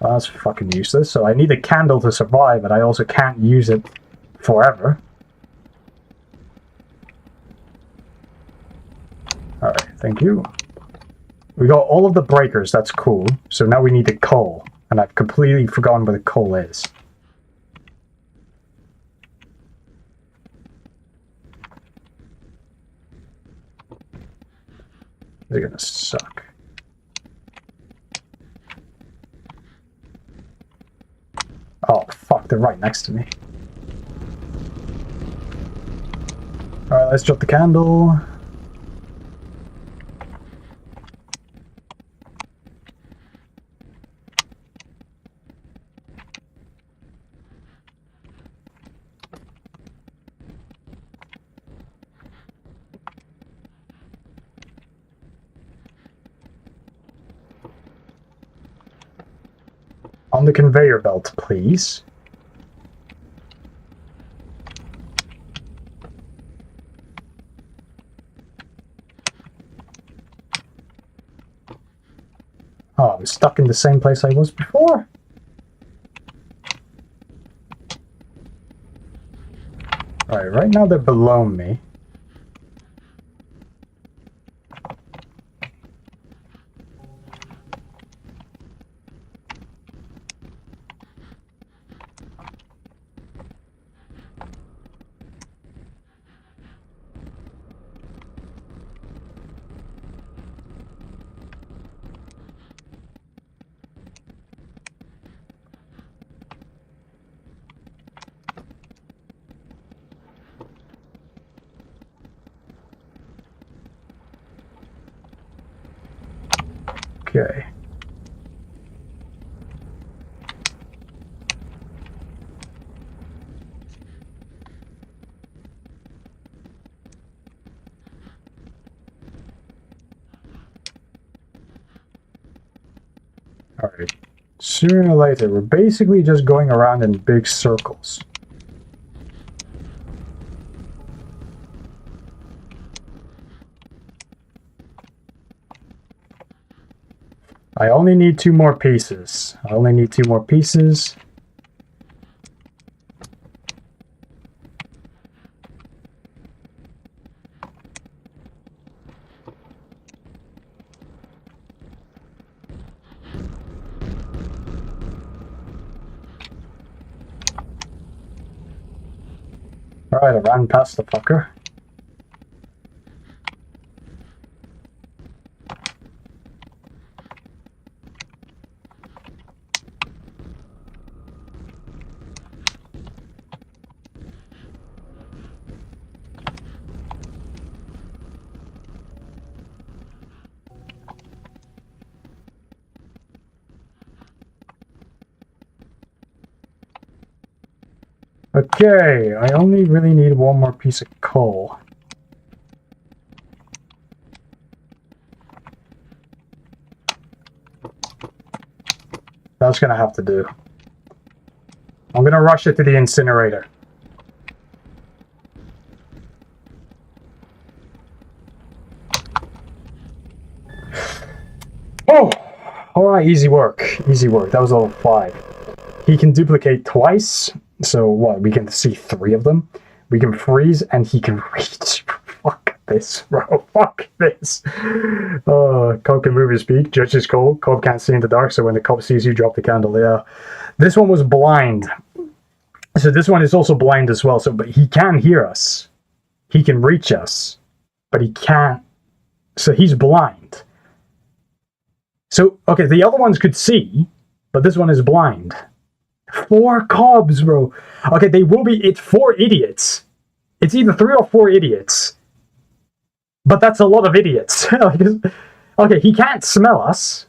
Well, that's fucking useless. So I need a candle to survive, but I also can't use it forever. Alright, thank you. We got all of the breakers, that's cool. So now we need the coal. And I've completely forgotten where the coal is. They're gonna suck. Oh, fuck, they're right next to me. Alright, let's drop the candle. On the conveyor belt, please. Oh, I'm stuck in the same place I was before. Alright, right now they're below me. Okay. Alright. Sooner or later, we're basically just going around in big circles. I only need 2 more pieces. I only need 2 more pieces. Alright, I ran past the fucker. Okay, I only really need 1 more piece of coal. That's gonna have to do. I'm gonna rush it to the incinerator. Oh! Alright, easy work. Easy work. That was level 5. He can duplicate twice. So what? We can see 3 of them. We can freeze and he can reach. Fuck this, bro. Fuck this. Cobb can move his speed. Judge is cold. Cobb can't see in the dark, so when the Cobb sees you, drop the candle. Yeah. This one was blind. So this one is also blind as well. So, but he can hear us. He can reach us. But he can't. So he's blind. So, okay, the other ones could see, but this one is blind. 4 Cobbs, bro. Okay, they will be. It's 4 idiots. It's either 3 or 4 idiots. But that's a lot of idiots. Okay, he can't smell us.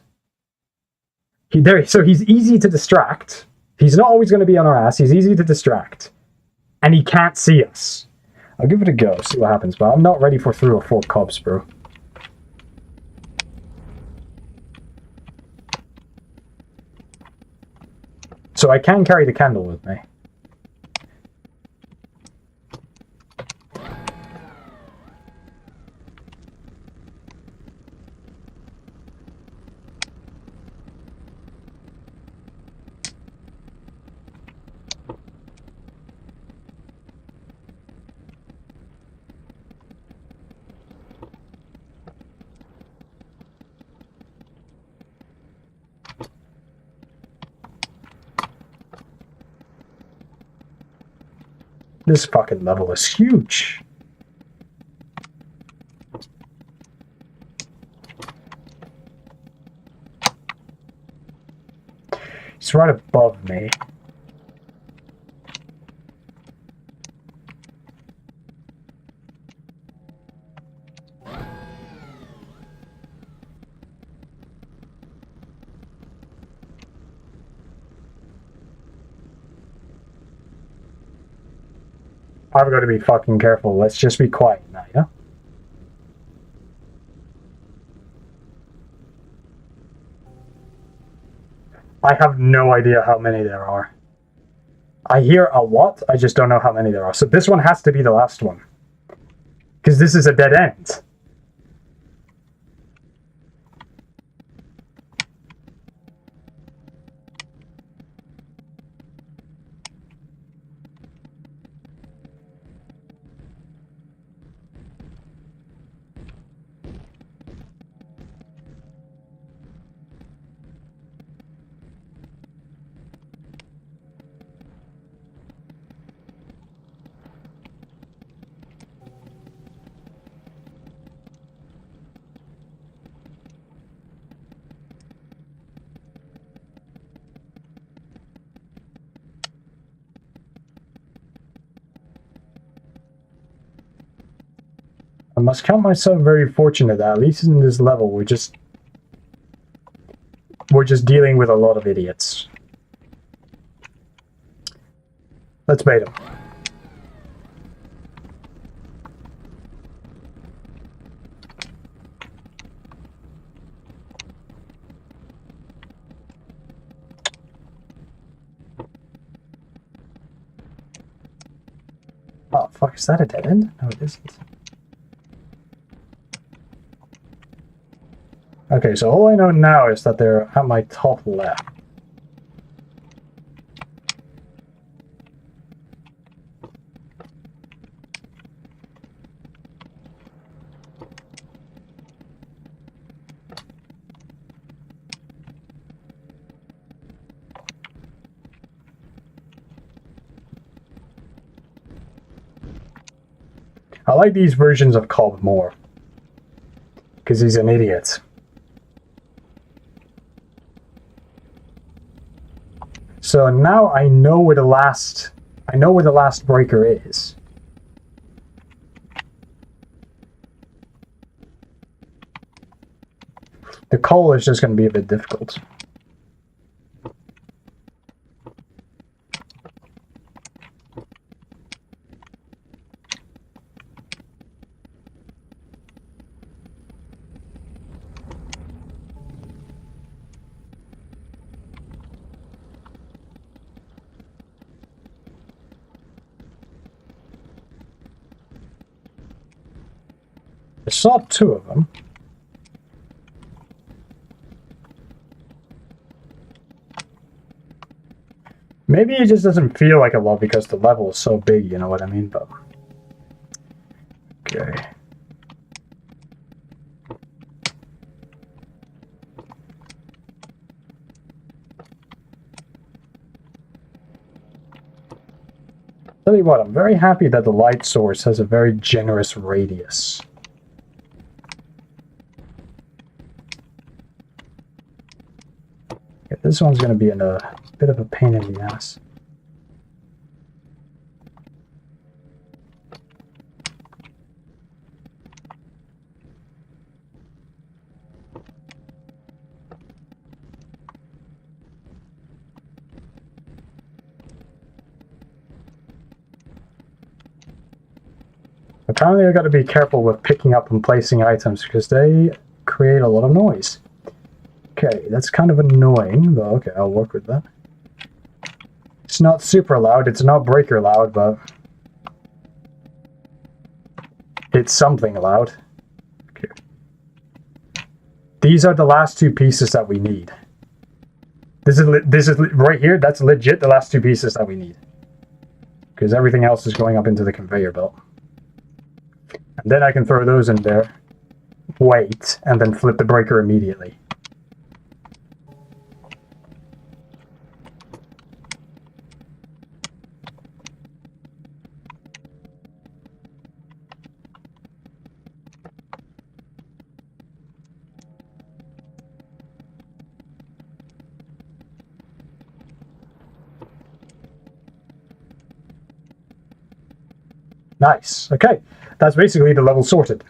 So he's easy to distract. He's not always going to be on our ass. He's easy to distract. And he can't see us. I'll give it a go, see what happens. But I'm not ready for 3 or 4 Cobbs, bro. So I can carry the candle with me. This fucking level is huge. He's right above me. I've got to be fucking careful. Let's just be quiet now, yeah? I have no idea how many there are. I hear a lot, I just don't know how many there are. So this one has to be the last one. Because this is a dead end. I must count myself very fortunate that at least in this level we just just dealing with a lot of idiots. Let's bait them. Oh, fuck, is that a dead end? No, it isn't. Okay, so all I know now is that they're at my top left. I like these versions of Cobb more. Because he's an idiot. So now I know where the last breaker is. The call is just going to be a bit difficult. I saw two of them. Maybe it just doesn't feel like a lot because the level is so big, you know what I mean? But okay. Tell you what, I'm very happy that the light source has a very generous radius. Okay, this one's going to be in a bit of a pain in the ass. Apparently I got to be careful with picking up and placing items because they create a lot of noise. Okay, that's kind of annoying, but okay, I'll work with that. It's not super loud, it's not breaker loud, but it's something loud. Okay. These are the last two pieces that we need. This is right here, that's legit the last two pieces that we need. Because everything else is going up into the conveyor belt. And then I can throw those in there, wait, and then flip the breaker immediately. Nice. Okay, that's basically the level sorted.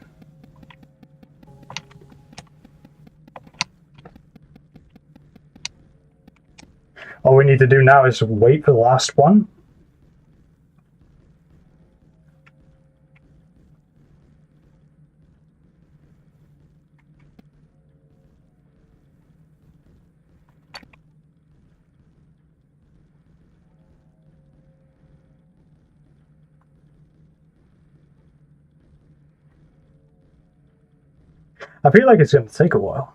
All we need to do now is wait for the last one. I feel like it's going to take a while.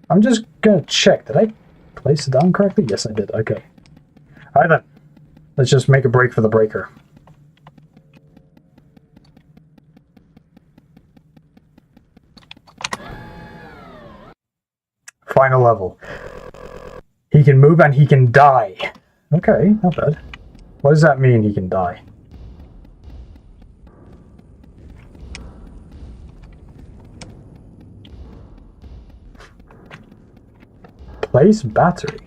I'm just going to check. Did I place it down correctly? Yes, I did. Okay. All right, then. Let's just make a break for the breaker. Final level. He can move and he can die. Okay, not bad. What does that mean, he can die? Place battery.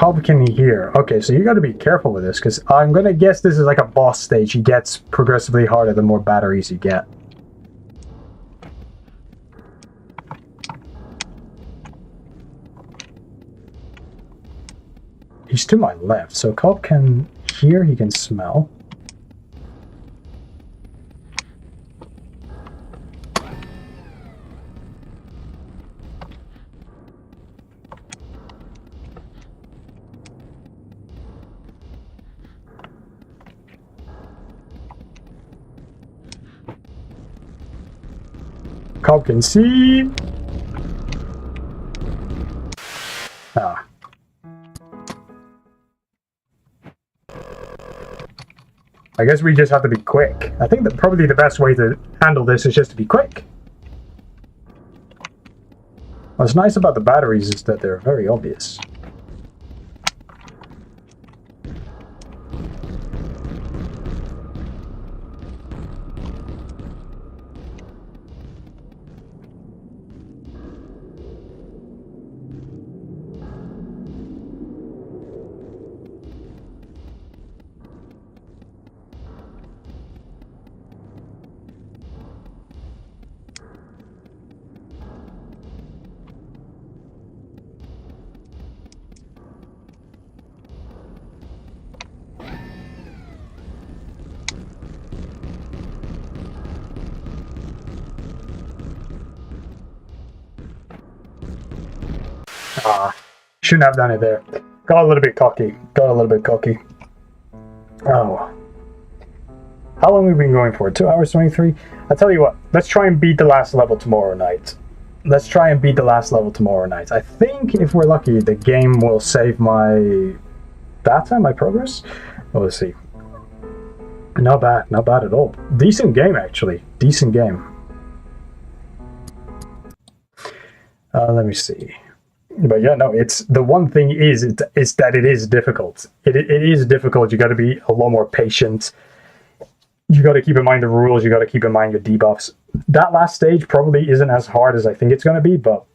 Cobkin here. Okay, so you got to be careful with this, because I'm going to guess this is like a boss stage. He gets progressively harder the more batteries you get. He's to my left, so Cobkin here he can smell. Cobb can see. Ah. I guess we just have to be quick. I think that probably the best way to handle this is just to be quick. What's nice about the batteries is that they're very obvious. Shouldn't have done it there. Got a little bit cocky. Oh. How long have we been going for? 2 hours 23? I tell you what, let's try and beat the last level tomorrow night. I think if we're lucky, the game will save my data, my progress. Well, let's see. Not bad at all. Decent game, actually. Decent game. Let me see. But yeah, no, it's the one thing is that it is difficult. It is difficult. You got to be a lot more patient. You got to keep in mind the rules. You got to keep in mind your debuffs. That last stage probably isn't as hard as I think it's going to be, but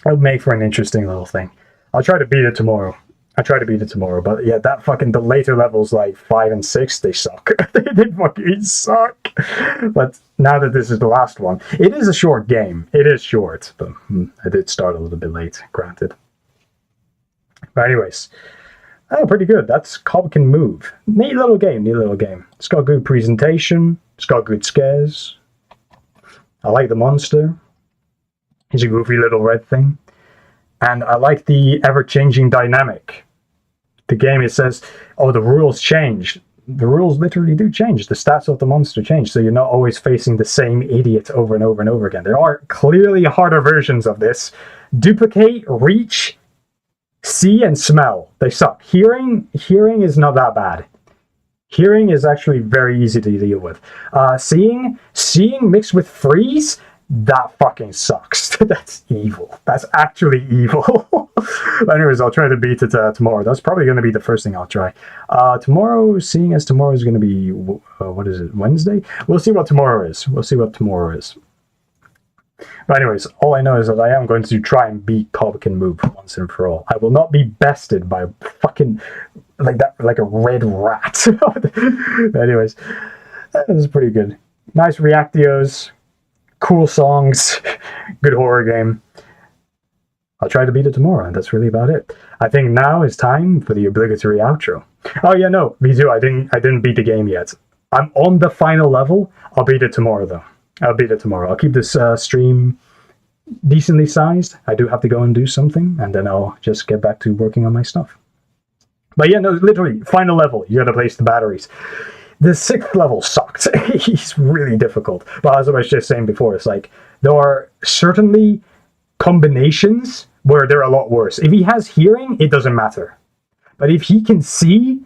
it'll make for an interesting little thing. I'll try to beat it tomorrow. But yeah, the later levels like 5 and 6, they suck. They fucking suck. But now that this is the last one, it is a short game. It is short, but I did start a little bit late, granted. But anyways, pretty good. That's Cobb Can Move. Neat little game. It's got good presentation. It's got good scares. I like the monster. He's a goofy little red thing. And I like the ever-changing dynamic. The game, it says, oh, the rules changed. The rules literally do change. The stats of the monster change, so you're not always facing the same idiot over and over and over again. There are clearly harder versions of this. Duplicate, reach, see, and smell. They suck. Hearing is not that bad. Hearing is actually very easy to deal with. Seeing mixed with freeze, that fucking sucks. That's evil. That's actually evil. Anyways, I'll try to beat it tomorrow. That's probably going to be the first thing I'll try. Tomorrow, seeing as tomorrow is going to be, what is it, Wednesday? We'll see what tomorrow is. But anyways, all I know is that I am going to try and beat Cobb Can Move once and for all. I will not be bested by fucking, like a red rat. Anyways, that was pretty good. Nice Reactios. Cool songs, good horror game. I'll try to beat it tomorrow, and that's really about it. I think now is time for the obligatory outro. Oh yeah, no, V2, I didn't beat the game yet. I'm on the final level. I'll beat it tomorrow, though. I'll keep this stream decently sized. I do have to go and do something, and then I'll just get back to working on my stuff. But yeah, no, literally, final level. You gotta place the batteries. The 6th level sucked. He's really difficult. But as I was just saying before, it's like, there are certainly combinations where they're a lot worse. If he has hearing, it doesn't matter. But if he can see,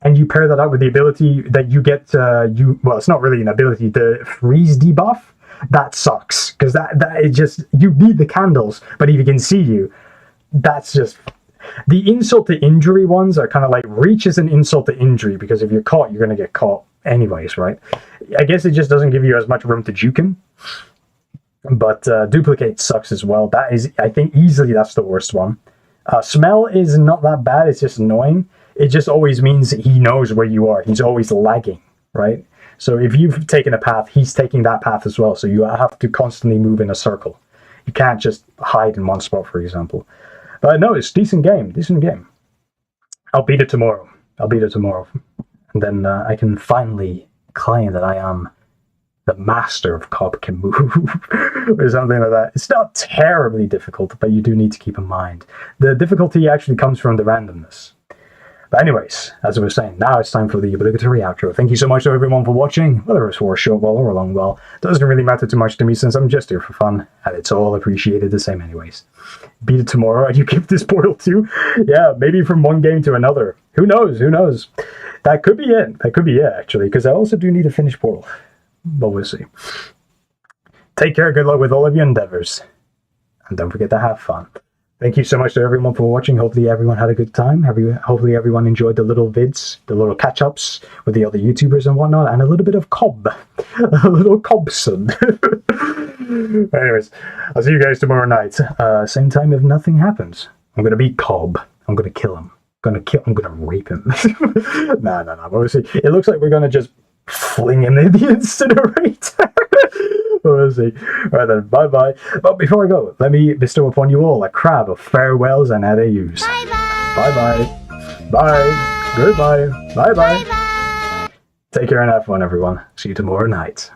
and you pair that up with the ability that you get, well, it's not really an ability, the freeze debuff, that sucks. Because that is just, you need the candles, but if he can see you, that's just... The insult to injury ones are kind of like, reach is an insult to injury, because if you're caught, you're going to get caught anyways, right? I guess it just doesn't give you as much room to juke him. But duplicate sucks as well. That is, I think, easily that's the worst one. Smell is not that bad, it's just annoying. It just always means he knows where you are. He's always lagging, right? So if you've taken a path, he's taking that path as well. So you have to constantly move in a circle. You can't just hide in one spot, for example. But no, it's decent game. I'll beat it tomorrow. And then I can finally claim that I am the master of Cobb Can Move or something like that. It's not terribly difficult, but you do need to keep in mind. The difficulty actually comes from the randomness. But anyways, as I was saying, now it's time for the obligatory outro. Thank you so much to everyone for watching, whether it's for a short while or a long while. Doesn't really matter too much to me since I'm just here for fun, and it's all appreciated the same anyways. Beat it tomorrow and you give this Portal 2? Yeah, maybe from one game to another. Who knows? That could be it, actually, because I also do need to finish Portal. But we'll see. Take care, good luck with all of your endeavors. And don't forget to have fun. Thank you so much to everyone for watching. Hopefully everyone had a good time. Hopefully everyone enjoyed the little vids, the little catch-ups with the other YouTubers and whatnot, and a little bit of Cobb. A little Cobson. Anyways, I'll see you guys tomorrow night. Same time if nothing happens. I'm going to beat Cobb. I'm going to kill him. I'm going to rape him. Nah. Obviously, it looks like we're going to just fling him in the incinerator. We'll see. Alright then, bye-bye. But before I go, let me bestow upon you all a crab of farewells and adieus. Bye-bye. Bye. Goodbye. Bye-bye. Take care and have fun, everyone. See you tomorrow night.